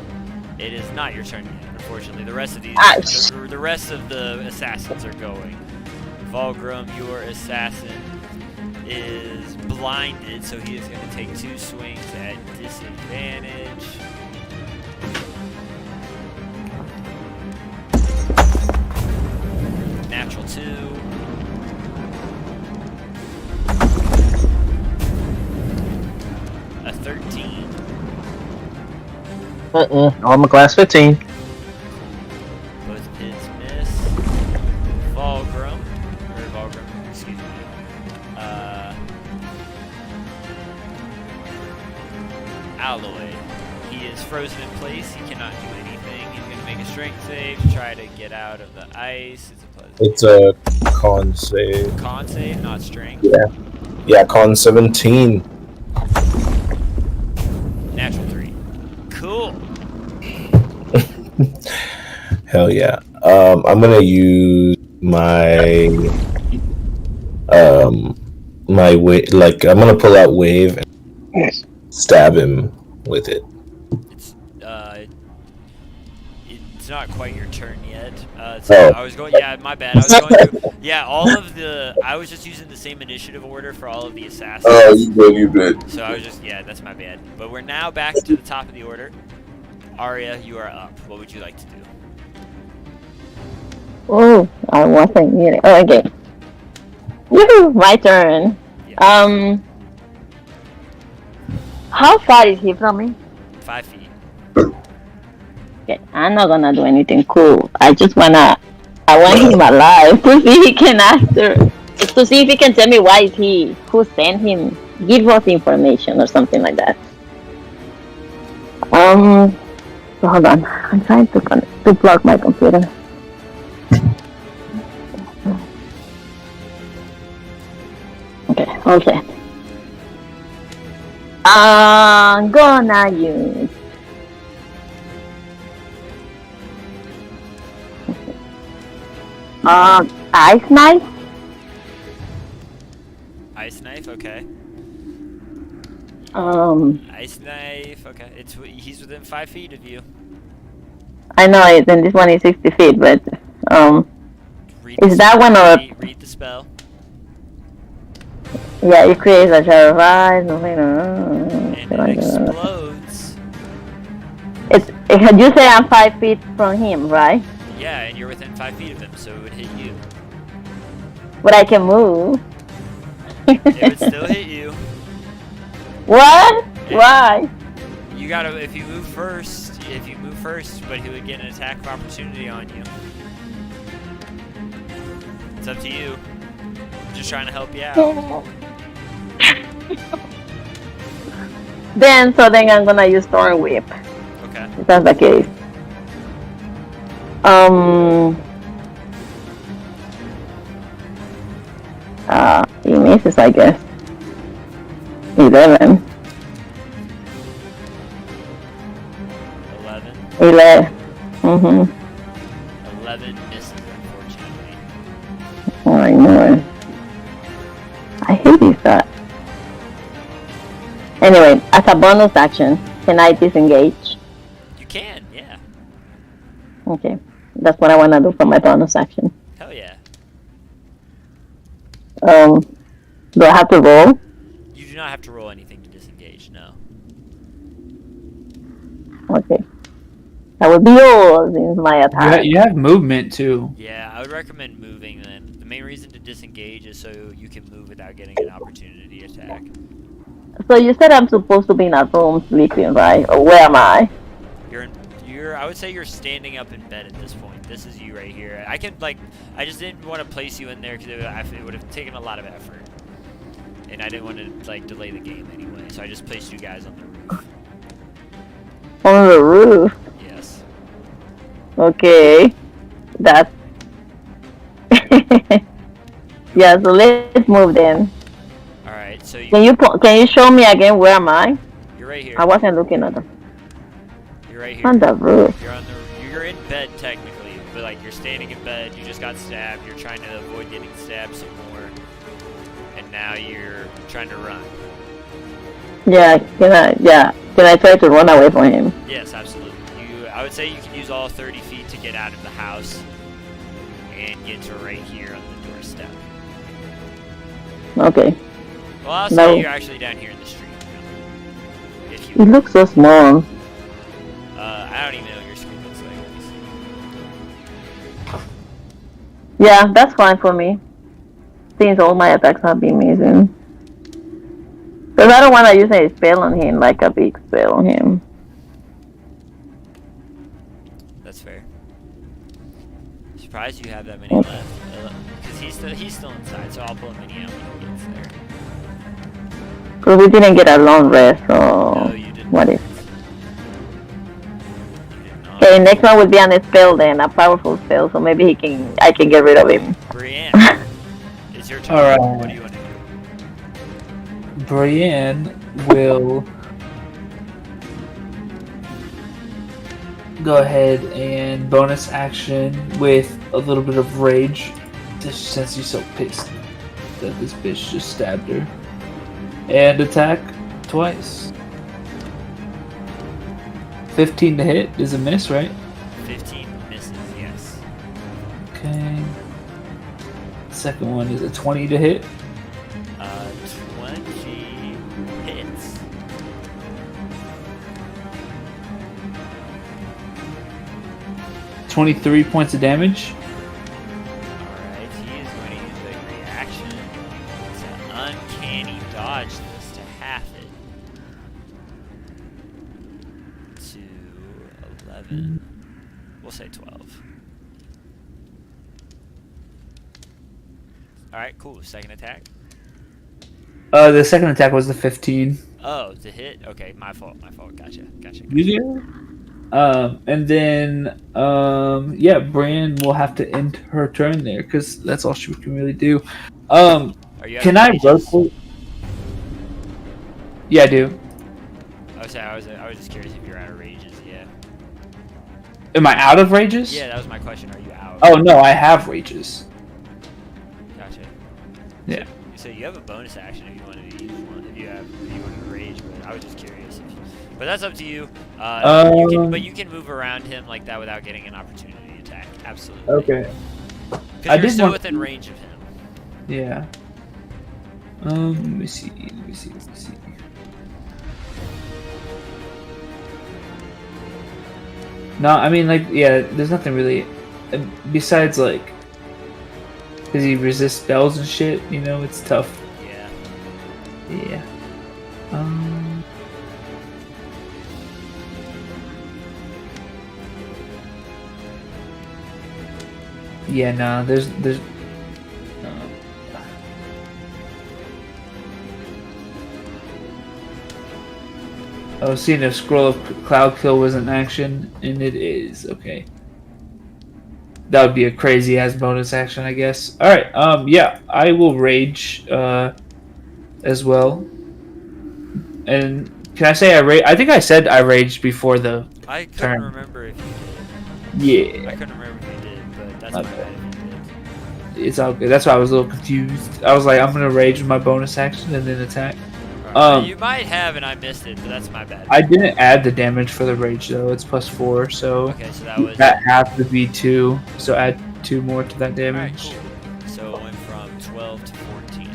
It is not your turn yet, unfortunately. The rest of these, Ouch. the rest of the assassins are going. Volgrim, your assassin, is blinded, so he is going to take 2 swings at disadvantage. Natural 2. A 13. Armor class 15. Both hits miss. Volgrim, excuse me. Alloy. He is frozen in place. He cannot do anything. He's going to make a strength save to try to get out of the ice. It's a con save. Con save, not strength. Yeah, con 17. Natural 3. Cool. Hell yeah. I'm gonna use my my wave. Like I'm gonna pull out wave and stab him with it. It's not quite your turn yet. So I was going. Yeah, my bad. I was going through. Yeah, all of the. I was just using the same initiative order for all of the assassins. Oh, you good. So I was just. Yeah, that's my bad. But we're now back to the top of the order. Arya, you are up. What would you like to do? Oh, I wasn't hearing. Oh, okay. Woohoo! My turn. Yeah. How far is he from me? 5 feet. Okay, I'm not gonna do anything cool. I want him alive to see he can to see if he can tell me who sent him. Give us information or something like that. So hold on. I'm trying to plug my computer. Okay, all set. I'm gonna use ice knife. Ice knife. Okay. Ice knife. Okay. He's within 5 feet of you. I know it, and this one is 60 feet, but is that one or read the spell? Yeah, it creates a jar of ice. And it explodes. You say I'm 5 feet from him, right? Yeah, and you're within 5 feet of him, so it would hit you. But I can move. It would still hit you. What? Yeah. Why? You gotta, if you move first, but he would get an attack of opportunity on you. It's up to you. I'm just trying to help you out. Then I'm gonna use Thorn Whip. Okay. If that's the case. He misses, I guess. 11. 11. 11 misses, unfortunately. Oh, I know it. I hate this shot. Anyway, as a bonus action, can I disengage? You can, yeah. Okay. That's what I want to do for my bonus action. Hell yeah. Do I have to roll? You do not have to roll anything to disengage, no. Okay. That would be yours in my attack. You have movement too. Yeah, I would recommend moving then. The main reason to disengage is so you can move without getting an opportunity attack. So you said I'm supposed to be in a room sleeping, right? Or where am I? I would say you're standing up in bed at this point. This is you right here. I just didn't want to place you in there because it would have taken a lot of effort. And I didn't want to, delay the game anyway. So I just placed you guys on the roof. On the roof? Yes. Okay. That's... yeah, so let's move then. Alright, so Can you show me again where am I? You're right here. I wasn't looking at them. You're right here. On the roof. You're in bed technically, but you're standing in bed, you just got stabbed, you're trying to avoid getting stabbed some more, and now you're trying to run. Yeah, can I try to run away from him? Yes, absolutely. I would say you can use all 30 feet to get out of the house and get to right here on the a step. Okay. Well, I'll No. say you're actually down here in the street. If It you, looks so small. I don't even know what your screen looks like. Yeah, that's fine for me. Since all my attacks have been amazing. Because I don't want to use a spell on him, like a big spell on him. That's fair. Surprised you have that many left. Because he's still inside, so I'll pull a mini out when he gets there. Because we didn't get a long rest, so... No, you didn't. What if? You did not. Okay, next one would be on a spell then, a powerful spell, so maybe I can get rid of him. Brienne, it's your turn. Alright. What do you want to do? Brienne will go ahead and bonus action with a little bit of rage, just since he's so pissed that this bitch just stabbed her, and attack twice. 15 to hit is a miss, right? 15 misses, yes. Okay. Second one is a 20 to hit. 20 hits. 23 points of damage. Alright, he is going to use a reaction to uncanny dodge this to half it. To 11. We'll say 12. Alright, cool. Second attack. The second attack was the 15. Oh, to hit? Okay, my fault. Gotcha. You do? And then, yeah, Brienne will have to end her turn there, because that's all she can really do. Are you Can out I of rages? rotate? Yeah, I do. I was just curious if you're out of rages, yeah. Am I out of rages? Yeah, that was my question. Are you out? Oh, no, I have rages. Gotcha. Yeah. So you have a bonus action if you want to use one. If you want to rage, but I was just curious. But that's up to you. But you can move around him like that without getting an opportunity attack. Absolutely. Okay. I Because you're did still want within range of him. Yeah. Let me see. No, I mean, like, yeah, there's nothing really, besides, like, because he resists spells and shit, you know, it's tough. Yeah. Yeah. Yeah, no, there's I was seeing if Scroll of Cloud Kill was an action, and it is. Okay. That would be a crazy ass bonus action, I guess. Alright, yeah, I will rage, as well. And can I say I think I said I raged before the I couldn't turn. remember if you did. Yeah. I couldn't remember if you did, but that's my Okay. bad if you did. It's all good. That's why I was a little confused. I was like, I'm gonna rage with my bonus action and then attack. You might have, and I missed it, but that's my bad. I didn't add the damage for the rage though. It's +4, so Okay, so that was... that half would be 2. So add 2 more to that Alright, damage. cool. So it went from 12 to 14.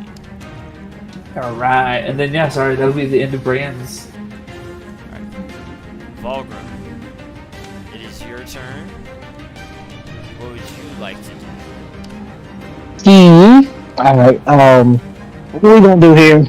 Alright, and then yeah, sorry, that'll be the end of Brienne's. Volgrim, it is your turn. What would you like to do? Alright, what are we gonna do here?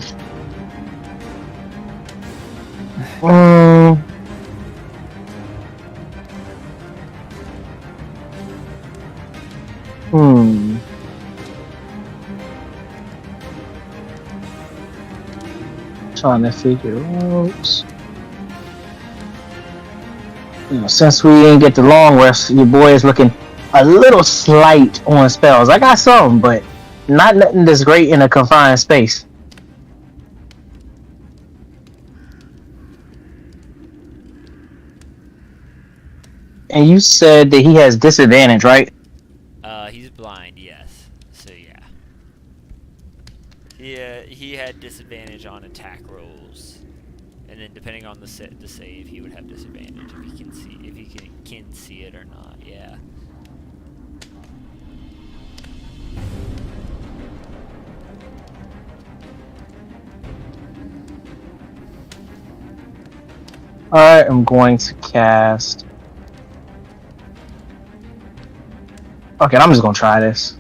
Trying to figure out. You know, since we didn't get the long rest, your boy is looking a little slight on spells. I got some, but not nothing that's great in a confined space. And you said that he has disadvantage, right? He's blind, yes. So yeah. He had disadvantage on attack rolls, and then depending on the save, he would have disadvantage if he can see it or not. Yeah. I am going to cast. Okay, I'm just gonna try this.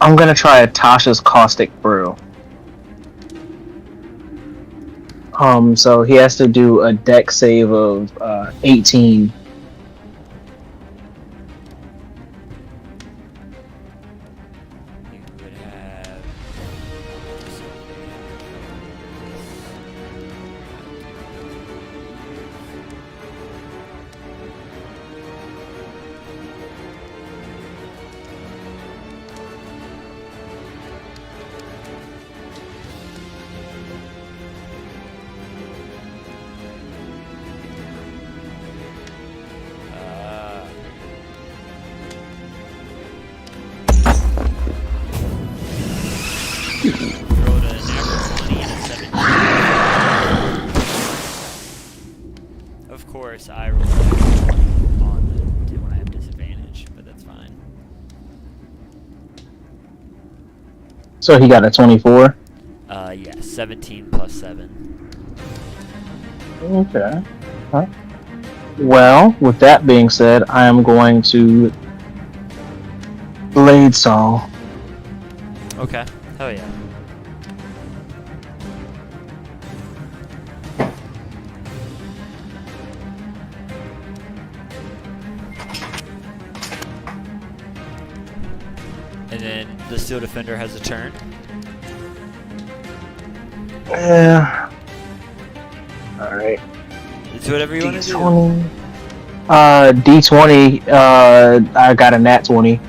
I'm gonna try Tasha's Caustic Brew. So he has to do a deck save of 18. You would have. Rolled a natural 20 and a 17. Of course, I rolled on the when I have disadvantage, but that's fine. So he got a 24. Yeah, 17 plus 7. Okay. Huh. Well, with that being said, I am going to Blade Saw. Okay. Hell yeah. And then the Steel Defender has a turn. Yeah. All right. It's whatever you want to do. D20. D20. I got a nat 20.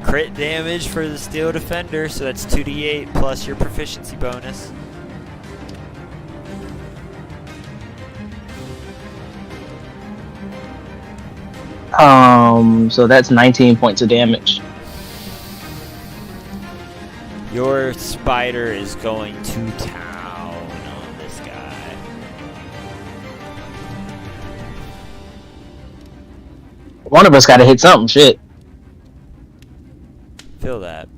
Crit damage for the Steel Defender, so that's 2d8 plus your proficiency bonus. So that's 19 points of damage. Your spider is going to town on this guy. One of us got to hit something. Shit. Feel that.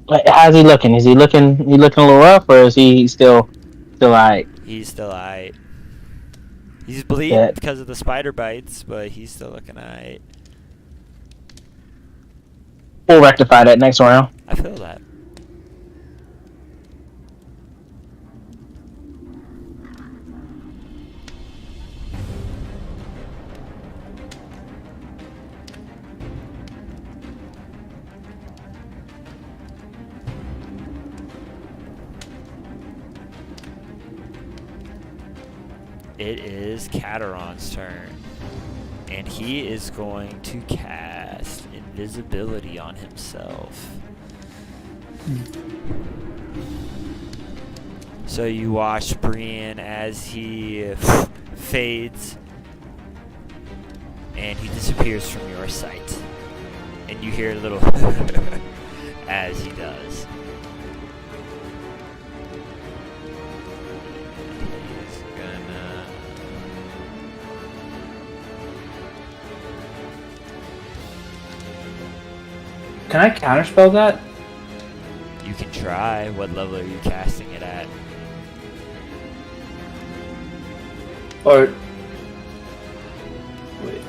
Like, how's he looking? Is he looking? He looking a little rough, or is he still alright? He's still alright. He's bleeding Yeah. because of the spider bites, but he's still looking alright. We'll rectify that next round. I feel that. It is Cataron's turn. And he is going to cast invisibility on himself. So you watch Brian as he fades and he disappears from your sight. And you hear a little as he does. He's gonna... Can I counterspell that? You can try. What level are you casting it at? Or wait.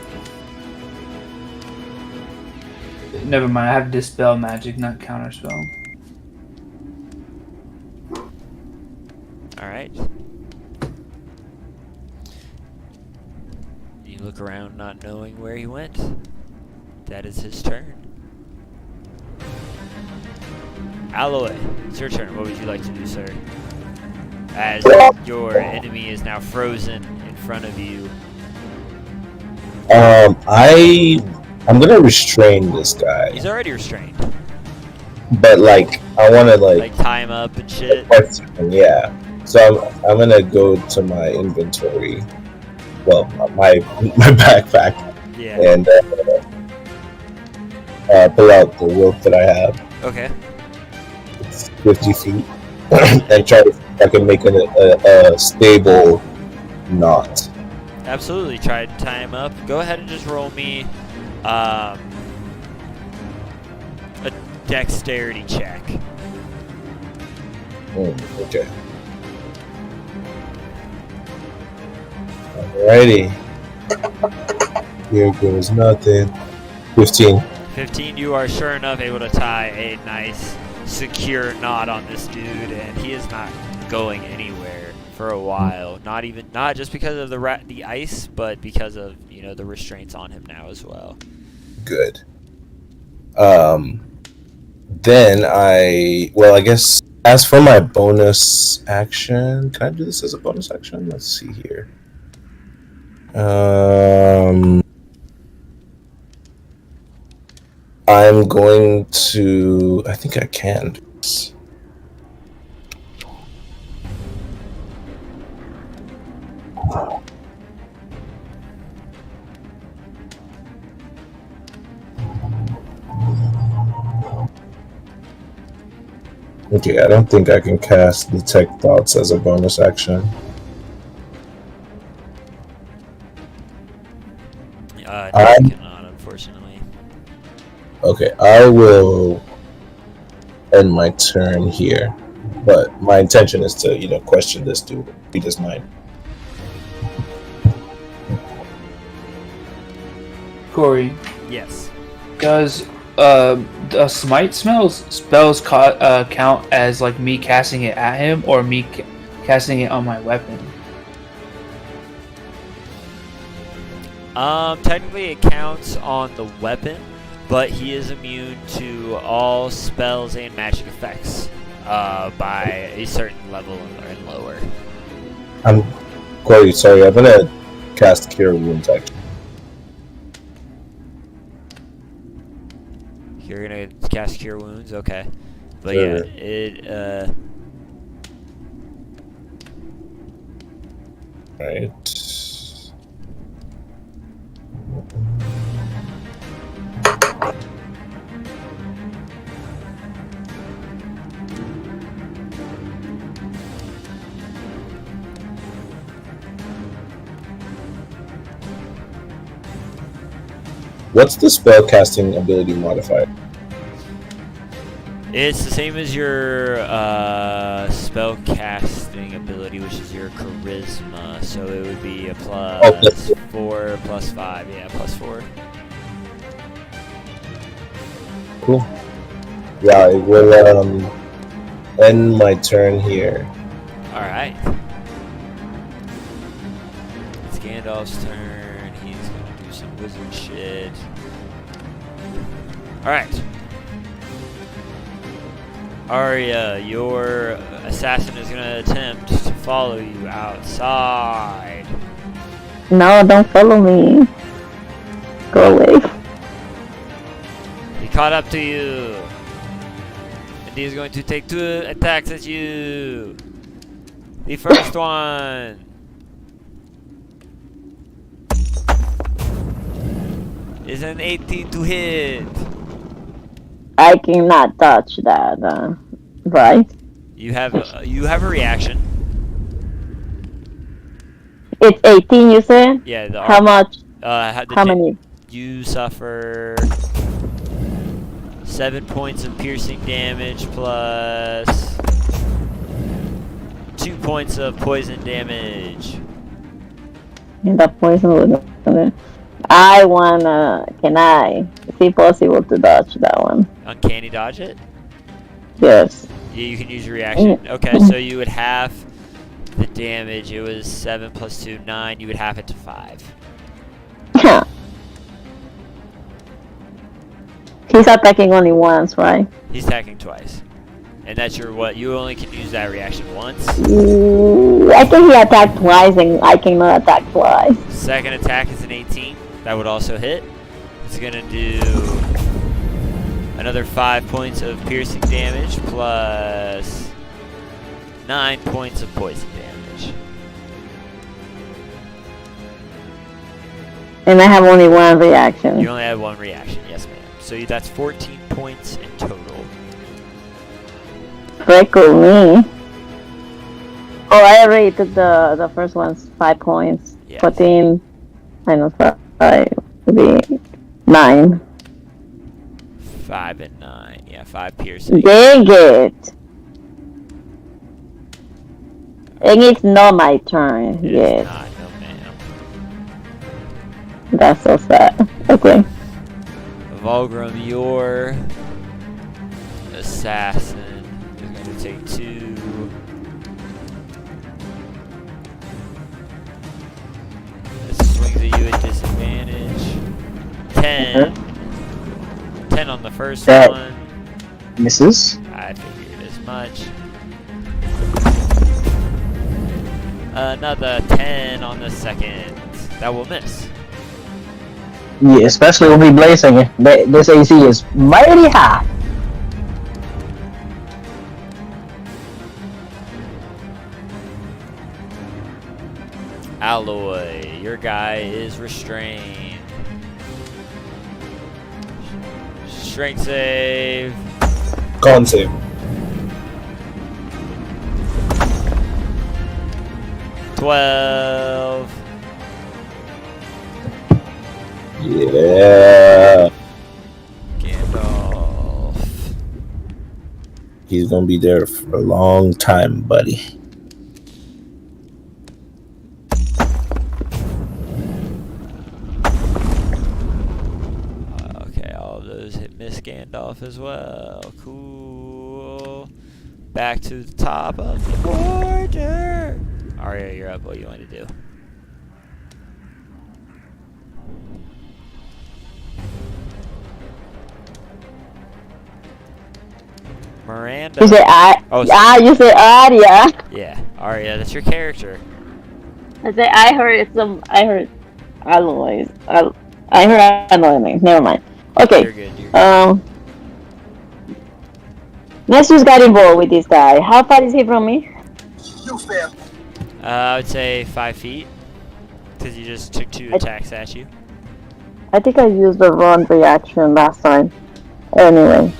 Never mind. I have dispel magic, not counterspell. Alright. You look around not knowing where he went. That is his turn. Alloy, it's your turn. What would you like to do, sir? As your enemy is now frozen in front of you. I'm gonna restrain this guy, He's already restrained. but like I want to Like tie him up and shit. yeah. So I'm gonna go to my inventory, well, my backpack, Yeah. and pull out the rope that I have. Okay. It's 50 feet, and try to see if I can make a stable knot. Absolutely. Try to tie him up. Go ahead and just roll me a dexterity check. Okay. Alrighty. Here goes nothing. 15. 15, you are sure enough able to tie a nice, secure knot on this dude, and he is not going anywhere for a while. Not just because of the ice, but because of the restraints on him now as well. Good. Then I guess as for my bonus action, can I do this as a bonus action? Let's see here. I'm going to. I think I can do this. Okay, I don't think I can cast Detect Thoughts as a bonus action. No, I cannot, unfortunately. Okay, I will end my turn here, but my intention is to, question this dude, read his mind. Corey, Yes. does smite spells count as like me casting it at him or me casting it on my weapon? Technically it counts on the weapon, but he is immune to all spells and magic effects by a certain level and lower. I'm Corey, sorry, I'm gonna cast Cure Wounds actually. You're gonna cast Cure Wounds, okay. But Sure. yeah, it Right. What's the spell casting ability modifier? it's the same as your spell casting ability, which is your charisma. So it would be a plus 4, plus 5, yeah, plus 4. Cool. Yeah, I will end my turn here. Alright. It's Gandalf's turn. He's gonna do some wizard shit. Alright. Arya, your assassin is gonna attempt to follow you outside. No, don't follow me. Go away. He caught up to you. And he's going to take 2 attacks at you. The first one. Is an 18 to hit. I cannot touch that, right? You have a reaction. It's 18, you said? Yeah. How much? How Many? You suffer 7 points of piercing damage plus 2 points of poison damage. And the poison would. I wanna. Can I? Is it possible to dodge that one? Uncanny dodge it? Yes. Yeah, you can use your reaction. Okay, so you would half the damage. It was 7 plus 2, 9. You would half it to 5. He's attacking only once, right? He's attacking twice. And that's your what? You only can use that reaction once. I think he attacked twice and I cannot attack twice. Second attack is an 18. That would also hit. It's gonna do another 5 points of piercing damage plus 9 points of poison damage. And I have only one reaction. You only have 1 reaction, yes ma'am. So that's 14 points in total. Freckle me. Oh, I already took the first one's 5 points. Yes. 14 minus 5 would be 9. 5 and 9. Yeah, 5 piercing. Dang it! And it's not my turn It is yet. not, no ma'am. That's so sad. Okay. Vulgrim, your assassin is going to take 2. This swings at you at disadvantage. 10. 10 on the first That- one. Misses. I figured as much. Another 10 on the second. That will miss. Yeah, especially when we blazing it. This AC is mighty high. Alloy, your guy is restrained. Strength save. Con save. $12. Yeah. Gandalf. He's gonna be there for a long time, buddy. Okay, all of those hit Miss Gandalf as well. Cool. Back to the top of the order. Arya, you're up. What do you want to do? Miranda. You say I. Oh, You say Arya. yeah, Arya, that's your character. I say I heard some. I heard alloys. I heard alloy. Never mind. Okay. You're good. You're good. Let's just get involved with this guy. How far is he from me? I would say 5 feet, because you just took 2 attacks at you. I think I used the wrong reaction last time. Anyway,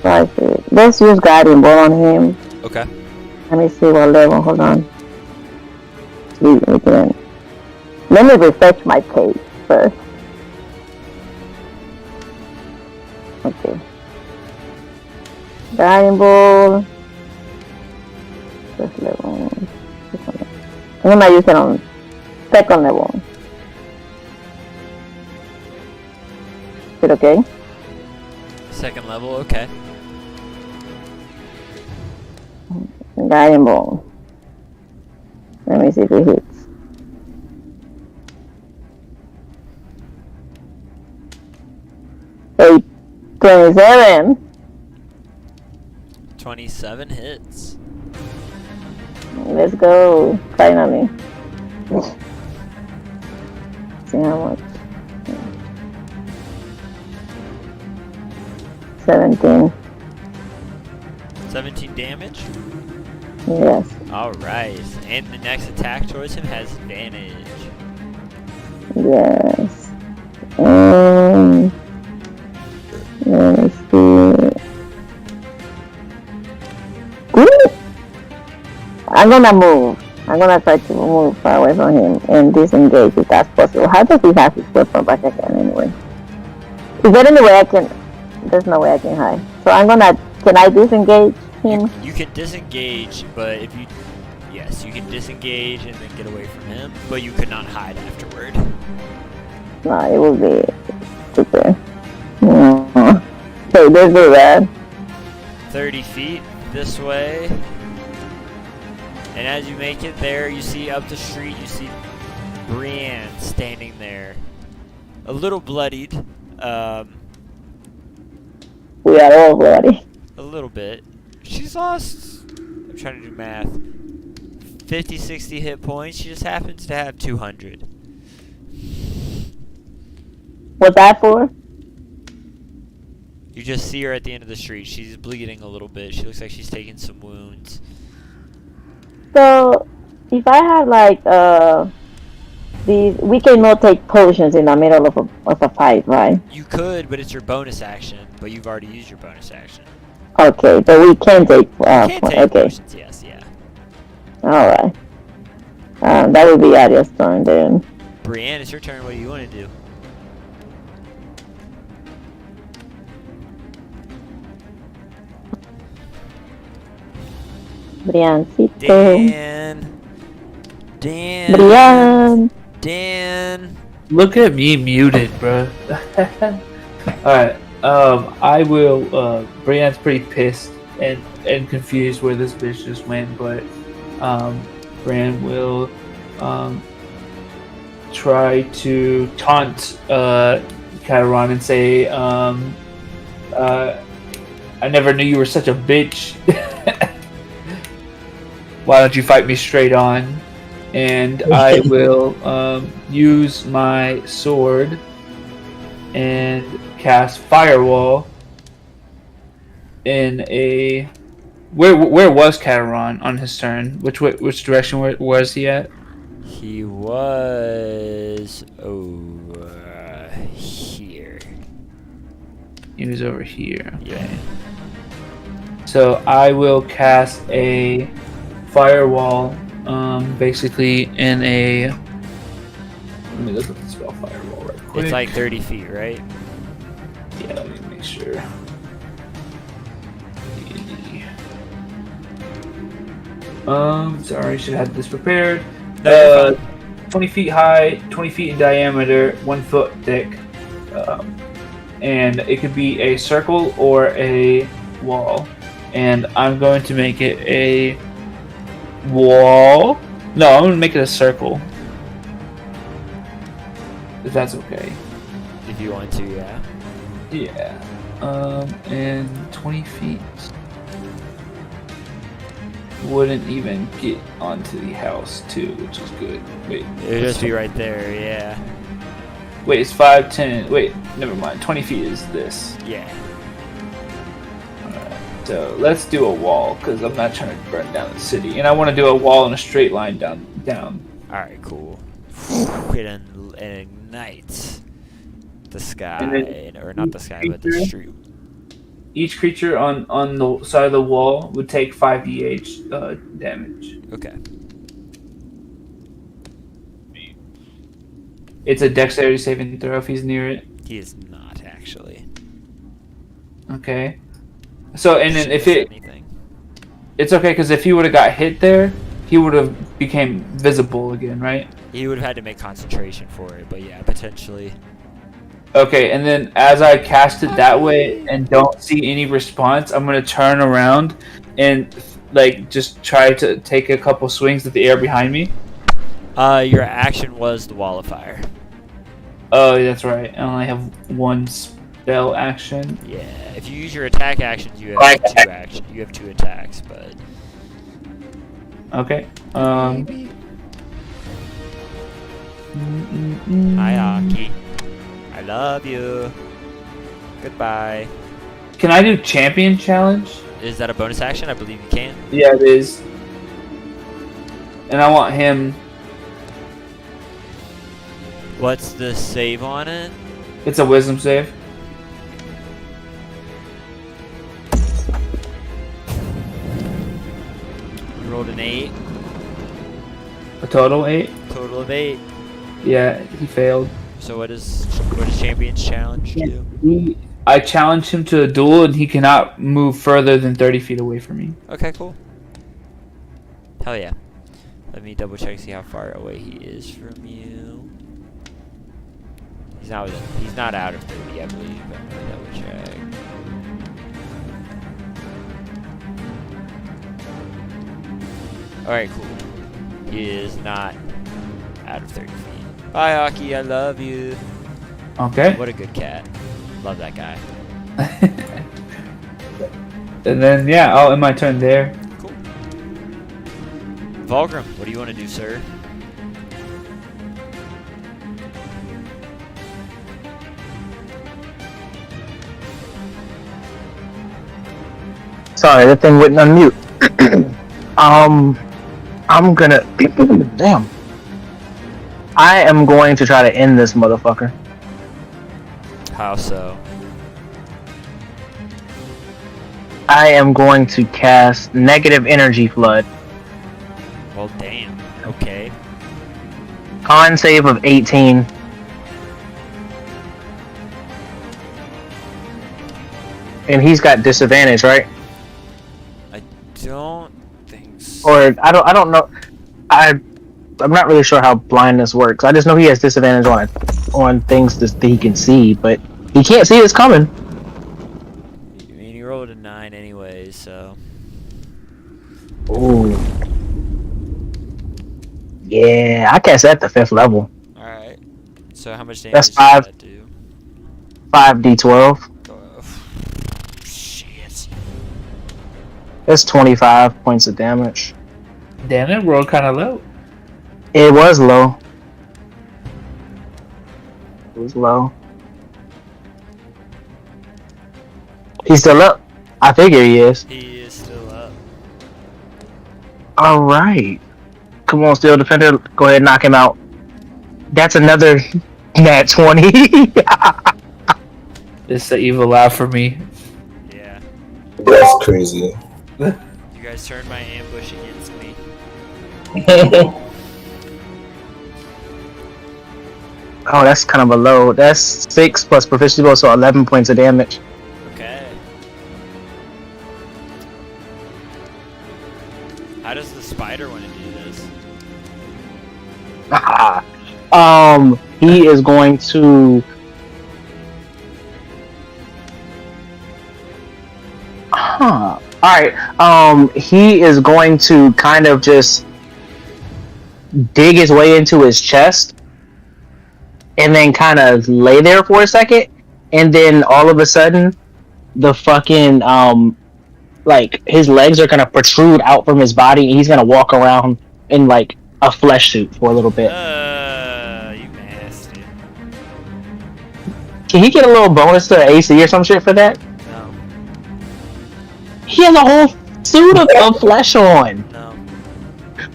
5 feet. Let's use guiding ball on him. Okay. Let me see what level. Hold on. See again. Let me refresh my page first. Okay. Guiding ball. First level. I'm gonna use it on second level. Is it okay? Second level, okay. Guiding ball. Let me see if it hits. Hey, 27. 27 hits. Let's go. Finally. See how much. 17. 17 damage. Yes. Alright. And the next attack towards him has advantage. Yes. Let me see. Ooh! I'm gonna move. I'm gonna try to move far away from him and disengage if that's possible. How does he have his weapon back again anyway? Is there any way I can... There's no way I can hide. So I'm gonna... Can I disengage him? You can disengage, but if you... Yes, you can disengage and then get away from him, but you could not hide afterward. No, it will be super. Okay, let's do that. 30 feet this way. And as you make it there, you see up the street, you see Brienne standing there. A little bloodied. We are all ready. A little bit. She's lost, I'm trying to do math, 50, 60 hit points. She just happens to have 200. What's that for? You just see her at the end of the street. She's bleeding a little bit. She looks like she's taking some wounds. So, if I have like these, we cannot take potions in the middle of a fight, right? You could, but it's your bonus action. But you've already used your bonus action. Okay, but we can take. You can take Okay, potions, yes, yeah. all right. That would be Arya's turn then. Brienne, it's your turn. What do you want to do? Briancito. Dan. Brian. Dan. Look at me muted, bro. Alright. I will. Brianne's pretty pissed and confused where this bitch just went, but Brianne will try to taunt Chiron and say, I never knew you were such a bitch. Why don't you fight me straight on? And I will use my sword and cast Firewall in a. Where was Chiron on his turn? Which direction was he at? He was over here. He was over here. Okay. Yeah. So I will cast a Firewall, basically in a. Let me look at the spell Firewall right quick. It's like 30 feet, right? Yeah, let me make sure. Sorry, I should have had this prepared. No, you're fine. 20 feet high, 20 feet in diameter, 1 foot thick. And it could be a circle or a wall. And I'm going to make it a wall. No, I'm going to make it a circle. If that's okay. If you want to, yeah. Yeah. And 20 feet wouldn't even get onto the house too, which is good. Wait. It would just be right there, yeah. Wait, it's 5, 10. Wait, never mind. 20 feet is this. Yeah. Alright. So let's do a wall, because I'm not trying to burn down the city. And I want to do a wall in a straight line down. Alright, cool. It ignites the sky, or not the sky, but the street. Each creature on the side of the wall would take 5d8 damage. Okay. It's a dexterity saving throw if he's near it. He is not, actually. Okay. So, and then if it... Anything. It's okay, because if he would have got hit there, he would have became visible again, right? He would have had to make concentration for it, but yeah, potentially. Okay, and then as I cast it that way and don't see any response, I'm going to turn around and like just try to take a couple swings at the air behind me. Your action was the wall of fire. Oh, that's right. I only have one spell action. Yeah, if you use your attack actions, you have two actions. You have 2 attacks, but Okay. hi, Aki. I love you. Goodbye. Can I do champion challenge? Is that a bonus action? I believe you can. Yeah, it is. And I want him. What's the save on it? It's a wisdom save. You rolled an 8. A total 8. Total of 8. Yeah, he failed. So what does Champion's Challenge do? I challenge him to a duel, and he cannot move further than 30 feet away from me. Okay, cool. Hell yeah. Let me double check, see how far away he is from you. He's not out of 30, I believe. I'm gonna double check. Alright, cool. He is not out of 30 feet. Bye, Aki, I love you. Okay. What a good cat. Love that guy. And then, yeah, I'll end my turn there. Cool. Vulgrim, what do you want to do, sir? Sorry, that thing wouldn't unmute. I'm gonna. Damn. I am going to try to end this motherfucker. How so? I am going to cast Negative Energy Flood. Well, damn. Okay. Con save of 18. And he's got disadvantage, right? I don't think so. Or I don't know. I'm not really sure how blindness works. I just know he has disadvantage on it. on things that he can see, but he can't see it's coming. I mean, you rolled a 9 anyway, so. Ooh. Yeah, I cast that at the 5th level. Alright. So how much damage That's does 5. that do? 5d12. Shit. That's 25 points of damage. Damn it, rolled kind of low. It was low. It was low. He's still up. I figure he is. He is still up. Alright. Come on, Steel Defender. Go ahead and knock him out. That's another nat 20. It's the evil laugh for me. Yeah. That's crazy. You guys turned my ambush against me. Oh, that's kind of a low. That's 6 plus proficiency bonus, so 11 points of damage. Okay. How does the spider want to do this? He is going to. Huh. Alright. He is going to kind of just dig his way into his chest and then kind of lay there for a second, and then all of a sudden the fucking like his legs are gonna protrude out from his body and he's gonna walk around in like a flesh suit for a little bit. You nasty. Can he get a little bonus to AC or some shit for that? No. He has a whole suit of flesh on. No.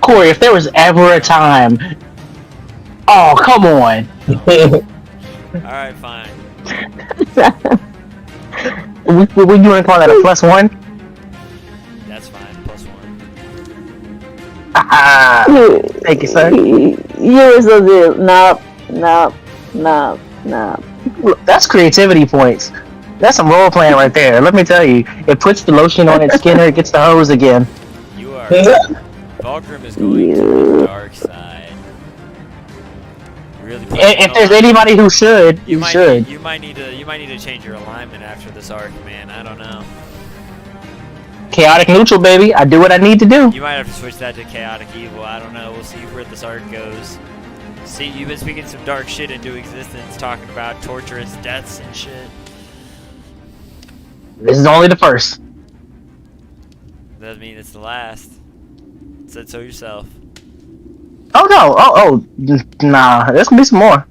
Corey, if there was ever a time. Oh, come on. Alright, fine. Would you want to call that a +1? That's fine. +1. Thank you, sir. You're so good. No. Look, that's creativity points. That's some role playing right there. Let me tell you. It puts the lotion on its skin and it gets the hose again. You are. Valgrim is going to the dark side. Really. If there's anybody who should, you should. You might need to change your alignment after this arc, man. I don't know. Chaotic neutral, baby. I do what I need to do. You might have to switch that to chaotic evil. I don't know. We'll see where this arc goes. See, you've been speaking some dark shit into existence, talking about torturous deaths and shit. This is only the first. Doesn't mean it's the last. Said so yourself. Oh no! Nah. There's gonna be some more.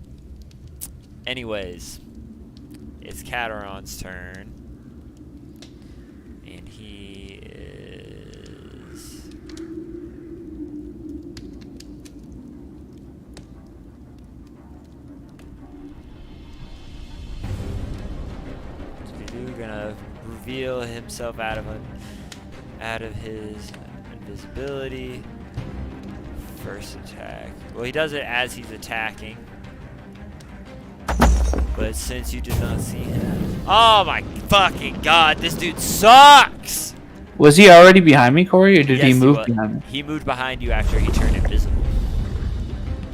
Anyways, it's Cataron's turn. And he is... gonna reveal himself out of his invisibility. First attack. Well, he does it as he's attacking. But since you did not see him... Oh my fucking god, this dude sucks! Was he already behind me, Corey, or did he Yes, move was. behind me? He moved behind you after he turned invisible.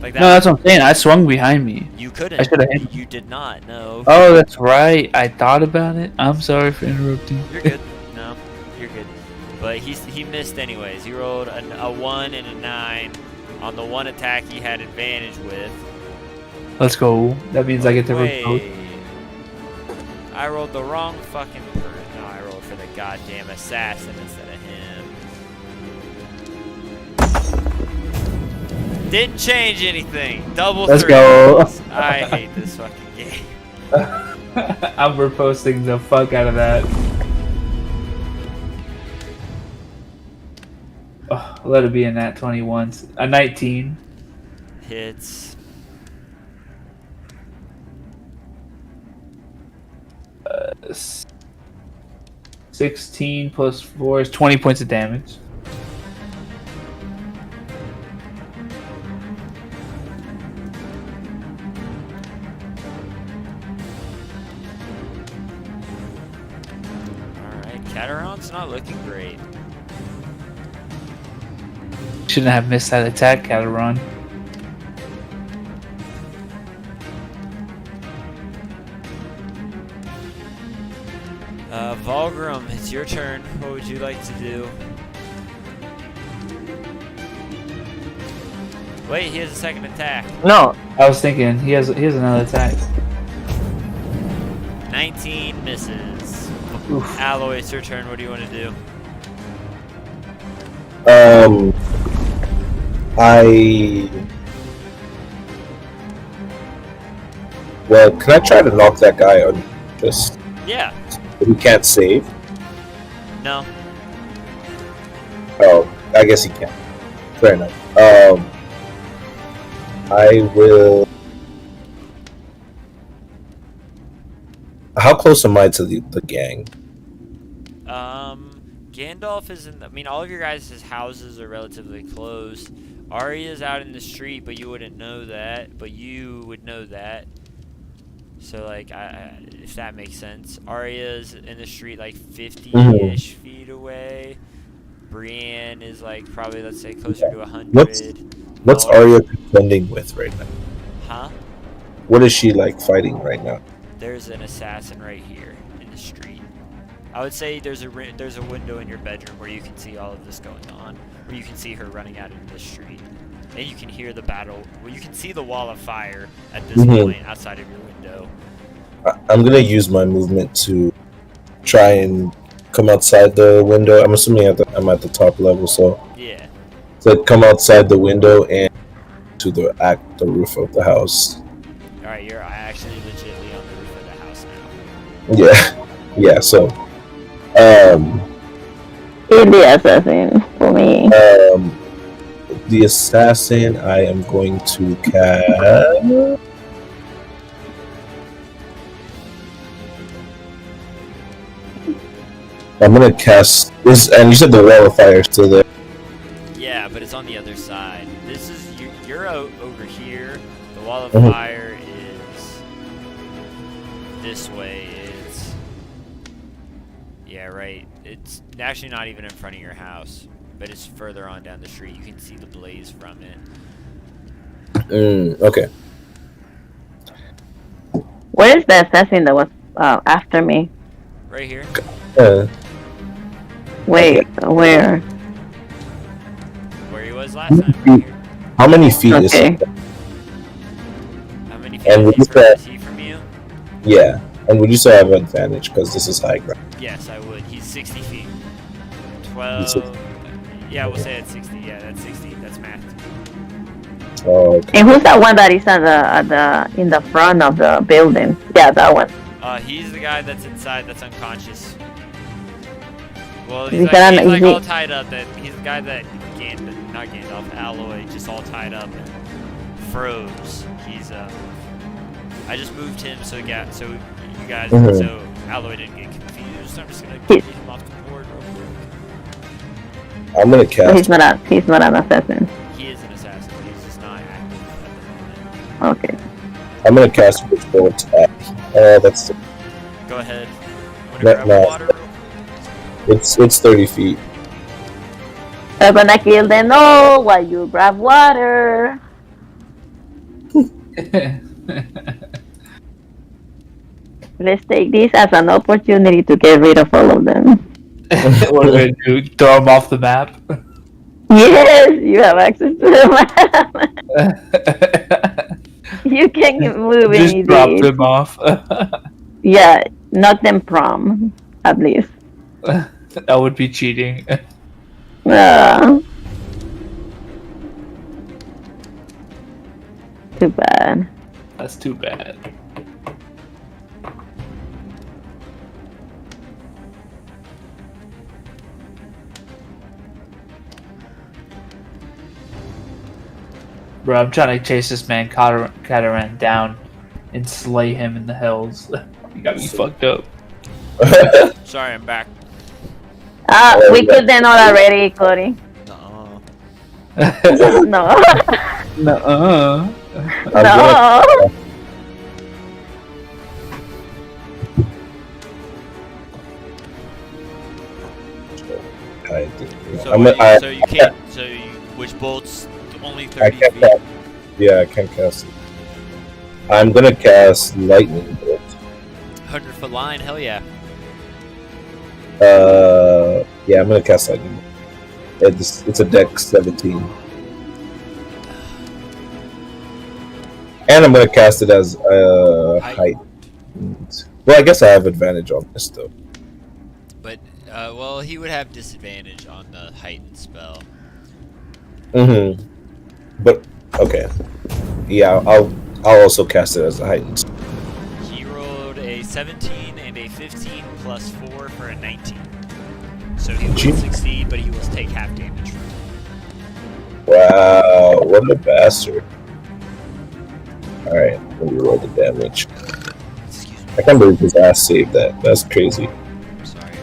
Like that. No, that's what I'm saying. I swung behind me. You couldn't. I should've hit. You did not, no. Oh, that's right. I thought about it. I'm sorry for interrupting. You're good. No, you're good. But he missed anyways. He rolled a 1 and a 9. On the one attack he had advantage with. Let's go. That means I get to Wait. repost. I rolled the wrong fucking person. No, I rolled for the goddamn assassin instead of him. Didn't change anything. Double Let's threes. go. I hate this fucking game. I'm reposting the fuck out of that. Oh, let it be a nat 20 once. A 19. Hits. 16 plus 4 is 20 points of damage. Alright, Cataron's not looking great. Shouldn't have missed that attack, Cataron. Volgrim, it's your turn. What would you like to do? Wait, he has a second attack. No, I was thinking he has another attack. 19 misses. Oof. Alloy, it's your turn. What do you want to do? Well, can I try to knock that guy on? Just Yeah. he can't save. No. Oh, I guess he can. Fair enough. I will. How close am I to the gang? Gandalf is in. I mean, all of your guys' houses are relatively close. Arya's out in the street, but you wouldn't know that. But you would know that. So, like, if that makes sense. Arya's in the street, like, 50-ish feet away. Brienne is, like, probably, let's say, closer to 100. What's Arya contending with right now? Huh? What is she like fighting right now? There's an assassin right here in the street. I would say there's a window in your bedroom where you can see all of this going on, where you can see her running out into the street, and you can hear the battle. Well, you can see the wall of fire at this point outside of your window. I'm gonna use my movement to try and come outside the window. I'm assuming I'm at the top level, so Yeah. to come outside the window and to the roof of the house. All right, you're actually legitimately on the roof of the house now. Yeah. So, He's the assassin for me. the assassin, I am going to cast. I'm gonna cast this, and you said the wall of fire is still there. Yeah, but it's on the other side. This is you're over here. The wall of Mhm. fire is this way. Yeah, right. It's actually not even in front of your house, but it's further on down the street. You can see the blaze from it. Okay. Where is the assassin that was after me? Right here. Wait, where? Where he was last time. Right here. How many feet is Okay. it? How many feet And is would he you say- is he from you? Yeah. And would you say I have an advantage because this is high ground? Yes, I would. He's 60 feet. He's 12. 60. Yeah, we'll say it's 60. Yeah, that's 60. That's math. Oh, okay. And who's that one that is in the front of the building? Yeah, that one. He's the guy that's inside that's unconscious. Well, Is he's he like, gonna- he's is like he- all tied up. That he's the guy that not Gandalf, Alloy, just all tied up and froze. He's I just moved him so you guys, so Alloy didn't get confused. I'm just gonna get him off the board real quick. I'm gonna So cast. he's not an assassin. He is an assassin. He's just not active at the moment. Okay. I'm gonna cast Witchbolt attack. That's Go ahead. Wanna No, grab no. water? it's 30 feet. I'm gonna kill them all while you grab water. Let's take this as an opportunity to get rid of all of them. What are we gonna do? Throw him off the map? Yes, you have access to the map. You can move Just in drop it. them off. Yeah, knock them from, at least. That would be cheating. Too bad. That's too bad. Bro, I'm trying to chase this man Cataran down and slay him in the hills. You got me fucked up. Sorry, I'm back. We killed them all already, Cody. No. No. Nuh-uh. No. So you can't. So which bolts only 30 can't feet? cast. Yeah, I can't cast it. I'm gonna cast lightning bolt. 100-foot line. Hell yeah. Yeah, I'm gonna cast lightning. It's a deck 17, and I'm gonna cast it as height. Well, I guess I have advantage on this though. But well, he would have disadvantage on the heightened spell. But okay, yeah, I'll also cast it as a heightened. He rolled a 17 and a 15 plus 4 for a 19. So he will succeed, but he will take half damage from it. Wow, what a bastard! All right, let me roll the damage. Excuse me. I can't believe his ass saved that. That's crazy. I'm sorry.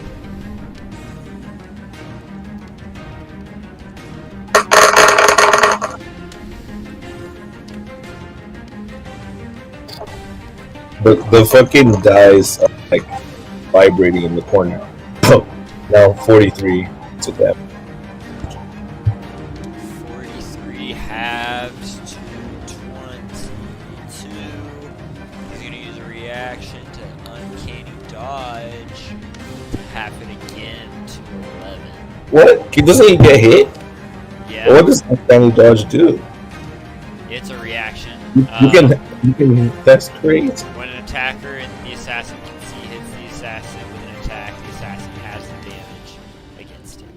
The fucking dice are like vibrating in the corner. Now 43 to them. 43 halves to 22. He's gonna use a reaction to uncanny dodge. To happen again to 11. What? Doesn't he get hit? Yeah. What does uncanny dodge do? It's a reaction. You can. That's crazy. When an attacker and the assassin can see hits the assassin with an attack, the assassin has the damage against him.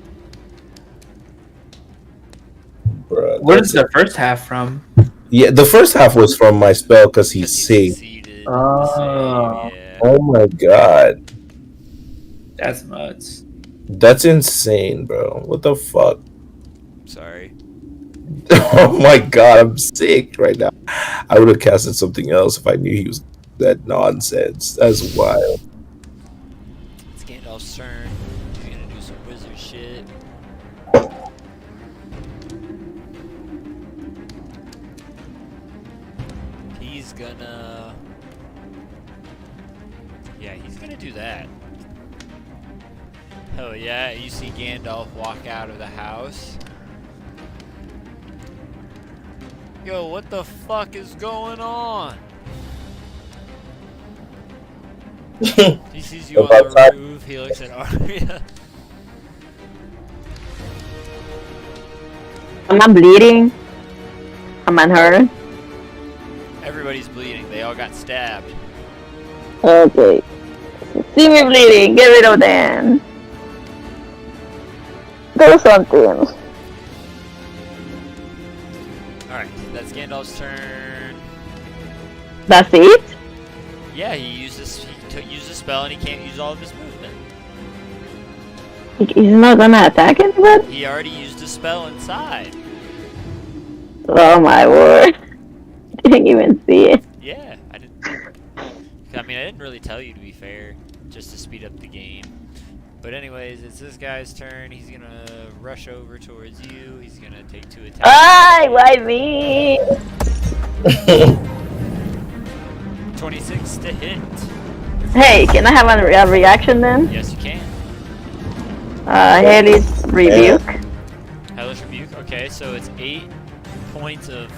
Bruh, Where is the first half from? Yeah, the first half was from my spell because he's 'Cause he safe. succeeded Oh. the save, yeah. Oh my god, That's nuts. that's insane, bro. What the fuck? Sorry. Oh my god, I'm sick right now. I would have casted something else if I knew he was that nonsense. That's wild. It's Gandalf's turn. He's gonna do some wizard shit. He's gonna... Yeah, he's gonna do that. Hell yeah, you see Gandalf walk out of the house. Yo, what the fuck is going on? He sees you on About the time. roof, he looks at Arya. Am I bleeding? Am I hurt? Everybody's bleeding, they all got stabbed. Okay. See me bleeding. Get rid of them. Do something. Alright, that's Gandalf's turn. That's it? Yeah, he used a spell and he can't use all of his movement. He's not gonna attack anybody? He already used a spell inside. Oh my word. Didn't even see it. Yeah, I didn't really tell you, to be fair, just to speed up the game. But anyways, it's this guy's turn. He's gonna rush over towards you. He's gonna take 2 attacks. Ay, why me? 26 to hit. Hey, can I have a reaction then? Yes, you can. Hellish Rebuke. Hellish Rebuke. Okay, so it's 8 points of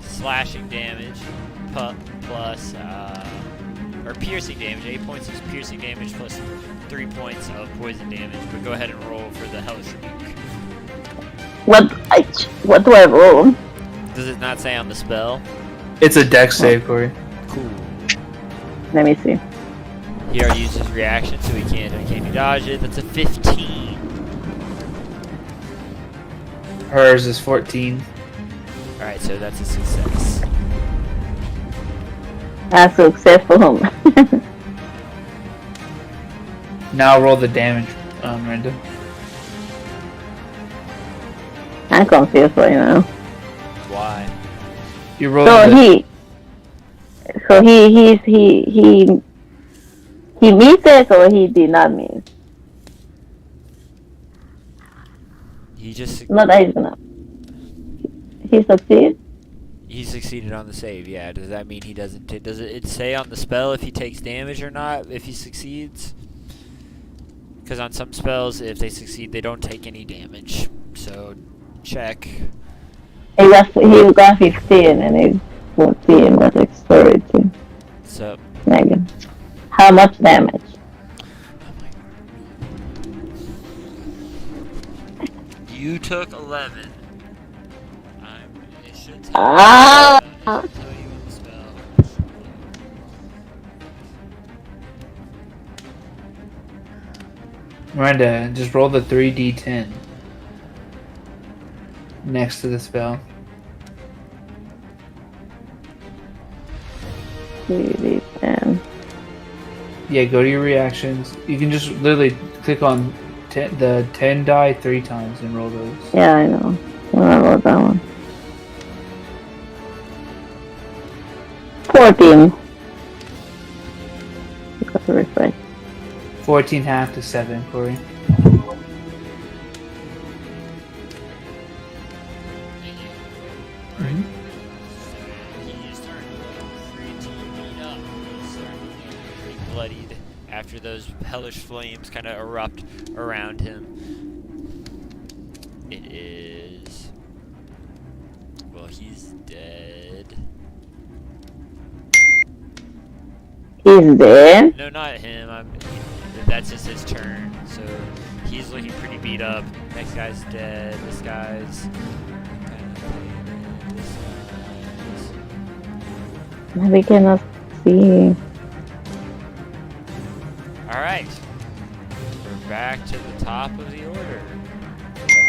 slashing damage plus or piercing damage. 8 points of piercing damage plus 3 points of poison damage. But go ahead and roll for the Hellish Rebuke. What do I roll? Does it not say on the spell? It's a dex save, Corey. Cool. Let me see. He already used his reaction, so he can't dodge it. That's a 15. Hers is 14. Alright, so that's a success. That's successful. Now roll the damage, Miranda. I'm confused right now. Why? You roll So the... he misses or he did not miss? He just Not that he's gonna. He succeed? he succeeded on the save. Yeah. Does that mean he doesn't? Does it say on the spell if he takes damage or not? If he succeeds? Because on some spells, if they succeed, they don't take any damage. So check. He got 15 and he's 14. That's extorting. So Megan. How much damage? You took 11. It should tell Ah! it should tell you in the spell. Miranda, just roll the 3d10 next to the spell. 3d10. Yeah, go to your reactions. You can just literally click on the 10 die 3 times and roll those. Yeah, I know. I wrote that one. 14. Got to refresh. 14 half to 7, Corey. Mhm. He's starting to look pretty beat up. He's starting to look pretty bloodied after those hellish flames kind of erupt around him. It is. Well, he's dead. He's dead. No, not him. That's just his turn. So he's looking pretty beat up. Next guy's dead. This guy's kind of faded. This guy's. We cannot see. All right. We're back to the top of the order.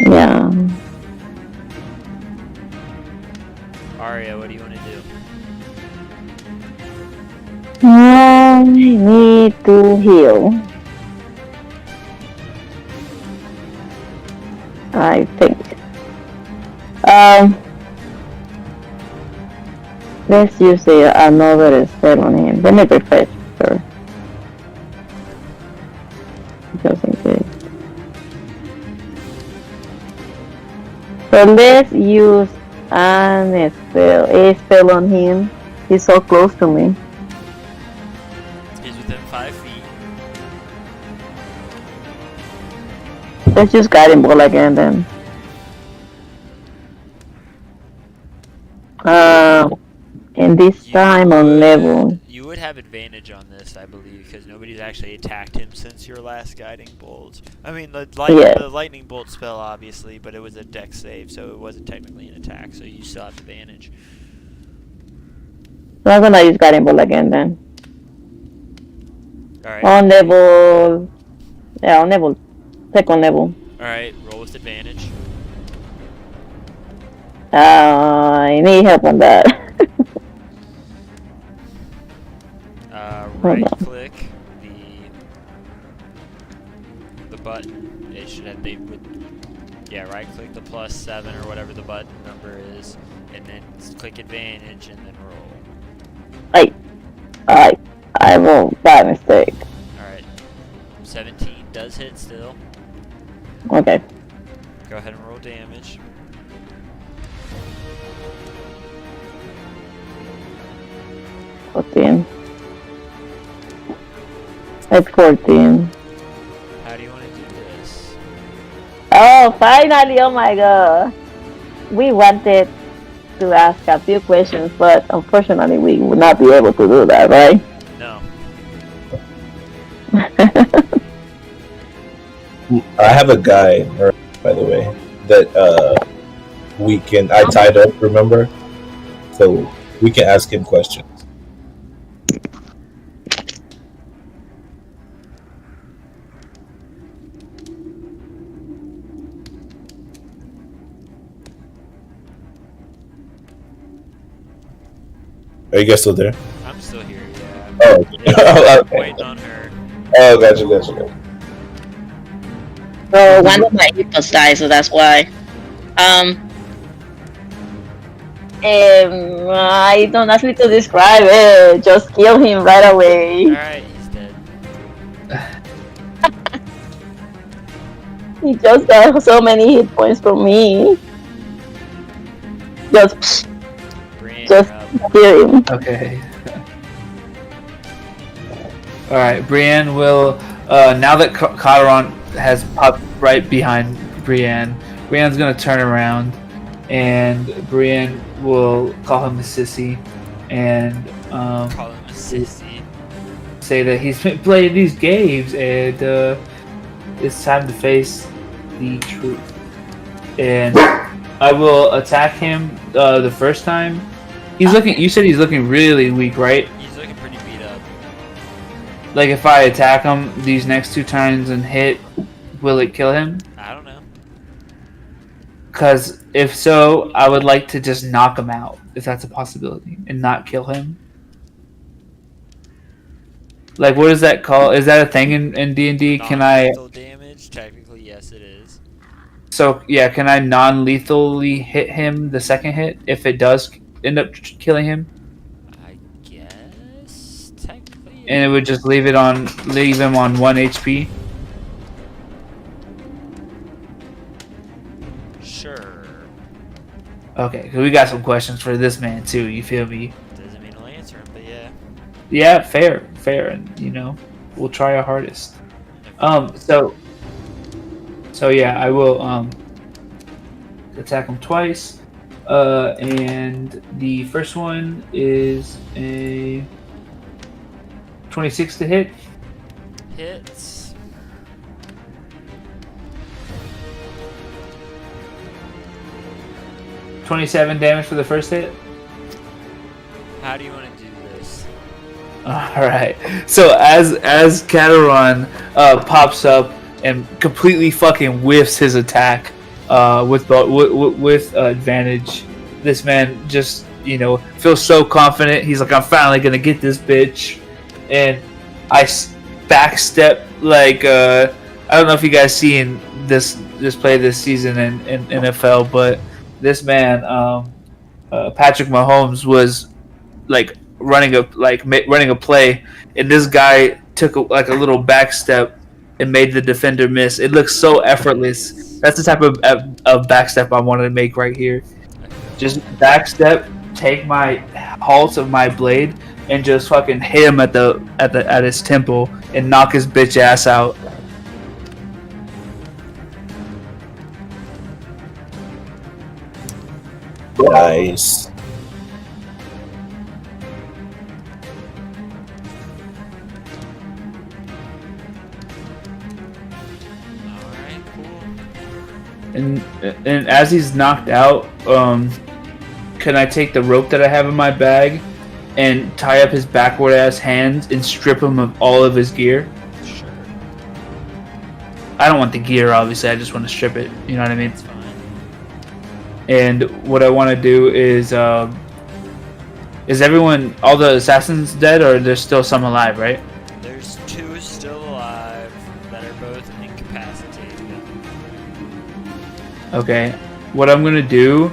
Yeah. Arya, what do you want to do? I need to heal. I think. Let's use another spell on him. Let me refresh first. Just in case. So let's use a spell on him. He's so close to me. He's within 5 feet. Let's just guiding ball again then. And this time on level. You would have advantage on this, I believe, because nobody's actually attacked him since your last guiding bolt. I mean, the lightning bolt spell, obviously, but it was a dex save, so it wasn't technically an attack, so you still have advantage. So I'm gonna use guiding ball again then. Alright. On level. Yeah, on level. Second level. Alright, roll with advantage. I need help on that. Right click the button. It should have, right click the +7 or whatever the button number is, and then click advantage and then roll. I rolled by mistake. Alright. 17 does hit still. Okay. Go ahead and roll damage. $14. It's 14. How do you want to do this? Oh, finally! Oh my god. We wanted to ask a few questions, but unfortunately we would not be able to do that, right? No. I have a guy, by the way, that I tied up, remember? So we can ask him questions. Are you guys still there? I'm still here, yeah. Oh, Yeah, okay. waiting on her. Oh, gotcha. So one of my hippos died, so that's why. I don't ask me to describe it. Just kill him right away. Alright, he's dead. He just got so many hit points from me. Just Brian, Just- you're up. kill him. Okay. Alright, Brienne will, now that Kataron has popped right behind Brienne, Brienne's gonna turn around, and Brienne will call him a sissy, and, Call him a sissy. say that he's been playing these games, and it's time to face the truth. And I will attack him the first time. He's looking. You said he's looking really weak, right? He's looking pretty beat up. Like if I attack him these next 2 times and hit, will it kill him? I don't know. Because if so, I would like to just knock him out, if that's a possibility, and not kill him. Like, what is that called? Is that a thing in D&D? Can I... Non-lethal damage? Technically, yes, it is. So, yeah, can I non-lethally hit him the second hit if it does end up killing him? I guess technically. And it would just leave him on 1 HP? Sure. Okay, because we got some questions for this man, too, you feel me? Doesn't mean I'll answer him, but yeah. Yeah, fair, and, you know, we'll try our hardest. So yeah, I will attack him twice, and the first one is a 26 to hit. Hits. $27 damage for the first hit. How do you want to do this? All right. So as Cataron pops up and completely fucking whiffs his attack with advantage, this man just feels so confident. He's like, I'm finally gonna get this bitch, and I backstep like I don't know if you guys seen this play this season in NFL, but this man Patrick Mahomes was like running a play, and this guy took a little back step and made the defender miss. It looks so effortless. That's the type of back step I wanted to make right here. Just back step, take my halt of my blade, and just fucking hit him at his temple and knock his bitch ass out. Nice. Alright, cool. And as he's knocked out, can I take the rope that I have in my bag and tie up his backward ass hands and strip him of all of his gear? Sure. I don't want the gear, obviously. I just want to strip it. You know what I mean? It's fine. And what I want to do is everyone, all the assassins dead, or there's still some alive, right? There's 2 still alive that are both incapacitated. Okay. What I'm gonna do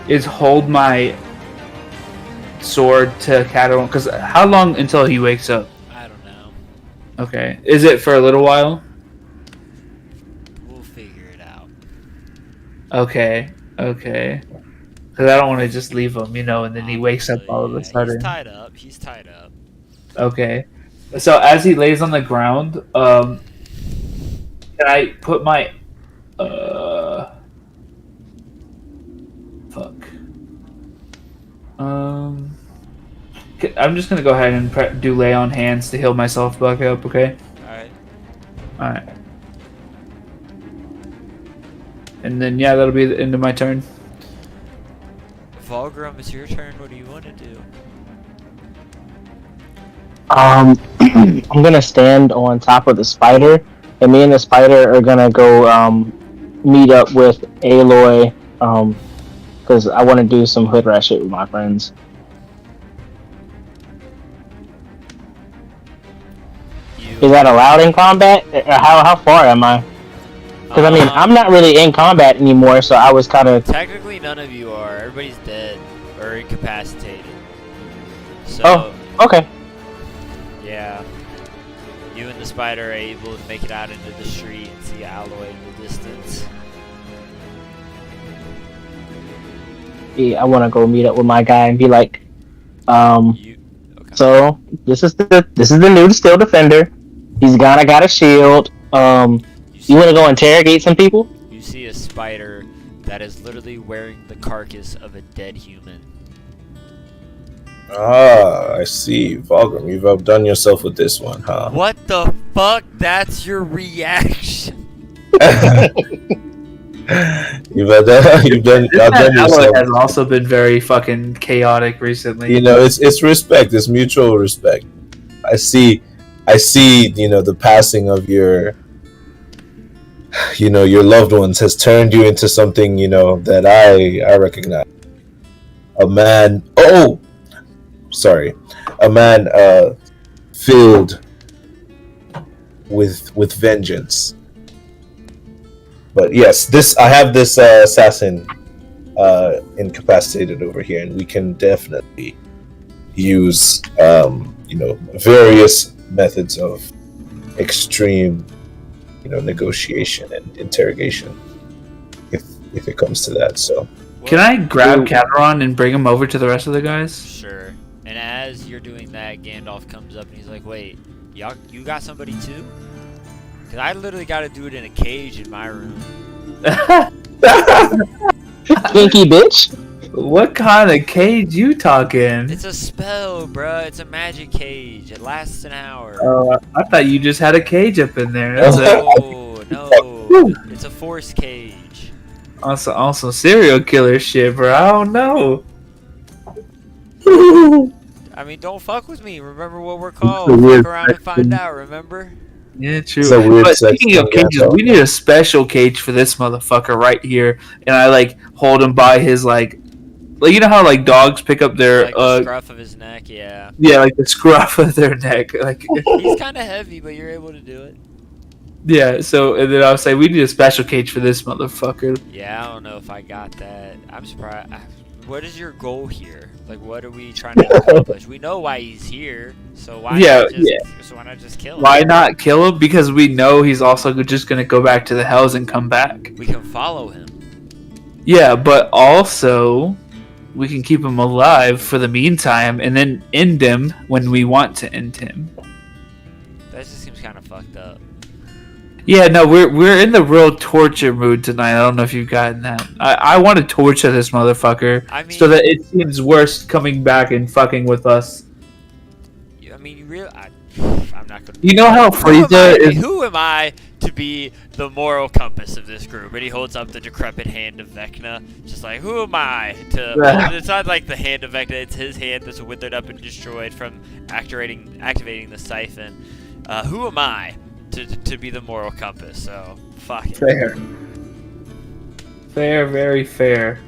is hold my sword to Cataron, because how long until he wakes up? I don't know. Okay. Is it for a little while? We'll figure it out. Okay. Because I don't want to just leave him, and then he wakes up all of a sudden. He's tied up. Okay. So as he lays on the ground, can I put my fuck. I'm just gonna go ahead and do lay on hands to heal myself back up. Okay. All right. And then yeah, that'll be the end of my turn. Volgrim, it's your turn. What do you want to do? I'm gonna stand on top of the spider, and me and the spider are gonna go meet up with Aloy, because I want to do some hood rat shit with my friends. Is that allowed in combat? How far am I? Because I mean, I'm not really in combat anymore, so I was kind of. Technically, none of you are. Everybody's dead or incapacitated. So, Oh, okay. yeah. You and the spider are able to make it out into the street and see Aloy in the distance. Yeah, I want to go meet up with my guy and be like, Okay. so this is the new Steel Defender. He's got a shield. You want to go interrogate some people? You see a spider that is literally wearing the carcass of a dead human. Ah, I see. Vulgrim, you've outdone yourself with this one, huh? What the fuck? That's your reaction. You've outdone This alloy yourself. has also been very fucking chaotic recently. You know, it's respect. It's mutual respect. I see. You know, the passing of your loved ones has turned you into something, you know, that I recognize. A man. Oh, sorry, a man filled with vengeance. But yes, I have this assassin incapacitated over here, and we can definitely use various methods of extreme negotiation and interrogation if it comes to that. So Can I grab Cateron and bring him over to the rest of the guys? Sure. And as you're doing that, Gandalf comes up and he's like, "Wait, you got somebody too? Cause I literally got to do it in a cage in my room." Kinky bitch. What kind of cage you talking? It's a spell, bruh. It's a magic cage. It lasts an hour. I thought you just had a cage up in there. That's it. No, it's a force cage. Also serial killer shit, bro. I don't know. I mean, don't fuck with me. Remember what we're called. a weird Fuck around and find out. Remember? Yeah, true. It's a weird But sex speaking of thing, cages, yeah. we need a special cage for this motherfucker right here. And I hold him by his you know how dogs pick up their Like the scruff of his neck, yeah. yeah, the scruff of their neck. He's kind of heavy, but you're able to do it. Yeah. So and then I was saying we need a special cage for this motherfucker. Yeah, I don't know if I got that. I'm surprised. What is your goal here? What are we trying to accomplish? We know why he's here, so why not just kill him? Why not kill him? Because we know he's also just gonna go back to the hells and come back. We can follow him. Yeah, but also we can keep him alive for the meantime and then end him when we want to end him. That just seems kind of fucked up. Yeah, no, we're in the real torture mood tonight. I don't know if you've gotten that. I want to torture this motherfucker I mean, so that it seems worse coming back and fucking with us. I mean, I'm not gonna. You know how Frieza is. Who am I to be the moral compass of this group? And he holds up the decrepit hand of Vecna, just like, who am I to? Well, it's not like the hand of Vecna; it's his hand that's withered up and destroyed from activating the siphon. Who am I to be the moral compass? So fuck it. Fair, very fair.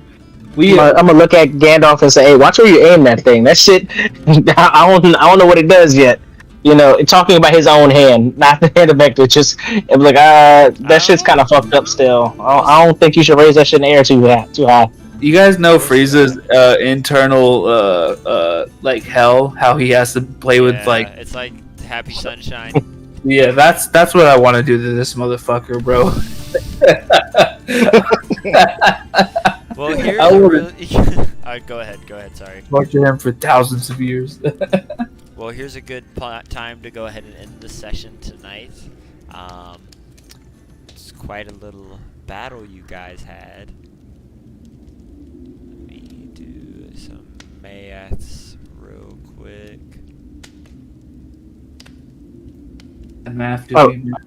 I'm gonna look at Gandalf and say, "Hey, watch where you aim that thing. That shit, I don't know what it does yet." You know, talking about his own hand, not the hand of Vector. Just that shit's kind of fucked up still. I don't think you should raise that shit in the air too high. You guys know Frieza's internal hell, how he has to play with it's like Happy Sunshine. Yeah, that's what I want to do to this motherfucker, bro. Well, here's go ahead. Sorry. Torture him for thousands of years. Well, here's a good time to go ahead and end the session tonight. It's quite a little battle you guys had. Let me do some maths real quick.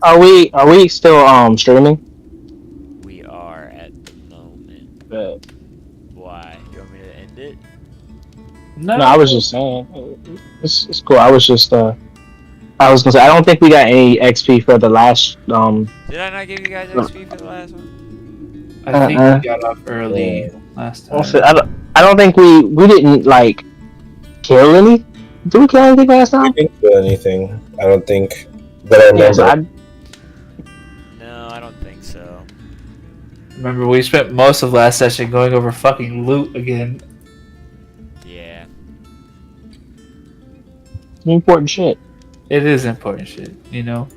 Are we still streaming? We are at the moment. Why? You want me to end it? No, I was just saying. It's cool. I was gonna say I don't think we got any XP for the last Did I not give you guys XP for the last one? I think we got off early last time. Also, I don't think we didn't kill any. Did we kill anything last I time? didn't do anything. I don't think that I remember. No, I don't think so. Remember, we spent most of last session going over fucking loot again. Yeah. Important shit. It is important shit, you know?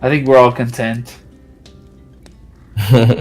I think we're all content.